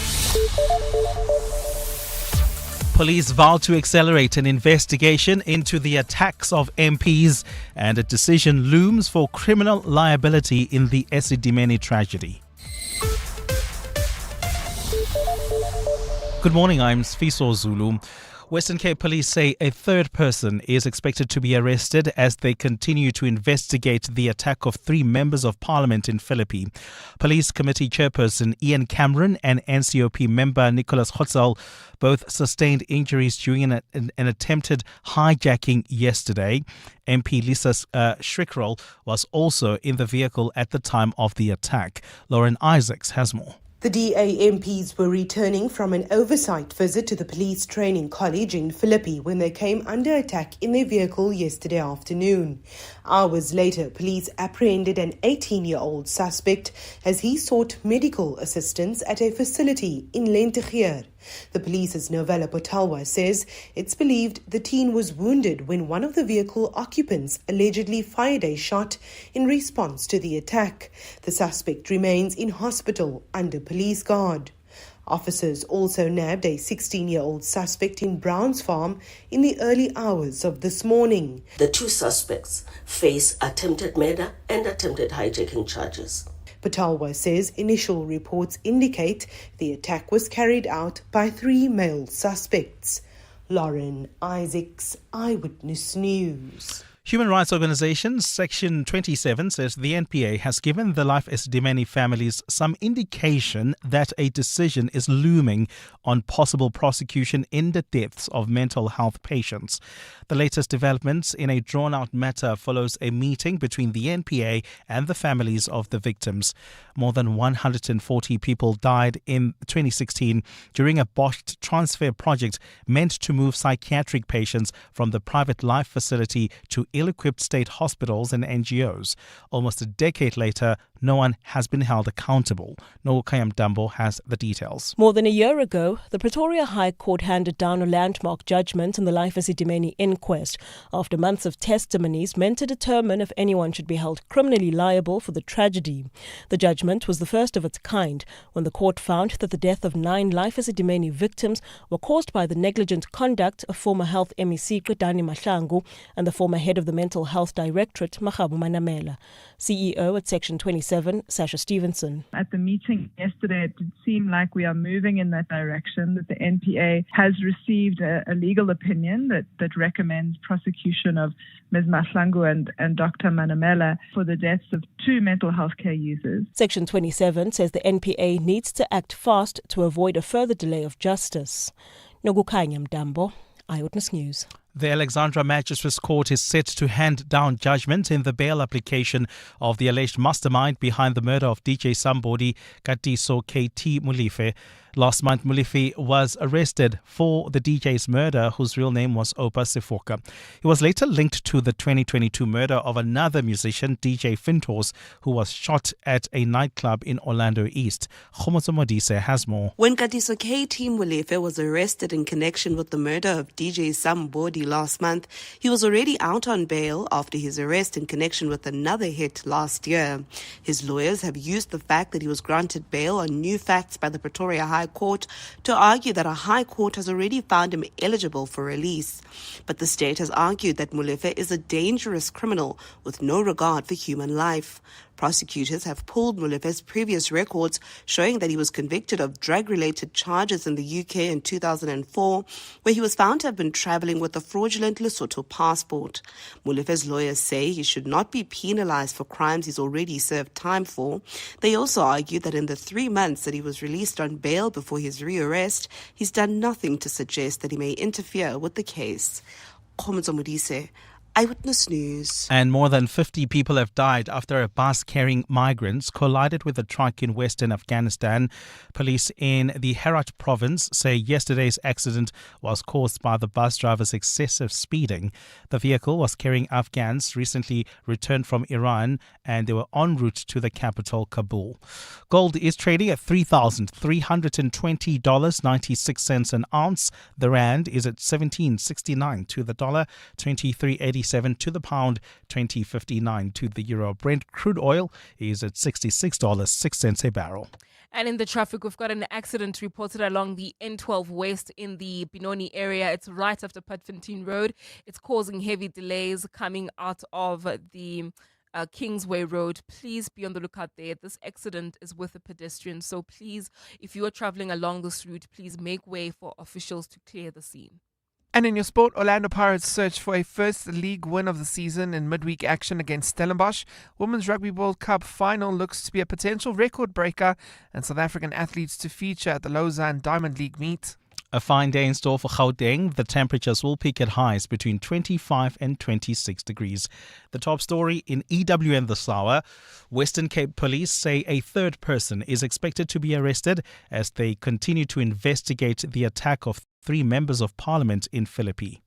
Speaker 1: Police vow to accelerate an investigation into the attacks of MPs, and a decision looms for criminal liability in the Esidimeni tragedy. Good morning, I'm Sfiso Zulu. Western Cape Police say a third person is expected to be arrested as they continue to investigate the attack of 3 members of parliament in Philippi. Police Committee Chairperson Ian Cameron and NCOP member Nicholas Hotzel both sustained injuries during an attempted hijacking yesterday. MP Lisa Shrickrell was also in the vehicle at the time of the attack. Lauren Isaacs has more.
Speaker 15: The DA MPs were returning from an oversight visit to the Police Training College in Philippi when they came under attack in their vehicle yesterday afternoon. Hours later, police apprehended an 18-year-old suspect as he sought medical assistance at a facility in Lentegeur. The police's Novella Potalwa says it's believed the teen was wounded when one of the vehicle occupants allegedly fired a shot in response to the attack. The suspect remains in hospital under police guard. Officers also nabbed a 16-year-old suspect in Browns Farm in the early hours of this morning.
Speaker 18: The 2 suspects face attempted murder and attempted hijacking charges.
Speaker 15: Patalwa says initial reports indicate the attack was carried out by 3 male suspects. Lauren Isaacs, Eyewitness News.
Speaker 1: Human rights organization Section 27 says the NPA has given the Life Esidimeni families some indication that a decision is looming on possible prosecution in the deaths of mental health patients. The latest developments in a drawn-out matter follows a meeting between the NPA and the families of the victims. More than 140 people died in 2016 during a botched transfer project meant to move psychiatric patients from the private life facility to ill-equipped state hospitals and NGOs. Almost a decade later, no one has been held accountable. Nokayam Dambo has the details.
Speaker 19: More than a year ago, the Pretoria High Court handed down a landmark judgment in the Life Esidimeni inquest after months of testimonies meant to determine if anyone should be held criminally liable for the tragedy. The judgment was the first of its kind when the court found that the death of 9 Life Esidimeni victims were caused by the negligent conduct of former Health MEC Dani Mahlangu and the former head of the Mental Health Directorate, Magabo Manamela. CEO at Section 27, Sasha Stevenson.
Speaker 20: At the meeting yesterday, it did seem like we are moving in that direction, that the NPA has received a legal opinion that recommends prosecution of Ms. Mahlangu and Dr. Manamela for the deaths of 2 mental health care users.
Speaker 19: Section 27 says the NPA needs to act fast to avoid a further delay of justice. Nogukanyam Dambo, Eyewitness News.
Speaker 1: The Alexandra Magistrates Court is set to hand down judgment in the bail application of the alleged mastermind behind the murder of DJ Somebody Katiso KT Molefe. Last month, Molefe was arrested for the DJ's murder, whose real name was Opa Sefoka. He was later linked to the 2022 murder of another musician, DJ Fintos, who was shot at a nightclub in Orlando East. Khomozo Modise has more.
Speaker 21: When Katiso KT Molefe was arrested in connection with the murder of DJ Somebody last month, he was already out on bail after his arrest in connection with another hit last year. His lawyers have used the fact that he was granted bail on new facts by the Pretoria High Court to argue that a high court has already found him eligible for release. But the state has argued that Molefe is a dangerous criminal with no regard for human life. Prosecutors have pulled Molefe's previous records showing that he was convicted of drug-related charges in the UK in 2004, where he was found to have been travelling with a fraudulent Lesotho passport. Molefe's lawyers say he should not be penalised for crimes he's already served time for. They also argue that in the 3 months that he was released on bail before his rearrest, he's done nothing to suggest that he may interfere with the case. Khomozo Modise, Eyewitness News.
Speaker 1: And more than 50 people have died after a bus carrying migrants collided with a truck in western Afghanistan. Police in the Herat province say yesterday's accident was caused by the bus driver's excessive speeding. The vehicle was carrying Afghans recently returned from Iran and they were en route to the capital, Kabul. Gold is trading at $3,320.96 an ounce. The rand is at 17.69 to the dollar, 23.87 to the pound, 20.59 to the euro. Brent crude oil is at $66.06 a barrel.
Speaker 3: And in the traffic, we've got an accident reported along the N12 West in the Benoni area. It's right after Patfontein Road. It's causing heavy delays coming out of the Kingsway Road. Please be on the lookout there. This accident is with a pedestrian. So please, if you are traveling along this route, please make way for officials to clear the scene.
Speaker 2: And in your sport, Orlando Pirates search for a first league win of the season in midweek action against Stellenbosch. Women's Rugby World Cup final looks to be a potential record breaker, and South African athletes to feature at the Lausanne Diamond League meet.
Speaker 1: A fine day in store for Kauteng. The temperatures will peak at highs between 25 and 26 degrees. The top story in EWN this hour. Western Cape Police say a third person is expected to be arrested as they continue to investigate the attack of 3 members of parliament in Philippi.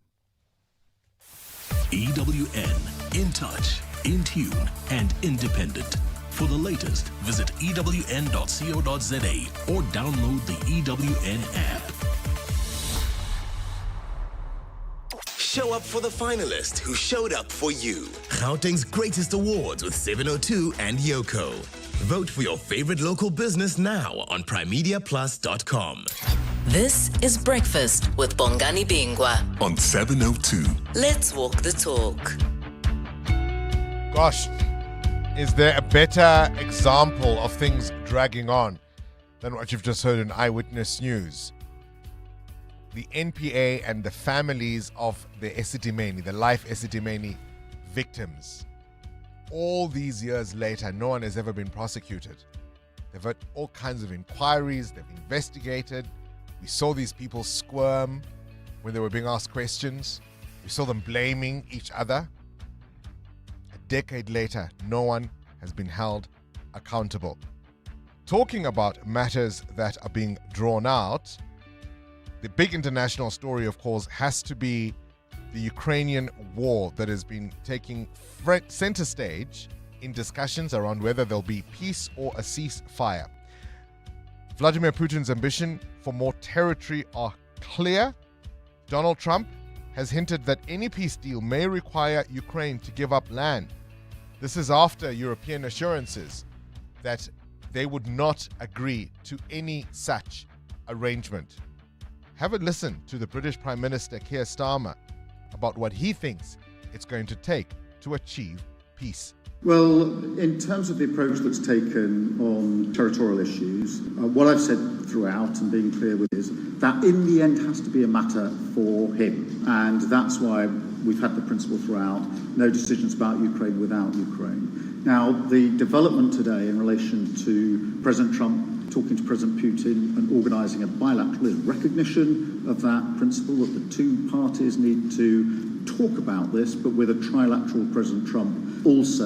Speaker 11: EWN, in touch, in tune and independent. For the latest, visit ewn.co.za or download the EWN app.
Speaker 6: Show up for the finalist who showed up for you. Gauteng's greatest awards with 702 and Yoko. Vote for your favorite local business now on primediaplus.com.
Speaker 7: This is Breakfast with Bongani Bingwa
Speaker 11: on 702.
Speaker 7: Let's walk the talk.
Speaker 8: Gosh, is there a better example of things dragging on than what you've just heard in Eyewitness News? The NPA and the families of the Esidimeni, the life Esidimeni victims. All these years later, no one has ever been prosecuted. They've had all kinds of inquiries, they've investigated. We saw these people squirm when they were being asked questions. We saw them blaming each other. A decade later, no one has been held accountable. Talking about matters that are being drawn out, the big international story, of course, has to be the Ukrainian war that has been taking center stage in discussions around whether there'll be peace or a ceasefire. Vladimir Putin's ambition for more territory are clear. Donald Trump has hinted that any peace deal may require Ukraine to give up land. This is after European assurances that they would not agree to any such arrangement. Have a listen to the British Prime Minister Keir Starmer about what he thinks it's going to take to achieve peace.
Speaker 9: Well, in terms of the approach that's taken on territorial issues, what I've said throughout and being clear with is that in the end has to be a matter for him. And that's why we've had the principle throughout, no decisions about Ukraine without Ukraine. Now, the development today in relation to President Trump talking to President Putin and organising a bilateral is recognition of that principle that the two parties need to talk about this, but with a trilateral. President Trump also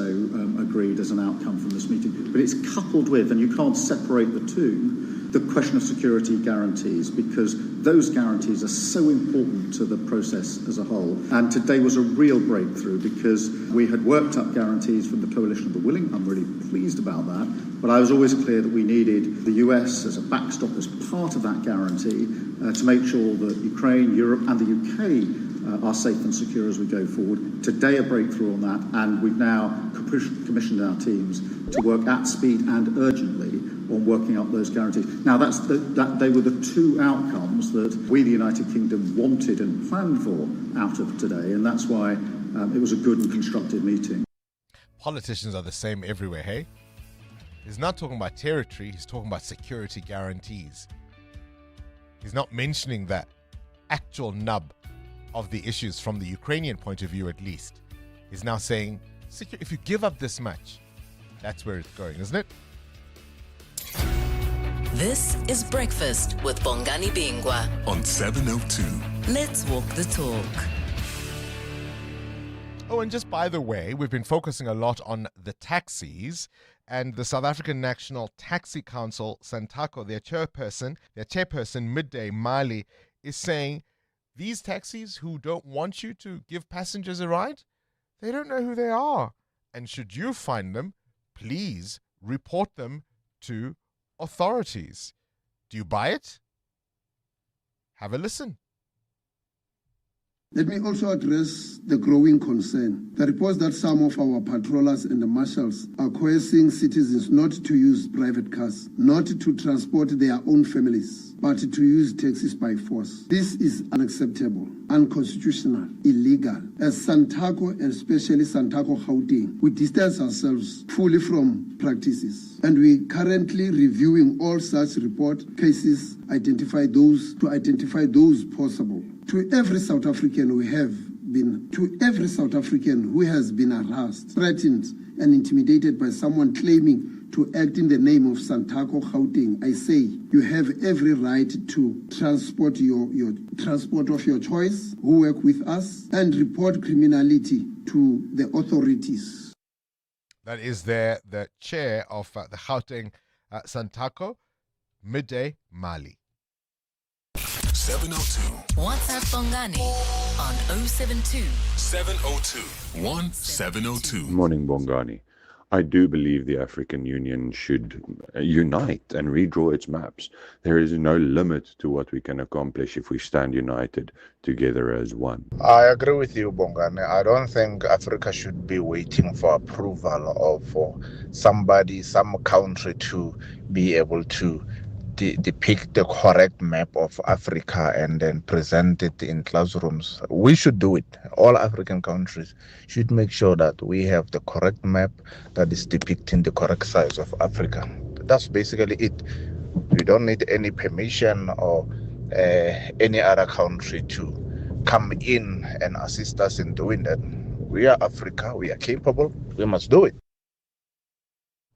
Speaker 9: agreed as an outcome from this meeting. But it's coupled with, and you can't separate the two, the question of security guarantees, because those guarantees are so important to the process as a whole. And today was a real breakthrough because we had worked up guarantees from the Coalition of the Willing. I'm really pleased about that. But I was always clear that we needed the US as a backstop, as part of that guarantee, to make sure that Ukraine, Europe and the UK are safe and secure as we go forward. Today a breakthrough on that, and we've now commissioned our teams to work at speed and urgently on working up those guarantees. Now they were the two outcomes that we, the United Kingdom, wanted and planned for out of today, and that's why it was a good and constructive meeting.
Speaker 8: Politicians are the same everywhere, hey? He's not talking about territory, he's talking about security guarantees. He's not mentioning that actual nub of the issues from the Ukrainian point of view, at least. He's now saying, if you give up this much, that's where it's going, isn't it?
Speaker 7: This is Breakfast with Bongani Bingwa
Speaker 11: on 702.
Speaker 7: Let's walk the talk.
Speaker 8: Oh, and just by the way, we've been focusing a lot on the taxis, and the South African National Taxi Council, SANTACO, their chairperson, Midday Mali, is saying these taxis who don't want you to give passengers a ride, they don't know who they are. And should you find them, please report them to authorities. Do you buy it? Have a listen.
Speaker 10: Let me also address the growing concern. The reports that some of our patrollers and the marshals are coercing citizens not to use private cars, not to transport their own families, but to use taxis by force. This is unacceptable, unconstitutional, illegal. As SANTACO, and especially SANTACO Kauteng, we distance ourselves fully from practices. And we currently reviewing all such report cases, identify those possible. To every South African who has been harassed, threatened, and intimidated by someone claiming to act in the name of SANTACO Kauteng, I say you have every right to transport your transport of your choice, who work with us, and report criminality to the authorities.
Speaker 8: That is the chair of the Gauteng SANTACO, Midday Mali.
Speaker 11: 702.
Speaker 7: WhatsApp Bongani on 072
Speaker 11: 702 1702.
Speaker 12: Morning, Bongani. I do believe the African Union should unite and redraw its maps. There is no limit to what we can accomplish if we stand united together as one.
Speaker 16: I agree with you, Bongani. I don't think Africa should be waiting for approval or for some country to be able to depict the correct map of Africa and then present it in classrooms. We should do it. All African countries should make sure that we have the correct map that is depicting the correct size of Africa. That's basically it. We don't need any permission or any other country to come in and assist us in doing that. We are Africa. We are capable. We must do it.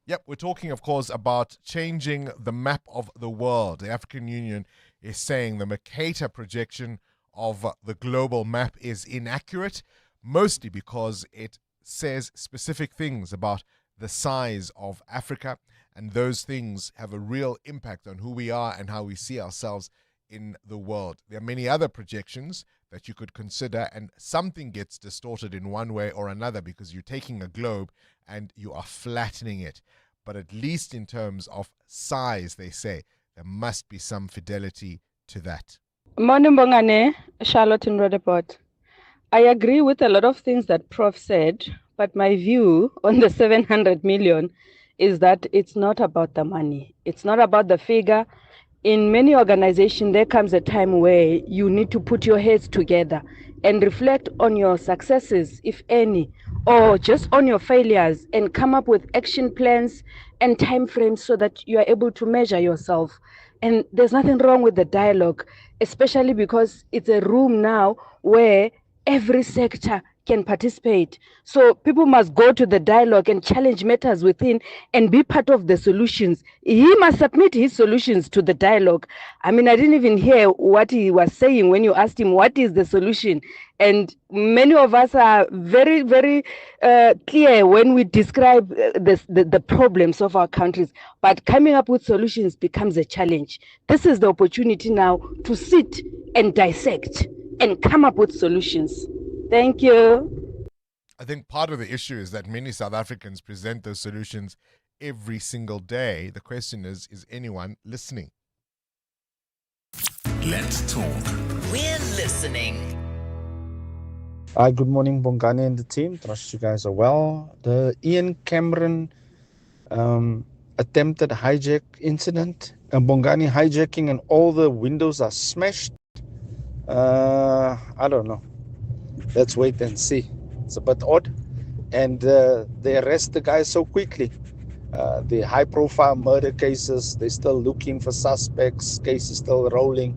Speaker 8: Yep, we're talking, of course, about changing the map of the world. The African Union is saying the Mercator projection of the global map is inaccurate, mostly because it says specific things about the size of Africa, and those things have a real impact on who we are and how we see ourselves in the world. There are many other projections that you could consider, and something gets distorted in one way or another because you're taking a globe and you are flattening it. But at least in terms of size, they say, there must be some fidelity to that.
Speaker 17: Morning, Bongani, Charlotte in Rudderport. I agree with a lot of things that Prof said, but my view on the 700 million is that it's not about the money. It's not about the figure. In many organizations, there comes a time where you need to put your heads together and reflect on your successes, if any, or just on your failures, and come up with action plans and time frames so that you are able to measure yourself. And there's nothing wrong with the dialogue, especially because it's a room now where every sector can participate. So people must go to the dialogue and challenge matters within and be part of the solutions. He must submit his solutions to the dialogue. I mean, I didn't even hear what he was saying when you asked him what is the solution. And many of us are very, very clear when we describe the problems of our countries. But coming up with solutions becomes a challenge. This is the opportunity now to sit and dissect and come up with solutions. Thank you.
Speaker 8: I think part of the issue is that many South Africans present those solutions every single day. The question is anyone listening?
Speaker 11: Let's talk.
Speaker 7: We're listening.
Speaker 22: Hi, good morning, Bongani and the team. Trust you guys are well. The Ian Cameron attempted hijack incident, and Bongani hijacking, and all the windows are smashed. I don't know. Let's wait and see. It's a bit odd. And they arrest the guy so quickly. The high-profile murder cases, they're still looking for suspects. Case is still rolling.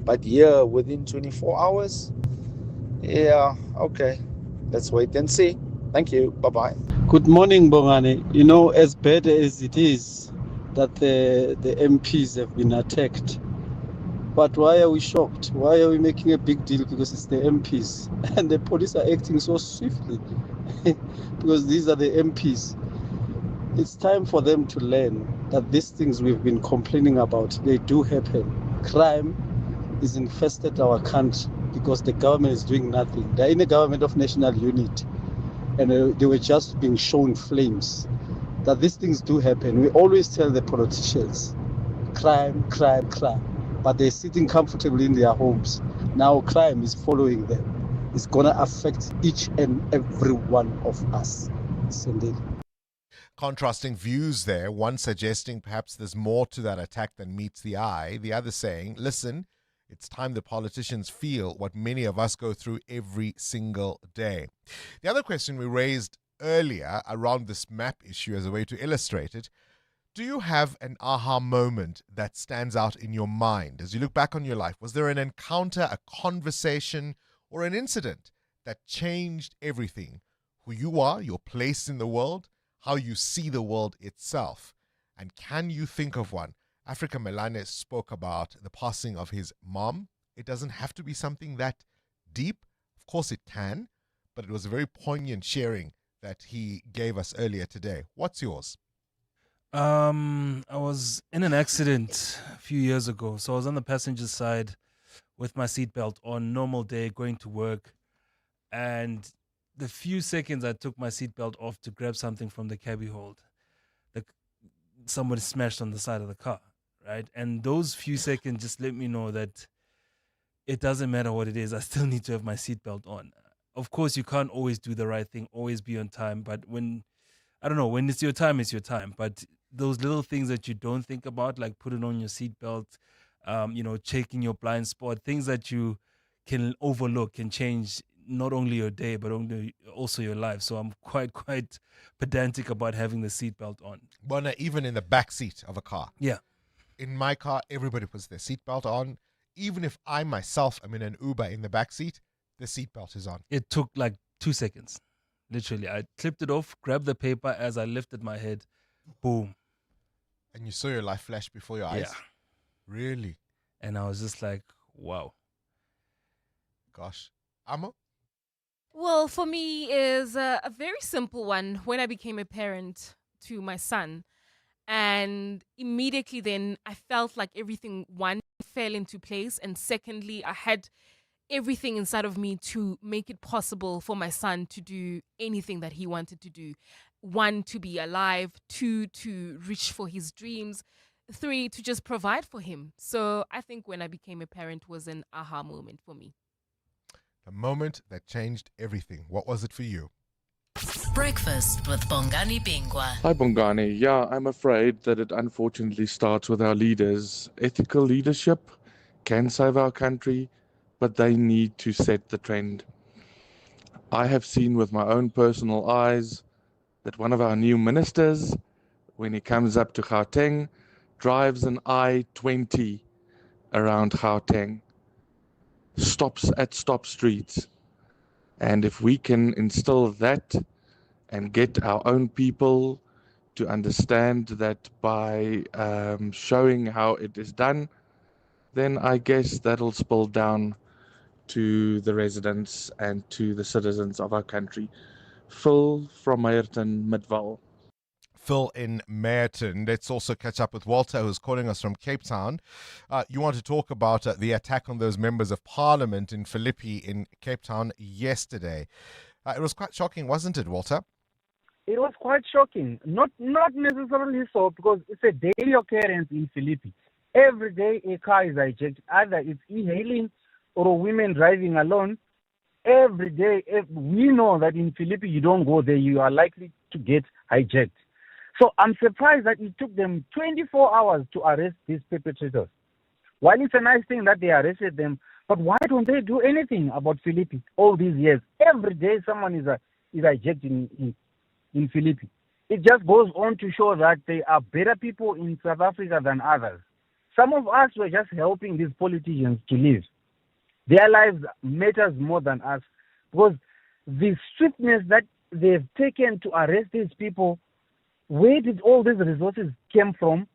Speaker 22: But yeah, within 24 hours? Yeah, okay. Let's wait and see. Thank you. Bye-bye.
Speaker 23: Good morning, Bongani. You know, as bad as it is that the MPs have been attacked, But why are we shocked? Why are we making a big deal? Because it's the MPs. And the police are acting so swiftly because these are the MPs. It's time for them to learn that these things we've been complaining about, they do happen. Crime is infested our country because the government is doing nothing. They're in a government of national unity, and they were just being shown flames. That these things do happen. We always tell the politicians, crime, crime, crime. But they're sitting comfortably in their homes. Now crime is following them. It's going to affect each and every one of us. Indeed.
Speaker 8: Contrasting views there, one suggesting perhaps there's more to that attack than meets the eye, the other saying, listen, it's time the politicians feel what many of us go through every single day. The other question we raised earlier around this map issue as a way to illustrate it, do you have an aha moment that stands out in your mind as you look back on your life? Was there an encounter, a conversation, or an incident that changed everything? Who you are, your place in the world, how you see the world itself. And can you think of one? Africa Melane spoke about the passing of his mom. It doesn't have to be something that deep. Of course it can, but it was a very poignant sharing that he gave us earlier today. What's yours?
Speaker 4: I was in an accident a few years ago. So I was on the passenger side with my seatbelt on, normal day, going to work. And the few seconds I took my seatbelt off to grab something from the cabbie hold, somebody smashed on the side of the car, right? And those few seconds just let me know that it doesn't matter what it is, I still need to have my seatbelt on. Of course, you can't always do the right thing, always be on time, but when it's your time, it's your time. But those little things that you don't think about, like putting on your seatbelt, checking your blind spot, things that you can overlook can change not only your day, but also your life. So I'm quite pedantic about having the seatbelt on.
Speaker 8: Bona, even in the back seat of a car.
Speaker 4: Yeah.
Speaker 8: In my car, everybody puts their seatbelt on. Even if I myself am in an Uber in the back seat, the seatbelt is on.
Speaker 4: It took like 2 seconds. Literally, I clipped it off, grabbed the paper as I lifted my head. Boom.
Speaker 8: And you saw your life flash before your eyes?
Speaker 4: Yeah.
Speaker 8: Really?
Speaker 4: And I was just like, wow.
Speaker 8: Gosh. Amo?
Speaker 3: Well, for me is a very simple one. When I became a parent to my son, and immediately then I felt like everything, one, fell into place, and secondly, I had everything inside of me to make it possible for my son to do anything that he wanted to do. 1, to be alive. 2, to reach for his dreams. 3, to just provide for him. So I think when I became a parent was an aha moment for me.
Speaker 8: The moment that changed everything. What was it for you?
Speaker 7: Breakfast with Bongani Bingwa.
Speaker 5: Hi, Bongani. Yeah, I'm afraid that it unfortunately starts with our leaders. Ethical leadership can save our country, but they need to set the trend. I have seen with my own personal eyes that one of our new ministers, when he comes up to Kauteng, drives an I-20 around Kauteng, stops at stop streets. And if we can instill that and get our own people to understand that by showing how it is done, then I guess that'll spill down to the residents and to the citizens of our country. Phil from Meyerton, Midval.
Speaker 8: Phil in Mercator. Let's also catch up with Walter, who's calling us from Cape Town. You want to talk about the attack on those members of parliament in Philippi in Cape Town yesterday. It was quite shocking, wasn't it, Walter?
Speaker 14: It was quite shocking. Not necessarily so, because it's a daily occurrence in Philippi. Every day a car is hijacked. Either it's e-hailing or women driving alone. Every day, we know that in Philippi, you don't go there, you are likely to get hijacked. So I'm surprised that it took them 24 hours to arrest these perpetrators. While it's a nice thing that they arrested them, but why don't they do anything about Philippi all these years? Every day someone is hijacked in Philippi. It just goes on to show that there are better people in South Africa than others. Some of us were just helping these politicians to live. Their lives matters more than us, because the swiftness that they've taken to arrest these people, where did all these resources come from?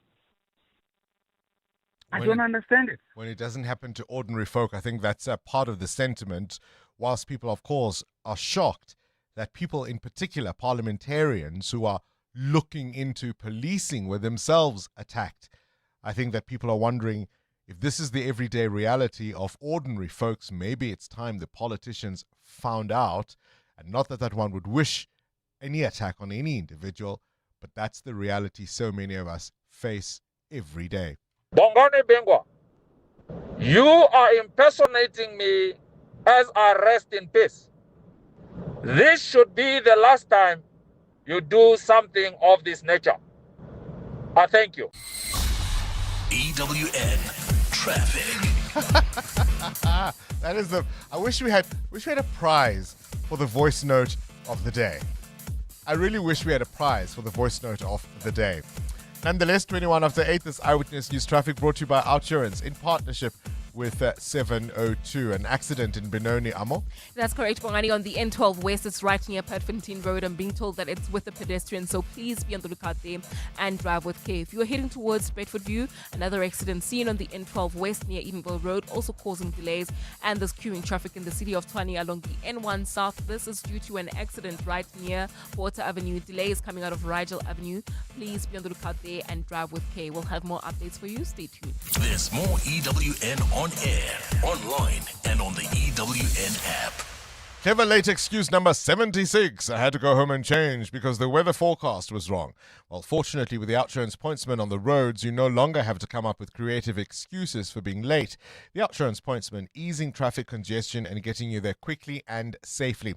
Speaker 14: I don't understand it.
Speaker 8: When it doesn't happen to ordinary folk, I think that's a part of the sentiment. Whilst people, of course, are shocked that people, in particular parliamentarians who are looking into policing, were themselves attacked. I think that people are wondering if this is the everyday reality of ordinary folks. Maybe it's time the politicians found out, and not that one would wish any attack on any individual, but that's the reality so many of us face every day.
Speaker 13: Bongani Bingwa, you are impersonating me as I rest in peace. This should be the last time you do something of this nature. I thank you.
Speaker 11: EWN Traffic.
Speaker 8: That is the. I wish we had a prize for the voice note of the day. I really wish we had a prize for the voice note of the day. Nonetheless, 21 after 8, this Eyewitness News Traffic brought to you by Outsurance in partnership with 702. An accident in Benoni, Amo.
Speaker 3: That's correct, Bongani. On the N12 West, it's right near Padfontein Road. I'm being told that it's with a pedestrian, so please be on the lookout there and drive with care. If you are heading towards Bedford View, another accident seen on the N12 West near Edenville Road, also causing delays, and there's queuing traffic in the city of Tshwane along the N1 South. This is due to an accident right near Water Avenue. Delays coming out of Rigel Avenue. Please be on the lookout there and drive with care. We'll have more updates for you. Stay tuned.
Speaker 11: There's more EWN on air, online, and on the EWN app.
Speaker 8: Clever late excuse number 76. I had to go home and change because the weather forecast was wrong. Well, fortunately, with the Outsurance pointsman on the roads, you no longer have to come up with creative excuses for being late. The Outsurance pointsman easing traffic congestion and getting you there quickly and safely.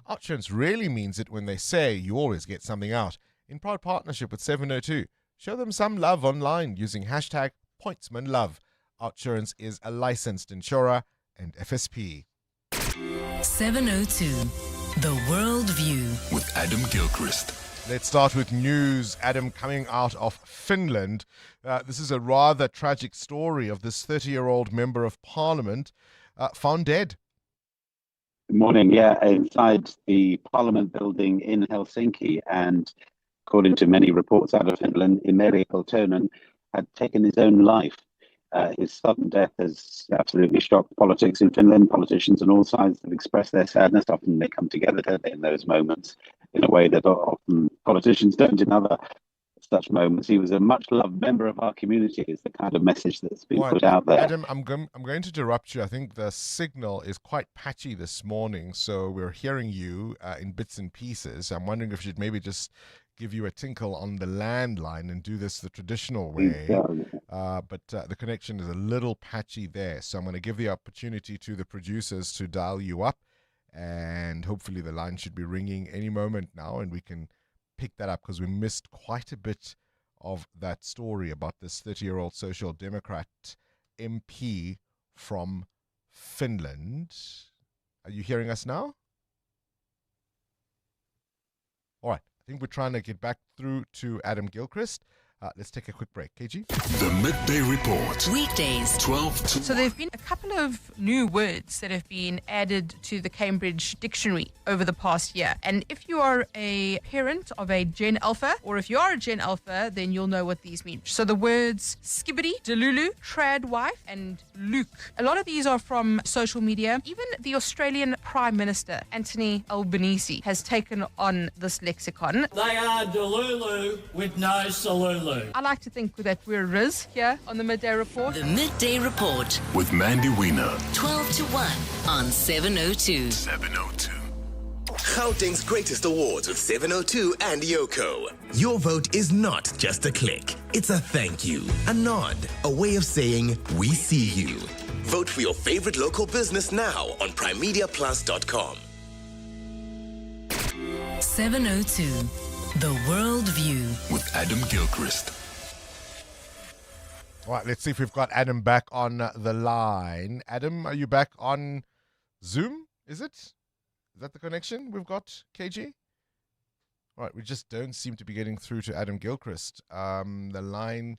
Speaker 8: Outsurance really means it when they say you always get something out. In proud partnership with 702, show them some love online using hashtag pointsmanlove. Outsurance is a licensed insurer and FSP.
Speaker 7: 702, The World View
Speaker 11: with Adam Gilchrist.
Speaker 8: Let's start with news, Adam, coming out of Finland. This is a rather tragic story of this 30-year-old member of parliament found dead.
Speaker 15: Good morning. Yeah, inside the parliament building in Helsinki, and according to many reports out of Finland, Imeri Peltonen had taken his own life. His sudden death has absolutely shocked politics in Finland. Politicians on all sides have expressed their sadness. Often they come together, don't they, in those moments in a way that often politicians don't in other such moments. He was a much-loved member of our community, is the kind of message that's been put out there.
Speaker 8: Adam, I'm going to interrupt you. I think the signal is quite patchy this morning, so we're hearing you in bits and pieces. I'm wondering if we should maybe just give you a tinkle on the landline and do this the traditional way. But the connection is a little patchy there. So I'm going to give the opportunity to the producers to dial you up, and hopefully the line should be ringing any moment now, and we can pick that up because we missed quite a bit of that story about this 30-year-old Social Democrat MP from Finland. Are you hearing us now? All right. I think we're trying to get back through to Adam Gilchrist. Let's take a quick break. KG?
Speaker 11: The Midday Report.
Speaker 7: Weekdays,
Speaker 11: 12 to
Speaker 18: So there have been a couple of new words that have been added to the Cambridge Dictionary over the past year. And if you are a parent of a Gen Alpha, or if you are a Gen Alpha, then you'll know what these mean. So the words skibbity, delulu, tradwife, and luke. A lot of these are from social media. Even the Australian Prime Minister, Anthony Albanese, has taken on this lexicon.
Speaker 24: They are delulu with no salulu.
Speaker 18: I like to think that we're Riz here on the Midday Report.
Speaker 7: The Midday Report
Speaker 11: with Mandy Wiener.
Speaker 7: 12 to 1 on 702.
Speaker 11: 702.
Speaker 6: Gauteng's greatest awards with 702 and Yoko. Your vote is not just a click. It's a thank you, a nod, a way of saying we see you. Vote for your favorite local business now on primemediaplus.com.
Speaker 7: 702, The World View
Speaker 11: with Adam Gilchrist.
Speaker 8: All right, let's see if we've got Adam back on the line. Adam, are you back on Zoom? Is it? Is that the connection we've got, KG? All right, we just don't seem to be getting through to Adam Gilchrist. The line...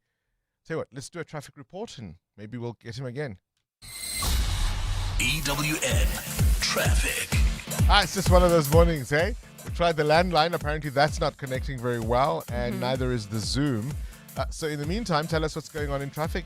Speaker 8: Tell you what, let's do a traffic report and maybe we'll get him again.
Speaker 11: EWN Traffic.
Speaker 8: It's just one of those mornings, eh? We tried the landline. Apparently that's not connecting very well, and neither is the Zoom. So in the meantime, tell us what's going on in traffic.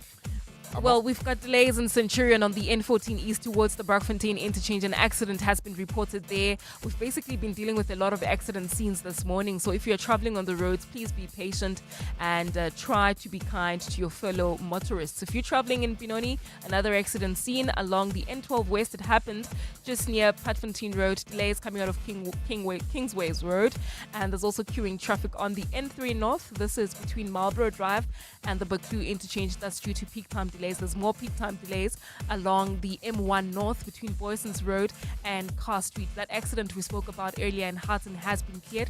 Speaker 3: Well, we've got delays in Centurion on the N14 East towards the Brakfontein interchange. An accident has been reported there. We've basically been dealing with a lot of accident scenes this morning. So if you're traveling on the roads, please be patient and try to be kind to your fellow motorists. If you're traveling in Benoni, another accident scene along the N12 West. It happened just near Patfontein Road. Delays coming out of Kingsways Road. And there's also queuing traffic on the N3 North. This is between Marlborough Drive and the Baku interchange. That's due to peak time delays. There's more peak time delays along the M1 North between Boyson's Road and Carr Street. That accident we spoke about earlier in Houghton has been cleared,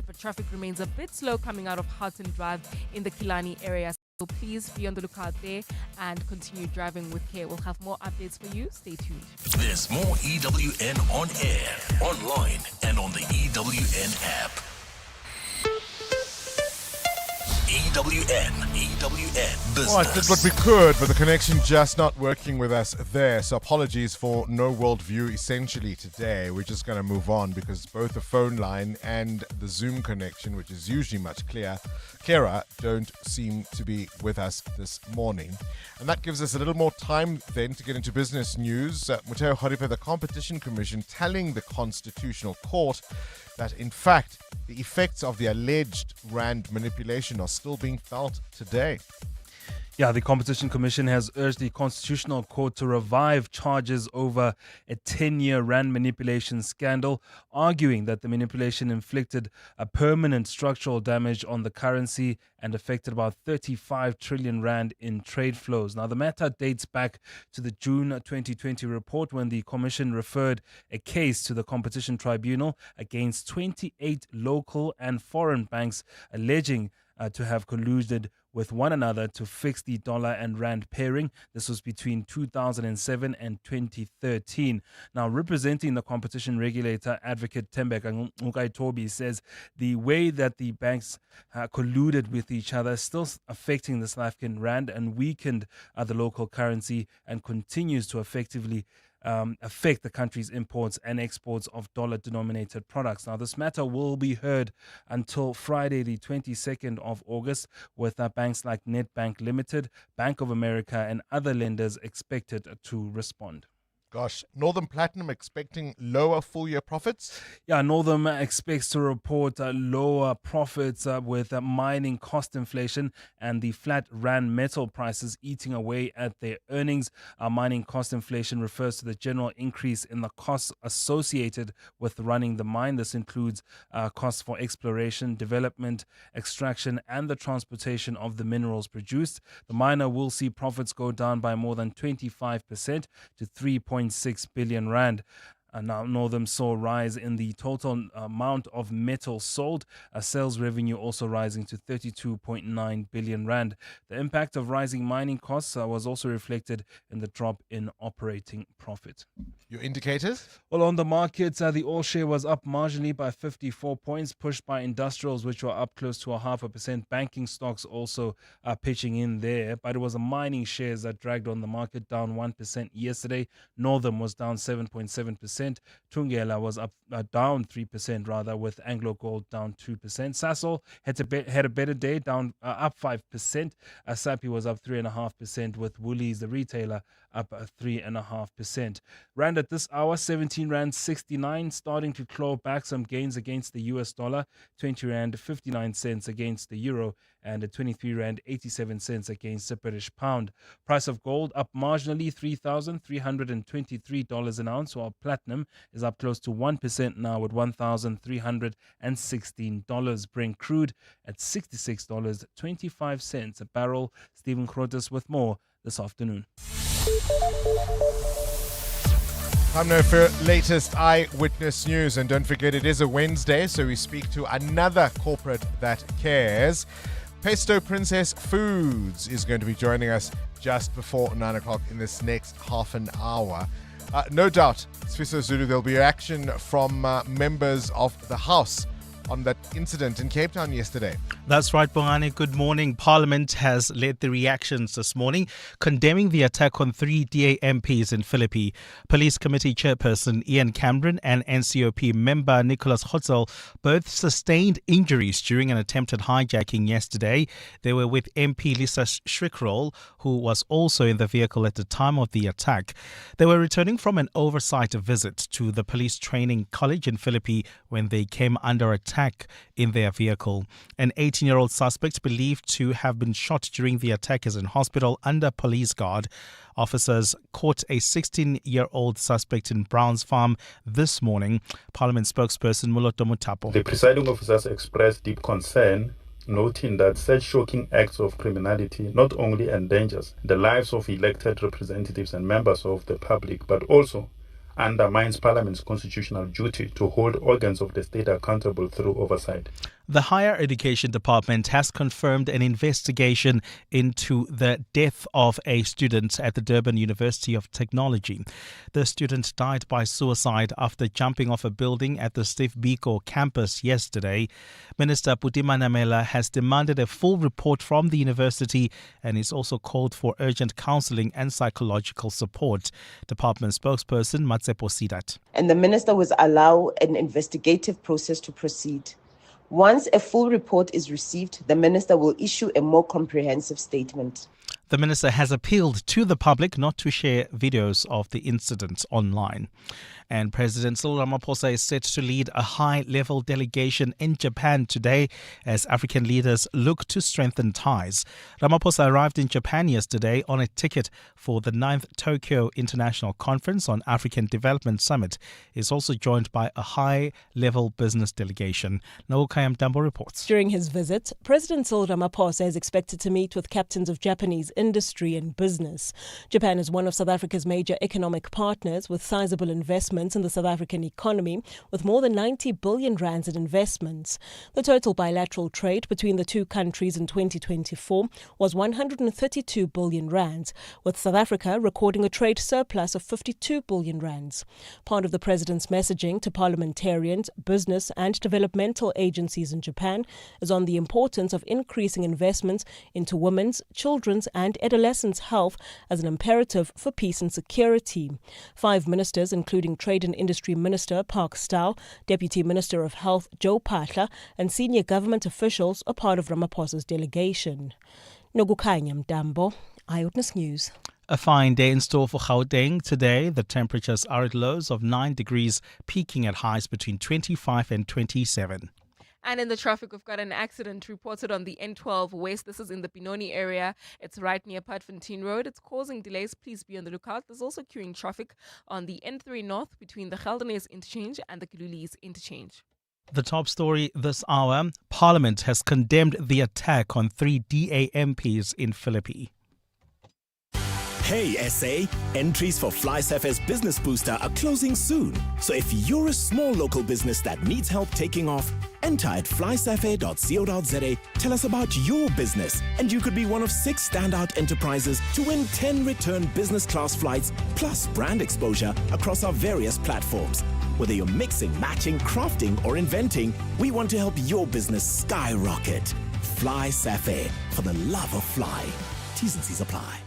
Speaker 3: but traffic remains a bit slow coming out of Houghton Drive in the Killarney area. So please be on the lookout there and continue driving with care. We'll have more updates for you. Stay tuned.
Speaker 11: There's more EWN on air, online, and on the EWN app. EWN Business.
Speaker 8: Well, I did what we could, but the connection just not working with us there. So apologies for no worldview essentially today. We're just going to move on because both the phone line and the Zoom connection, which is usually much clearer, don't seem to be with us this morning. And that gives us a little more time then to get into business news. Muteo Haripe, the Competition Commission, telling the Constitutional Court that in fact the effects of the alleged rand manipulation are still being felt today.
Speaker 4: Yeah, the Competition Commission has urged the Constitutional Court to revive charges over a 10-year rand manipulation scandal, arguing that the manipulation inflicted a permanent structural damage on the currency and affected about 35 trillion rand in trade flows. Now, the matter dates back to the June 2020 report when the Commission referred a case to the Competition Tribunal against 28 local and foreign banks alleging to have colluded with one another to fix the dollar and rand pairing. This was between 2007 and 2013. Now, representing the competition regulator, advocate Tembeka Nkukaitobi says the way that the banks colluded with each other is still affecting the South African rand and weakened the local currency and continues to effectively affect the country's imports and exports of dollar-denominated products. Now, this matter will be heard until Friday, the 22nd of August, with banks like Nedbank Limited, Bank of America, and other lenders expected to respond.
Speaker 8: Gosh, Northern Platinum expecting lower full-year profits?
Speaker 4: Yeah, Northern expects to report lower profits with mining cost inflation and the flat rand metal prices eating away at their earnings. Mining cost inflation refers to the general increase in the costs associated with running the mine. This includes costs for exploration, development, extraction, and the transportation of the minerals produced. The miner will see profits go down by more than 25% to 3.6 billion rand. Now, Northern saw a rise in the total amount of metal sold, sales revenue also rising to 32.9 billion rand. The impact of rising mining costs was also reflected in the drop in operating profit.
Speaker 8: Your indicators?
Speaker 4: Well, on the markets, the oil share was up marginally by 54 points, pushed by industrials, which were up close to 0.5%. Banking stocks also pitching in there, but it was the mining shares that dragged on the market, down 1% yesterday. Northern was down 7.7%. Thungela was up down 3% rather, with Anglo Gold down 2%. Sasol had a better day, down up 5%. Asapi was up 3.5%, with Woolies, the retailer, up 3.5%. Rand at this hour, 17 Rand 69, starting to claw back some gains against the US dollar, 20 Rand 59 cents against the euro, and 23 Rand 87 cents against the British pound. Price of gold up marginally, $3,323 an ounce, while platinum is up close to 1% now at $1,316. Brent crude at $66.25 a barrel. Stephen Crotis with more this afternoon.
Speaker 8: Time now for latest eyewitness news, and don't forget it is a Wednesday, so we speak to another corporate that cares. Pesto Princess Foods is going to be joining us just before 9 o'clock in this next half an hour. No doubt, Sfiso Zulu, there'll be action from members of the House on that incident in Cape Town yesterday.
Speaker 1: That's right, Bongani. Good morning. Parliament has led the reactions this morning, condemning the attack on 3 DA MPs in Philippi. Police Committee Chairperson Ian Cameron and NCOP member Nicholas Hotzel both sustained injuries during an attempted hijacking yesterday. They were with MP Lisa Schrikrol, who was also in the vehicle at the time of the attack. They were returning from an oversight visit to the police training college in Philippi when they came under attack in their vehicle. An 18-year-old suspect believed to have been shot during the attack is in hospital under police guard. Officers caught a 16-year-old suspect in Browns Farm this morning. Parliament spokesperson Lerato Mogoatlhe.
Speaker 2: The presiding officers expressed deep concern, noting that such shocking acts of criminality not only endangers the lives of elected representatives and members of the public, but also undermines Parliament's constitutional duty to hold organs of the state accountable through oversight.
Speaker 1: The Higher Education Department has confirmed an investigation into the death of a student at the Durban University of Technology. The student died by suicide after jumping off a building at the Steve Biko campus yesterday. Minister Manatella has demanded a full report from the university and is also called for urgent counselling and psychological support. Department spokesperson Matsepo Sidat.
Speaker 19: And the minister will allow an investigative process to proceed. Once a full report is received, the minister will issue a more comprehensive statement.
Speaker 1: The minister has appealed to the public not to share videos of the incident online. And President Cyril Ramaphosa is set to lead a high-level delegation in Japan today as African leaders look to strengthen ties. Ramaphosa arrived in Japan yesterday on a ticket for the 9th Tokyo International Conference on African Development Summit. He is also joined by a high-level business delegation. Naokayam Dambo reports.
Speaker 20: During his visit, President Cyril Ramaphosa is expected to meet with captains of Japanese industry and business. Japan is one of South Africa's major economic partners with sizable investments in the South African economy, with more than 90 billion rands in investments. The total bilateral trade between the two countries in 2024 was 132 billion rands, with South Africa recording a trade surplus of 52 billion rands. Part of the president's messaging to parliamentarians, business and developmental agencies in Japan is on the importance of increasing investments into women's, children's and adolescents' health as an imperative for peace and security. 5 ministers, including Trade and Industry Minister Park Staal, Deputy Minister of Health Joe Phaahla, and senior government officials are part of Ramaphosa's delegation. Nogukhanya Mtambo, Eyewitness News.
Speaker 1: A fine day in store for Kauteng today. The temperatures are at lows of 9 degrees, peaking at highs between 25 and 27.
Speaker 3: And in the traffic, we've got an accident reported on the N12 West. This is in the Benoni area. It's right near Padfontein Road. It's causing delays. Please be on the lookout. There's also queuing traffic on the N3 North between the Geldenhuys interchange and the Kilulise interchange.
Speaker 1: The top story this hour, Parliament has condemned the attack on 3 DA MPs in Philippi.
Speaker 6: Hey SA, entries for FlySafe's Business Booster are closing soon. So if you're a small local business that needs help taking off, enter at flysafe.co.za, tell us about your business, and you could be one of 6 standout enterprises to win 10 return business class flights plus brand exposure across our various platforms. Whether you're mixing, matching, crafting, or inventing, we want to help your business skyrocket. FlySafe, for the love of fly. T's and C's apply.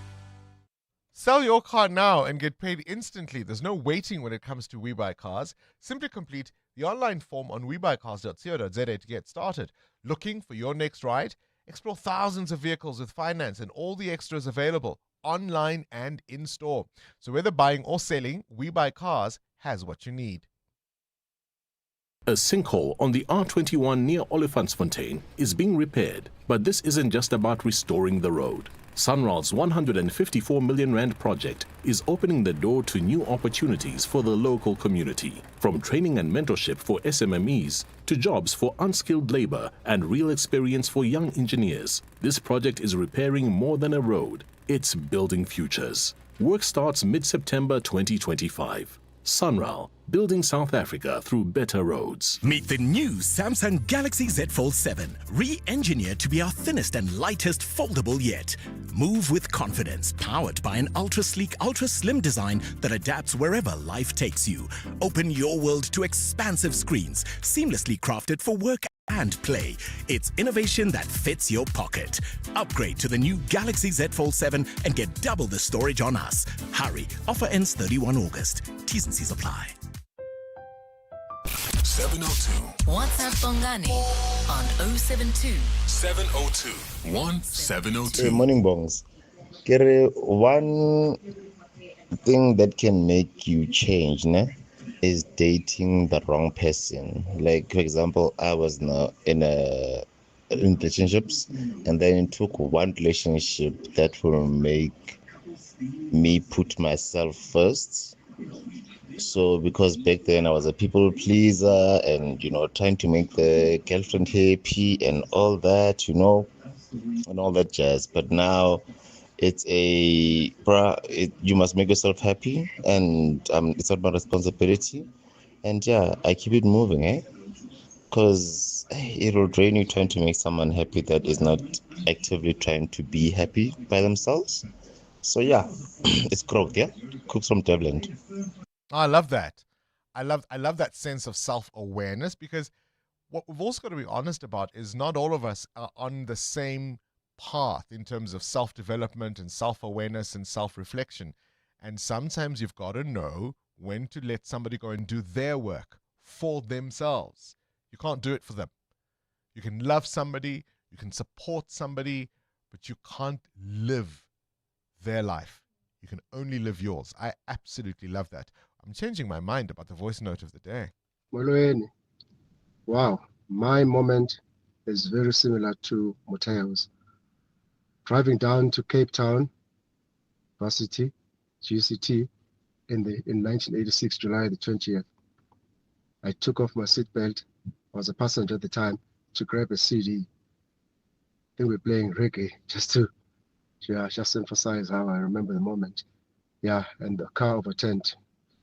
Speaker 8: Sell your car now and get paid instantly. There's no waiting when it comes to We Buy Cars. Simply complete the online form on webuycars.co.za to get started. Looking for your next ride? Explore thousands of vehicles with finance and all the extras available online and in-store. So whether buying or selling, We Buy Cars has what you need.
Speaker 11: A sinkhole on the R21 near Olifantsfontein is being repaired, but this isn't just about restoring the road. Sunral's 154 million rand project is opening the door to new opportunities for the local community, from training and mentorship for SMMEs to jobs for unskilled labor and real experience for young engineers. This project is repairing more than a road, it's building futures. Work starts mid-September 2025. Sunral, building South Africa through better roads.
Speaker 6: Meet the new Samsung Galaxy Z Fold 7, re-engineered to be our thinnest and lightest foldable yet. Move with confidence, powered by an ultra-sleek, ultra-slim design that adapts wherever life takes you. Open your world to expansive screens, seamlessly crafted for work and play. It's innovation that fits your pocket. Upgrade to the new Galaxy Z Fold 7 and get double the storage on us. Hurry, offer ends 31 August. T's and C's apply.
Speaker 7: 702. WhatsApp Bongani on 072
Speaker 9: 702 1702.
Speaker 10: Good morning, Bongs. Kere, one thing that can make you change is dating the wrong person. Like, for example, I was in relationships, and then took one relationship that will make me put myself first. So because back then I was a people pleaser and, trying to make the girlfriend happy and all that, and all that jazz. But now it's you must make yourself happy, and it's not my responsibility. And yeah, I keep it moving, because it will drain you trying to make someone happy that is not actively trying to be happy by themselves. So yeah, it's growth, Cooks from Devland.
Speaker 8: I love that. I love that sense of self-awareness, because what we've also got to be honest about is not all of us are on the same path in terms of self-development and self-awareness and self-reflection. And sometimes you've got to know when to let somebody go and do their work for themselves. You can't do it for them. You can love somebody, you can support somebody, but you can't live their life. You can only live yours. I absolutely love that. I'm changing my mind about the voice note of the day.
Speaker 23: Molweni. Wow, my moment is very similar to Moteo's. Driving down to Cape Town, Varsity, GCT, in 1986, July the 20th. I took off my seatbelt. I was a passenger at the time, to grab a CD. I think we're playing reggae, just to emphasize how I remember the moment. Yeah, and the car overturned.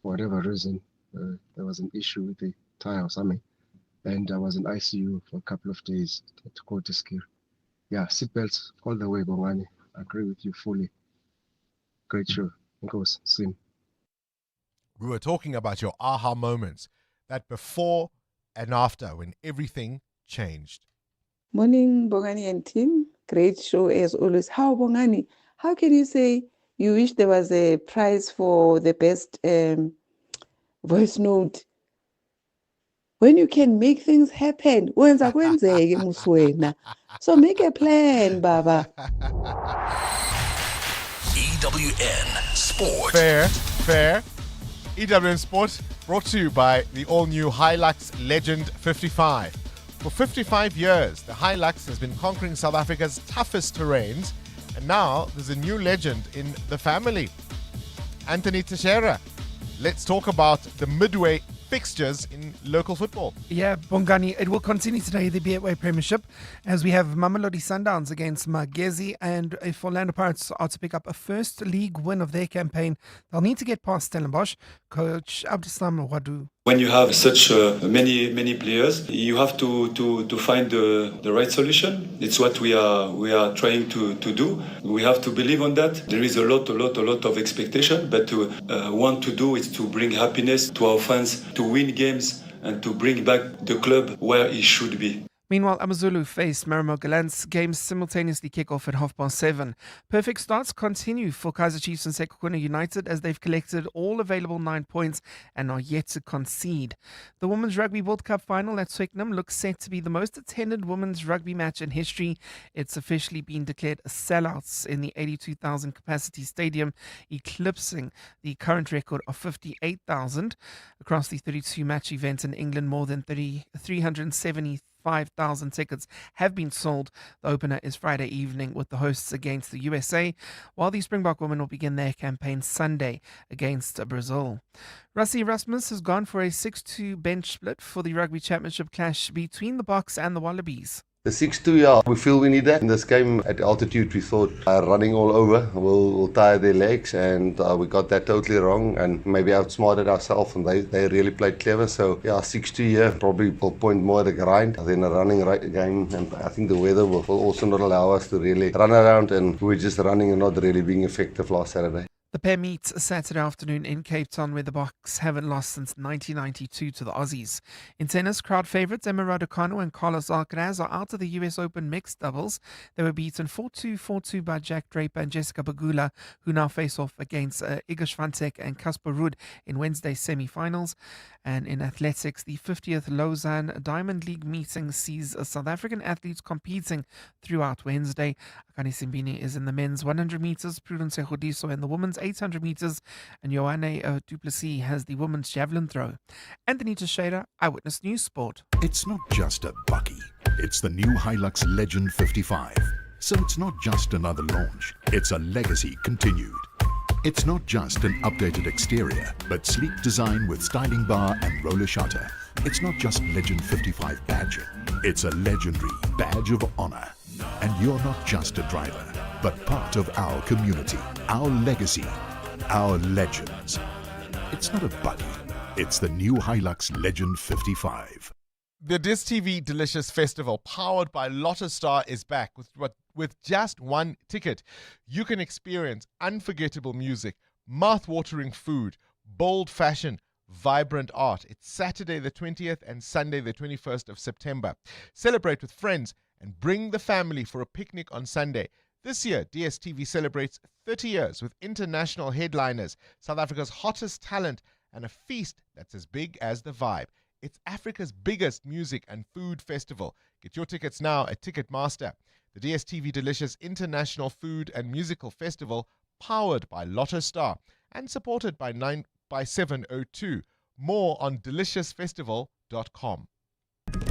Speaker 23: For whatever reason, there was an issue with the tire or something, and I was in ICU for a couple of days to go to ski. Yeah, seatbelts all the way, Bongani. I agree with you fully. Great show. Goes soon.
Speaker 8: We were talking about your aha moments, that before and after, when everything changed.
Speaker 12: Morning, Bongani and team. Great show as always. How, Bongani? How can you say you wish there was a prize for the best voice note when you can make things happen? So make a plan, Baba.
Speaker 9: EWN Sport.
Speaker 8: Fair. EWN Sport brought to you by the all-new Hilux Legend 55. For 55 years, the Hilux has been conquering South Africa's toughest terrains, and now there's a new legend in the family. Anthony Teixeira. Let's talk about the midway fixtures in local football.
Speaker 21: Yeah, Bongani, it will continue today, the Betway Premiership, as we have Mamelodi Sundowns against Magezi, and if Orlando Pirates are to pick up a first league win of their campaign, they'll need to get past Stellenbosch. Coach Abdeslam Wadu.
Speaker 25: When you have such many players, you have to find the right solution. It's what we are trying to do. We have to believe on that. There is a lot of expectation, but want to do is to bring happiness to our fans, to win games, and to bring back the club where it should be.
Speaker 21: Meanwhile, Amazulu face Marimo Galant's games simultaneously kick off at 7:30. Perfect starts continue for Kaizer Chiefs and Sekhukhune United as they've collected all available 9 points and are yet to concede. The Women's Rugby World Cup final at Twickenham looks set to be the most attended women's rugby match in history. It's officially been declared a sellout in the 82,000 capacity stadium, eclipsing the current record of 58,000. Across the 32 match event in England, more than 375,000 tickets have been sold. The opener is Friday evening with the hosts against the USA, while the Springbok women will begin their campaign Sunday against Brazil. Rassie Erasmus has gone for a 6-2 bench split for the Rugby Championship clash between the Boks and the Wallabies.
Speaker 26: The 6-2, we feel we need that. In this game at altitude, we thought running all over will tire their legs, and we got that totally wrong and maybe outsmarted ourselves, and they really played clever. So, 6-2 probably will point more at the grind than a running game, and I think the weather will also not allow us to really run around, and we're just running and not really being effective last Saturday.
Speaker 21: The pair meet Saturday afternoon in Cape Town, where the Boks haven't lost since 1992 to the Aussies. In tennis, crowd favourites Emma Raducanu and Carlos Alcaraz are out of the US Open mixed doubles. They were beaten 4-2, 4-2 by Jack Draper and Jessica Pegula, who now face off against Iga Swiatek and Casper Ruud in Wednesday's semi-finals. And in athletics, the 50th Lausanne Diamond League meeting sees South African athletes competing throughout Wednesday. Akani Simbini is in the men's 100 metres, Prudence Godiso in the women's 800 metres, and Ioane Du Plessis has the women's javelin throw. Anthony Teixeira, Eyewitness News Sport.
Speaker 5: It's not just a bucky, it's the new Hilux Legend 55. So it's not just another launch, it's a legacy continued. It's not just an updated exterior, but sleek design with styling bar and roller shutter. It's not just Legend 55 badging, it's a legendary badge of honor. And you're not just a driver, but part of our community, our legacy, our legends. It's not a buggy, it's the new Hilux Legend 55.
Speaker 8: The Dis TV Delicious Festival, powered by Lottostar, is back with just one ticket. You can experience unforgettable music, mouth-watering food, bold fashion, vibrant art. It's Saturday the 20th and Sunday the 21st of September. Celebrate with friends and bring the family for a picnic on Sunday. This year, DSTV celebrates 30 years with international headliners, South Africa's hottest talent, and a feast that's as big as the vibe. It's Africa's biggest music and food festival. Get your tickets now at Ticketmaster. The DSTV Delicious International Food and Musical Festival, powered by Lottostar and supported by 702. More on deliciousfestival.com.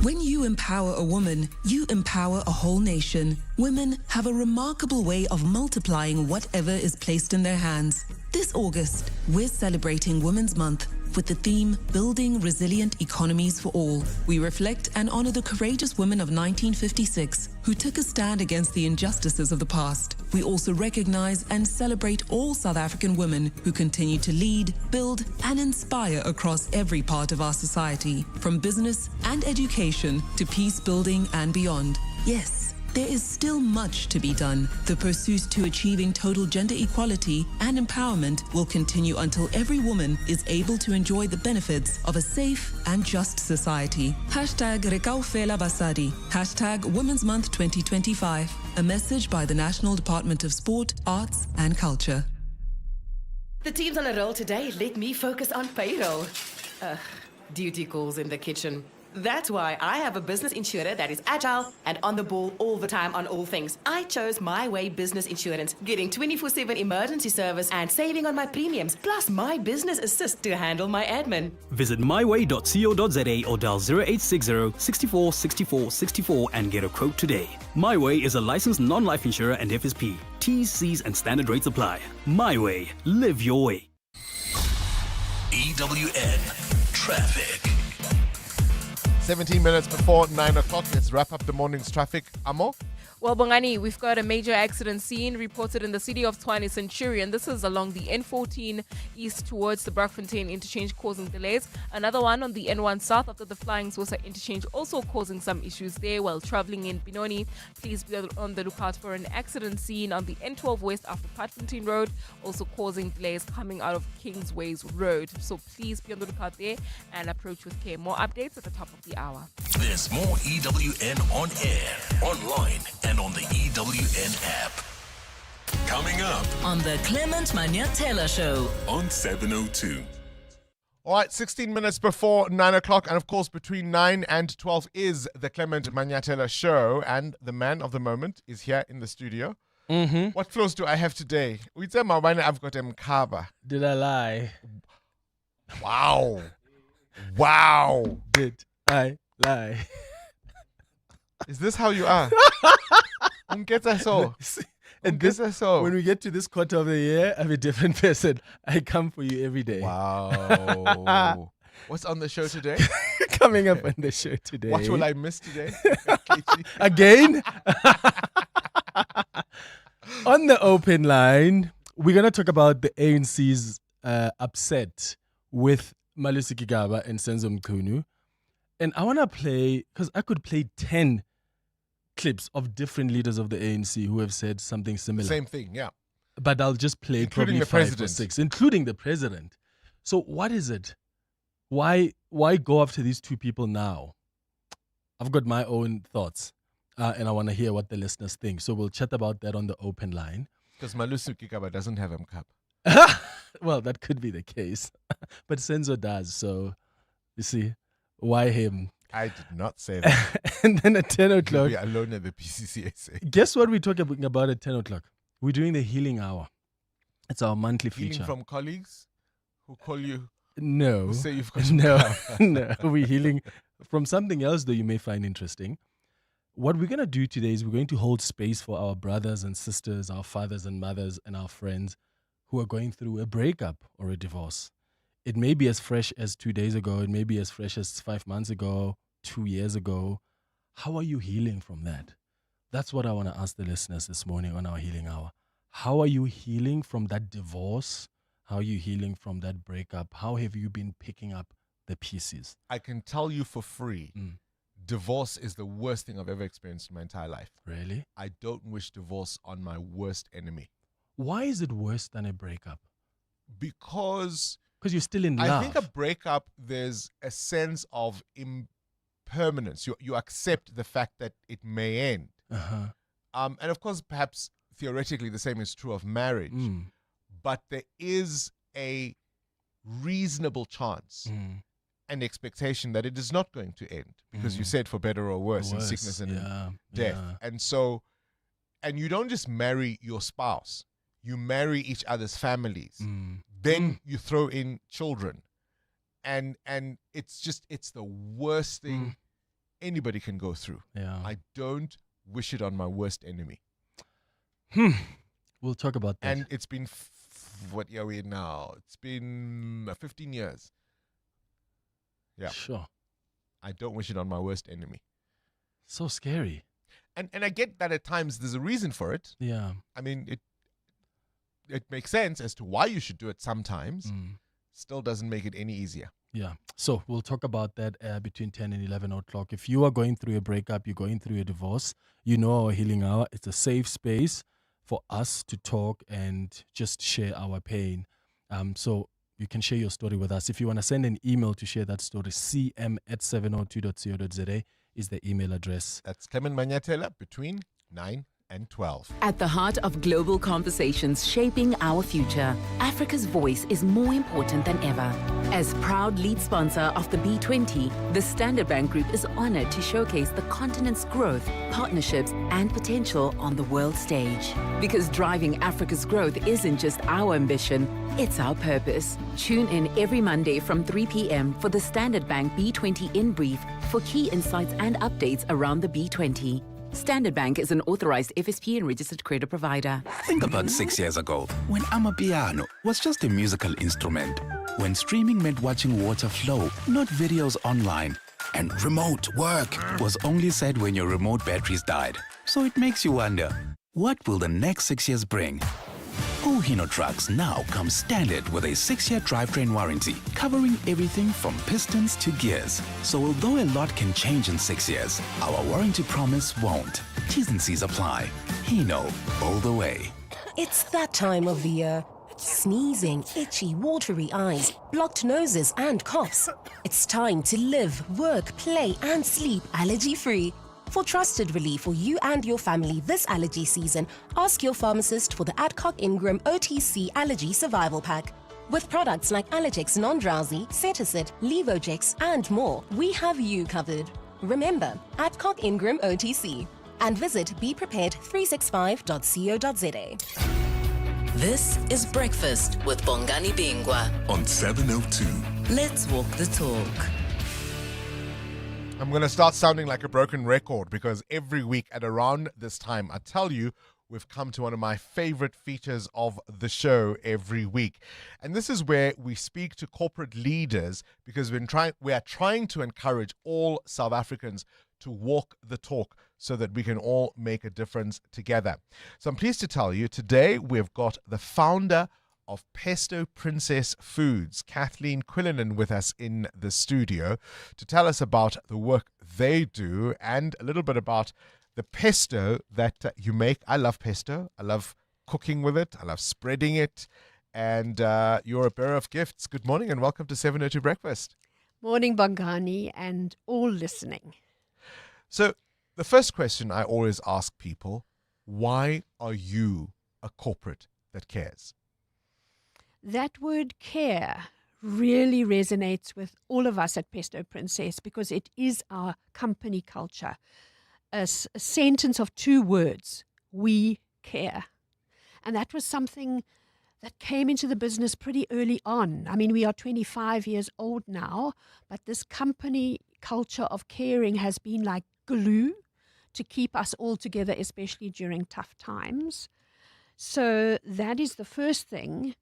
Speaker 13: When you empower a woman, you empower a whole nation. Women have a remarkable way of multiplying whatever is placed in their hands. This August, we're celebrating Women's Month with the theme Building Resilient Economies for All. We reflect and honor the courageous women of 1956 who took a stand against the injustices of the past. We also recognize and celebrate all South African women who continue to lead, build, and inspire across every part of our society, from business and education to peace building and beyond. Yes, there is still much to be done. The pursuit to achieving total gender equality and empowerment will continue until every woman is able to enjoy the benefits of a safe and just society. #Rekaufela Basadi. #Women's Month 2025. A message by the National Department of Sport, Arts and Culture.
Speaker 14: The team's on a roll today. Let me focus on payroll. Duty calls in the kitchen. That's why I have a business insurer that is agile and on the ball all the time on all things. I chose My Way Business Insurance, getting 24/7 emergency service and saving on my premiums, plus my business assist to handle my admin.
Speaker 16: Visit myway.co.za or dial 0860 64 64 64 and get a quote today. My Way is a licensed non-life insurer and FSP. T's, C's and standard rates apply. My Way. Live your way.
Speaker 9: EWN Traffic.
Speaker 8: 17 minutes before 9 o'clock. Let's wrap up the morning's traffic. Amo?
Speaker 3: Well, Bongani, we've got a major accident scene reported in the city of Tshwane Centurion. This is along the N14 east towards the Brakfontein interchange, causing delays. Another one on the N1 south after the Flying Saucer interchange, also causing some issues there while traveling in Benoni. Please be on the lookout for an accident scene on the N12 west after Patfontein Road, also causing delays coming out of Kingsways Road. So please be on the lookout there and approach with care. More updates at the top of the hour.
Speaker 9: There's more EWN on air, online, and on the EWN app. Coming up
Speaker 7: on the Clement Manatella Show
Speaker 9: on 702.
Speaker 8: All right, 16 minutes before 9 o'clock. And of course, between 9 and 12 is the Clement Manatella Show. And the man of the moment is here in the studio.
Speaker 4: Mm-hmm.
Speaker 8: What flows do I have today? I've got Mkaba.
Speaker 4: Did I lie?
Speaker 8: Wow. Wow.
Speaker 4: Did I lie?
Speaker 8: Is this how you are? And
Speaker 4: when we get to this quarter of the year, I'm a different person. I come for you every day.
Speaker 8: Wow. What's on the show today?
Speaker 4: Coming up on the show today.
Speaker 8: What will I miss today?
Speaker 4: Again? On the open line, we're going to talk about the ANC's upset with Malusi Gigaba and Senzo Mchunu. And I want to play, because I could play 10 clips of different leaders of the ANC who have said something similar.
Speaker 8: Same thing, yeah.
Speaker 2: but I'll just play
Speaker 8: Including
Speaker 2: probably
Speaker 8: the
Speaker 2: 5 or
Speaker 8: president.
Speaker 2: 6, including the president. So what is it? Why go after these two people now? I've got my own thoughts, and I want to hear what the listeners think. So we'll chat about that on the open line.
Speaker 8: Because Malusi Kikaba doesn't have MCAP.
Speaker 2: Well, that could be the case, but Senzo does. So you see, why him?
Speaker 8: I did not say that.
Speaker 2: And then at 10
Speaker 8: You'll
Speaker 2: o'clock,
Speaker 8: be alone at the PCCSA.
Speaker 2: guess what we're talking about at 10 o'clock? We're doing the healing hour. It's our monthly
Speaker 8: Healing
Speaker 2: feature.
Speaker 8: from colleagues who call you.
Speaker 2: No.
Speaker 8: Who say you've got
Speaker 2: No,
Speaker 8: MCAP.
Speaker 2: no. We're healing from something else, though, you may find interesting. What we're going to do today is we're going to hold space for our brothers and sisters, our fathers and mothers, and our friends who are going through a breakup or a divorce. It may be as fresh as 2 days ago. It may be as fresh as 5 months ago, 2 years ago. How are you healing from that? That's what I want to ask the listeners this morning on our healing hour. How are you healing from that divorce? How are you healing from that breakup? How have you been picking up the pieces?
Speaker 8: I can tell you for free, divorce is the worst thing I've ever experienced in my entire life.
Speaker 2: Really?
Speaker 8: I don't wish divorce on my worst enemy.
Speaker 2: Why is it worse than a breakup?
Speaker 8: Because
Speaker 2: you're still in love.
Speaker 8: I think a breakup, there's a sense of impermanence. You accept the fact that it may end.
Speaker 2: Uh-huh.
Speaker 8: And of course, perhaps theoretically the same is true of marriage. But there is a reasonable chance and expectation that it is not going to end, because you said for better or worse, in sickness and in death. And so, and you don't just marry your spouse, you marry each other's families. Then you throw in children. And it's the worst thing anybody can go through.
Speaker 2: Yeah.
Speaker 8: I don't wish it on my worst enemy.
Speaker 2: We'll talk about that.
Speaker 8: And it's been, what year are we in now? It's been 15 years. Yeah.
Speaker 2: Sure.
Speaker 8: I don't wish it on my worst enemy.
Speaker 2: So scary.
Speaker 8: And I get that at times there's a reason for it.
Speaker 2: Yeah.
Speaker 8: I mean, it makes sense as to why you should do it sometimes. Still doesn't make it any easier.
Speaker 2: Yeah. So we'll talk about that between 10 and 11 o'clock. If you are going through a breakup, you're going through a divorce, you know our healing hour. It's a safe space for us to talk and just share our pain. So you can share your story with us. If you want to send an email to share that story, cm@702.co.za is the email address.
Speaker 8: That's Clement Manatella between 9 and 12.
Speaker 15: At the heart of global conversations shaping our future, Africa's voice is more important than ever. As proud lead sponsor of the B20, the Standard Bank Group is honored to showcase the continent's growth, partnerships, and potential on the world stage. Because driving Africa's growth isn't just our ambition, it's our purpose. Tune in every Monday from 3 p.m. for the Standard Bank B20 In Brief for key insights and updates around the B20. Standard Bank is an authorized FSP and registered credit provider.
Speaker 17: Think about 6 years ago, when Amapiano was just a musical instrument, when streaming meant watching water flow, not videos online, and remote work was only said when your remote batteries died. So it makes you wonder, what will the next 6 years bring? Hino trucks now come standard with a 6-year drivetrain warranty, covering everything from pistons to gears. So although a lot can change in 6 years, our warranty promise won't. T's and C's apply. Hino, all the way.
Speaker 18: It's that time of the year. Sneezing, itchy, watery eyes, blocked noses and coughs. It's time to live, work, play and sleep allergy-free. For trusted relief for you and your family this allergy season, ask your pharmacist for the Adcock Ingram OTC Allergy Survival Pack. With products like Allergex Non-Drowsy, Cetisid, Levogex, and more, we have you covered. Remember, Adcock Ingram OTC. And visit beprepared365.co.za.
Speaker 7: This is Breakfast with Bongani Bingwa
Speaker 9: on 702.
Speaker 7: Let's walk the talk.
Speaker 8: I'm going to start sounding like a broken record, because every week at around this time, I tell you, we've come to one of my favorite features of the show every week. And this is where we speak to corporate leaders, because we are trying to encourage all South Africans to walk the talk so that we can all make a difference together. So I'm pleased to tell you, today we've got the founder of Pesto Princess Foods, Kathleen Quillinan, with us in the studio to tell us about the work they do and a little bit about the pesto that you make. I love pesto. I love cooking with it. I love spreading it. And you're a bearer of gifts. Good morning and welcome to 702 Breakfast.
Speaker 1: Morning, Bongani, and all listening.
Speaker 8: So the first question I always ask people, why are you a corporate that cares?
Speaker 1: That word care really resonates with all of us at Pesto Princess because it is our company culture. A sentence of 2 words, we care. And that was something that came into the business pretty early on. I mean, we are 25 years old now, but this company culture of caring has been like glue to keep us all together, especially during tough times. So that is the first thing.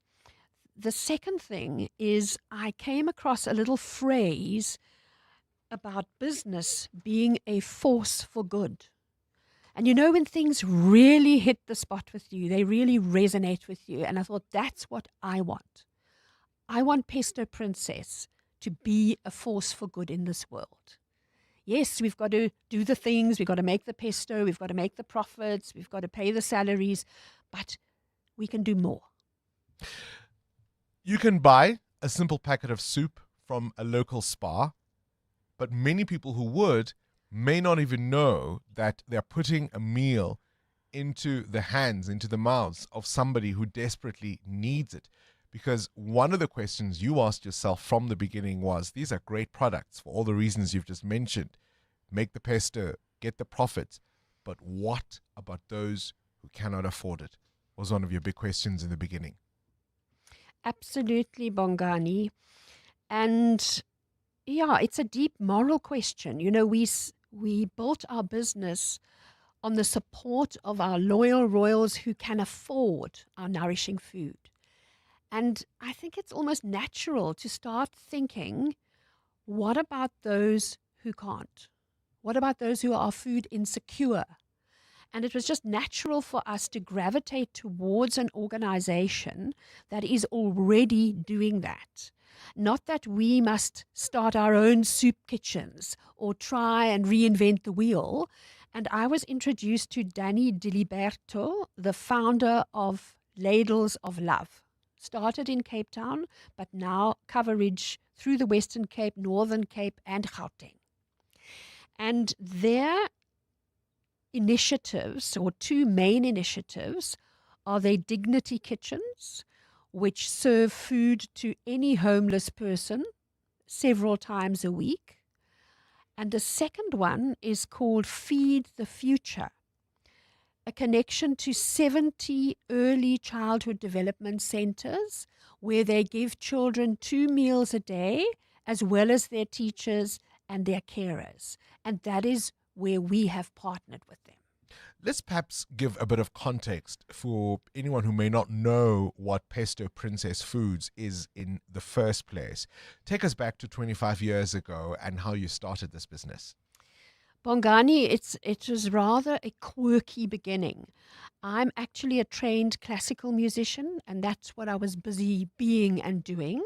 Speaker 1: The second thing is I came across a little phrase about business being a force for good. And you know, when things really hit the spot with you, they really resonate with you. And I thought, that's what I want. I want Pesto Princess to be a force for good in this world. Yes, we've got to do the things. We've got to make the pesto. We've got to make the profits. We've got to pay the salaries. But we can do more.
Speaker 8: You can buy a simple packet of soup from a local spa, but many people who would may not even know that they're putting a meal into the hands, into the mouths of somebody who desperately needs it. Because one of the questions you asked yourself from the beginning was, these are great products for all the reasons you've just mentioned. Make the pesto, get the profits. But what about those who cannot afford it? Was one of your big questions in the beginning.
Speaker 1: Absolutely, Bongani. And yeah, it's a deep moral question. You know, we built our business on the support of our loyal royals who can afford our nourishing food. And I think it's almost natural to start thinking, what about those who can't? What about those who are food insecure? And it was just natural for us to gravitate towards an organization that is already doing that. Not that we must start our own soup kitchens or try and reinvent the wheel. And I was introduced to Danny Diliberto, the founder of Ladles of Love. Started in Cape Town, but now coverage through the Western Cape, Northern Cape, and Gauteng. And their initiatives, or 2 main initiatives, are their dignity kitchens, which serve food to any homeless person several times a week. And the second one is called Feed the Future, a connection to 70 early childhood development centers where they give children 2 meals a day, as well as their teachers and their carers. And that is where we have partnered with them.
Speaker 8: Let's perhaps give a bit of context for anyone who may not know what Pesto Princess Foods is in the first place. Take us back to 25 years ago and how you started this business.
Speaker 1: Bongani, it was rather a quirky beginning. I'm actually a trained classical musician, and that's what I was busy being and doing.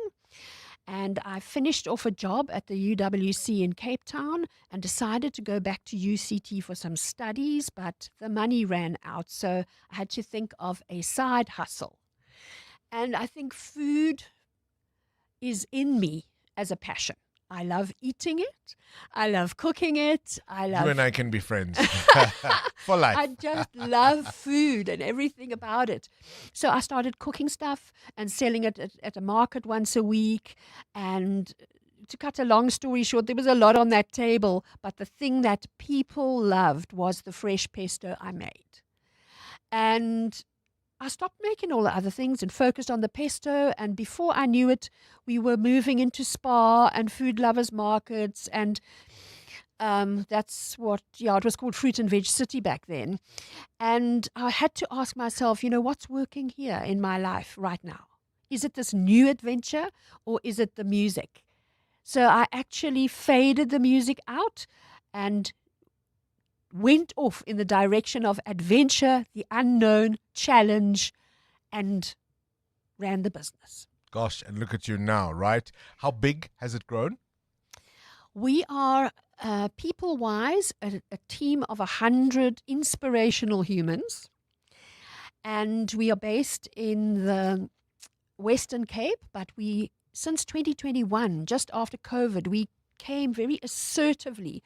Speaker 1: And I finished off a job at the UWC in Cape Town and decided to go back to UCT for some studies, but the money ran out, so I had to think of a side hustle. And I think food is in me as a passion. I love eating it. I love cooking it.
Speaker 8: You and I can be friends for life.
Speaker 1: I just love food and everything about it. So I started cooking stuff and selling it at a market once a week. And to cut a long story short, there was a lot on that table. But the thing that people loved was the fresh pesto I made. And I stopped making all the other things and focused on the pesto. And before I knew it, we were moving into spa and food lovers markets. And that's what, it was called Fruit and Veg City back then. And I had to ask myself, what's working here in my life right now? Is it this new adventure or is it the music? So I actually faded the music out and went off in the direction of adventure, the unknown, challenge, and ran the business.
Speaker 8: Gosh, and look at you now, right? How big has it grown?
Speaker 1: We are, people-wise, a team of 100 inspirational humans. And we are based in the Western Cape, but since 2021, just after COVID, we came very assertively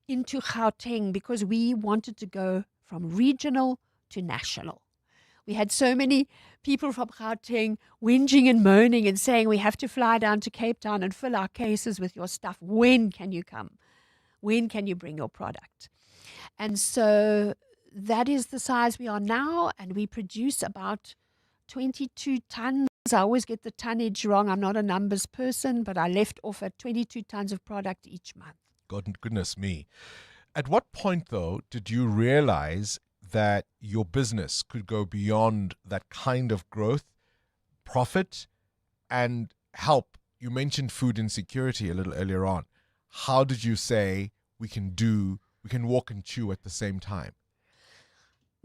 Speaker 1: into Kauteng because we wanted to go from regional to national. We had so many people from Gauteng whinging and moaning and saying, we have to fly down to Cape Town and fill our cases with your stuff. When can you come? When can you bring your product? And so that is the size we are now, and we produce about 22 tons. I always get the tonnage wrong. I'm not a numbers person, but I left off at 22 tons of product each month.
Speaker 8: Goodness me. At what point, though, did you realize that your business could go beyond that kind of growth, profit, and help? You mentioned food insecurity a little earlier on. How did you say we can walk and chew at the same time?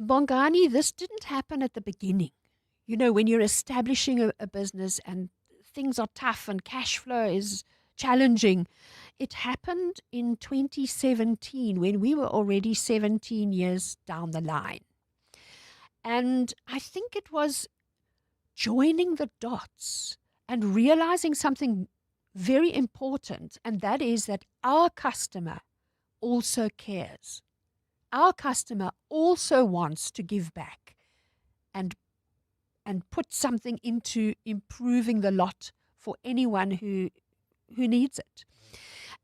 Speaker 1: Bongani, this didn't happen at the beginning. You know, when you're establishing a business and things are tough and cash flow is challenging. It happened in 2017 when we were already 17 years down the line. And I think it was joining the dots and realizing something very important, and that is that our customer also cares. Our customer also wants to give back and put something into improving the lot for anyone who needs it.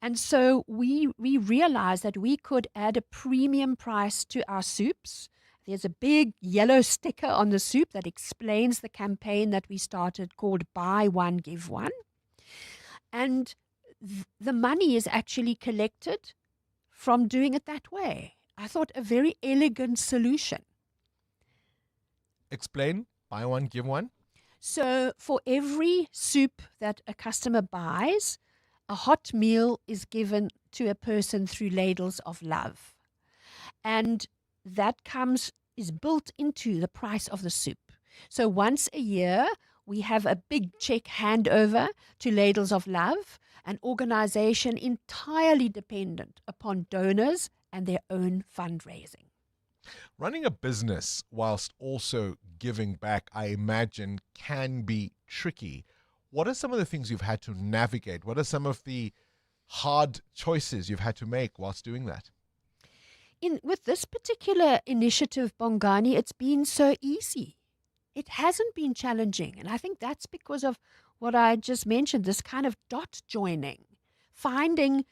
Speaker 1: And so we realized that we could add a premium price to our soups. There's a big yellow sticker on the soup that explains the campaign that we started called Buy One, Give One. And the money is actually collected from doing it that way. I thought a very elegant solution.
Speaker 8: Explain. Buy one, give one.
Speaker 1: So for every soup that a customer buys, a hot meal is given to a person through Ladles of Love. And that is built into the price of the soup. So once a year, we have a big check handover to Ladles of Love, an organization entirely dependent upon donors and their own fundraising.
Speaker 8: Running a business whilst also giving back, I imagine, can be tricky. What are some of the things you've had to navigate? What are some of the hard choices you've had to make whilst doing that?
Speaker 1: With this particular initiative, Bongani, it's been so easy. It hasn't been challenging. And I think that's because of what I just mentioned, this kind of dot joining, finding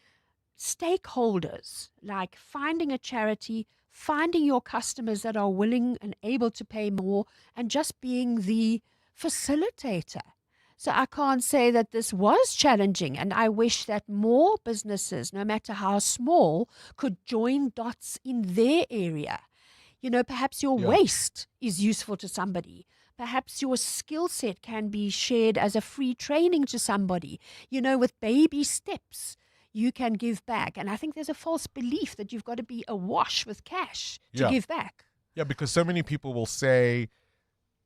Speaker 1: stakeholders, like finding a charity, finding your customers that are willing and able to pay more, and just being the facilitator. So I can't say that this was challenging, and I wish that more businesses, no matter how small, could join dots in their area. You know, perhaps your waste is useful to somebody. Perhaps your skill set can be shared as a free training to somebody. You know, with baby steps, you can give back. And I think there's a false belief that you've got to be awash with cash to give back.
Speaker 8: Yeah, because so many people will say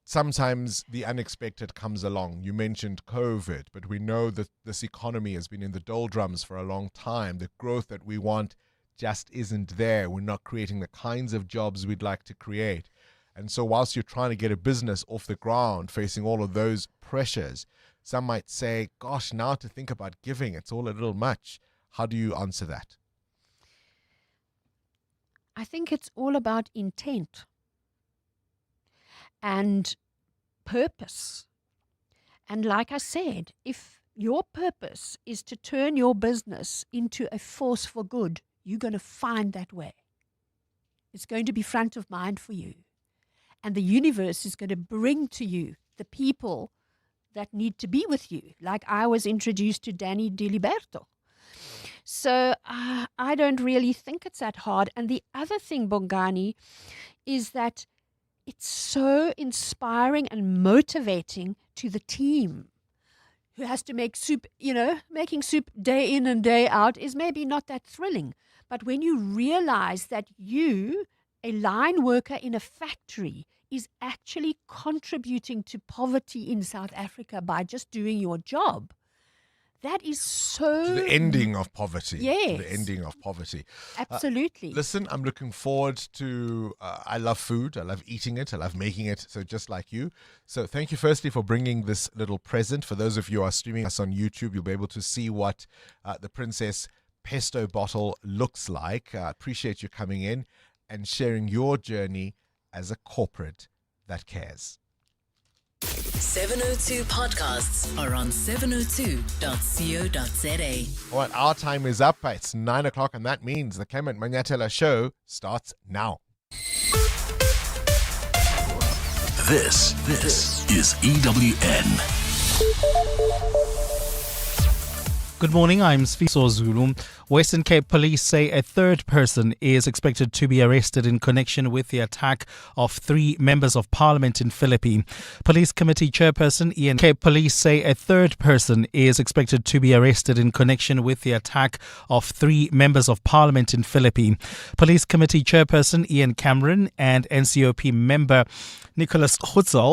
Speaker 8: sometimes the unexpected comes along. You mentioned COVID, but we know that this economy has been in the doldrums for a long time. The growth that we want just isn't there. We're not creating the kinds of jobs we'd like to create. And so whilst you're trying to get a business off the ground, facing all of those pressures, some might say, gosh, now to think about giving, it's all a little much. How do you answer that?
Speaker 1: I think it's all about intent and purpose. And like I said, if your purpose is to turn your business into a force for good, you're going to find that way. It's going to be front of mind for you. And the universe is going to bring to you the people that need to be with you. Like I was introduced to Danny Diliberto. So I don't really think it's that hard. And the other thing, Bongani, is that it's so inspiring and motivating to the team who has to make soup. You know, making soup day in and day out is maybe not that thrilling. But when you realize that you, a line worker in a factory, is actually contributing to poverty in South Africa by just doing your job, That is so...
Speaker 8: To the ending of poverty.
Speaker 1: Yes.
Speaker 8: To the ending of poverty.
Speaker 1: Absolutely.
Speaker 8: Listen, I'm looking forward to... I love food. I love eating it. I love making it. So just like you. So thank you firstly for bringing this little present. For those of you who are streaming us on YouTube, you'll be able to see what the Princess Pesto bottle looks like. I appreciate you coming in and sharing your journey as a corporate that cares.
Speaker 7: 702 podcasts are on 702.co.za.
Speaker 8: All right, our time is up. It's 9 o'clock, and that means the Clement Manatella show starts now.
Speaker 9: This is EWN.
Speaker 6: Good morning, I'm Sfiso Zulu. Western Cape Police say a third person is expected to be arrested in connection with the attack of 3 members of parliament in Philippines. Police Committee Chairperson Ian Cape Police say a third person is expected to be arrested in connection with the attack of 3 members of parliament in Philippines. Police Committee Chairperson Ian Cameron and NCOP member Nicholas Hutzel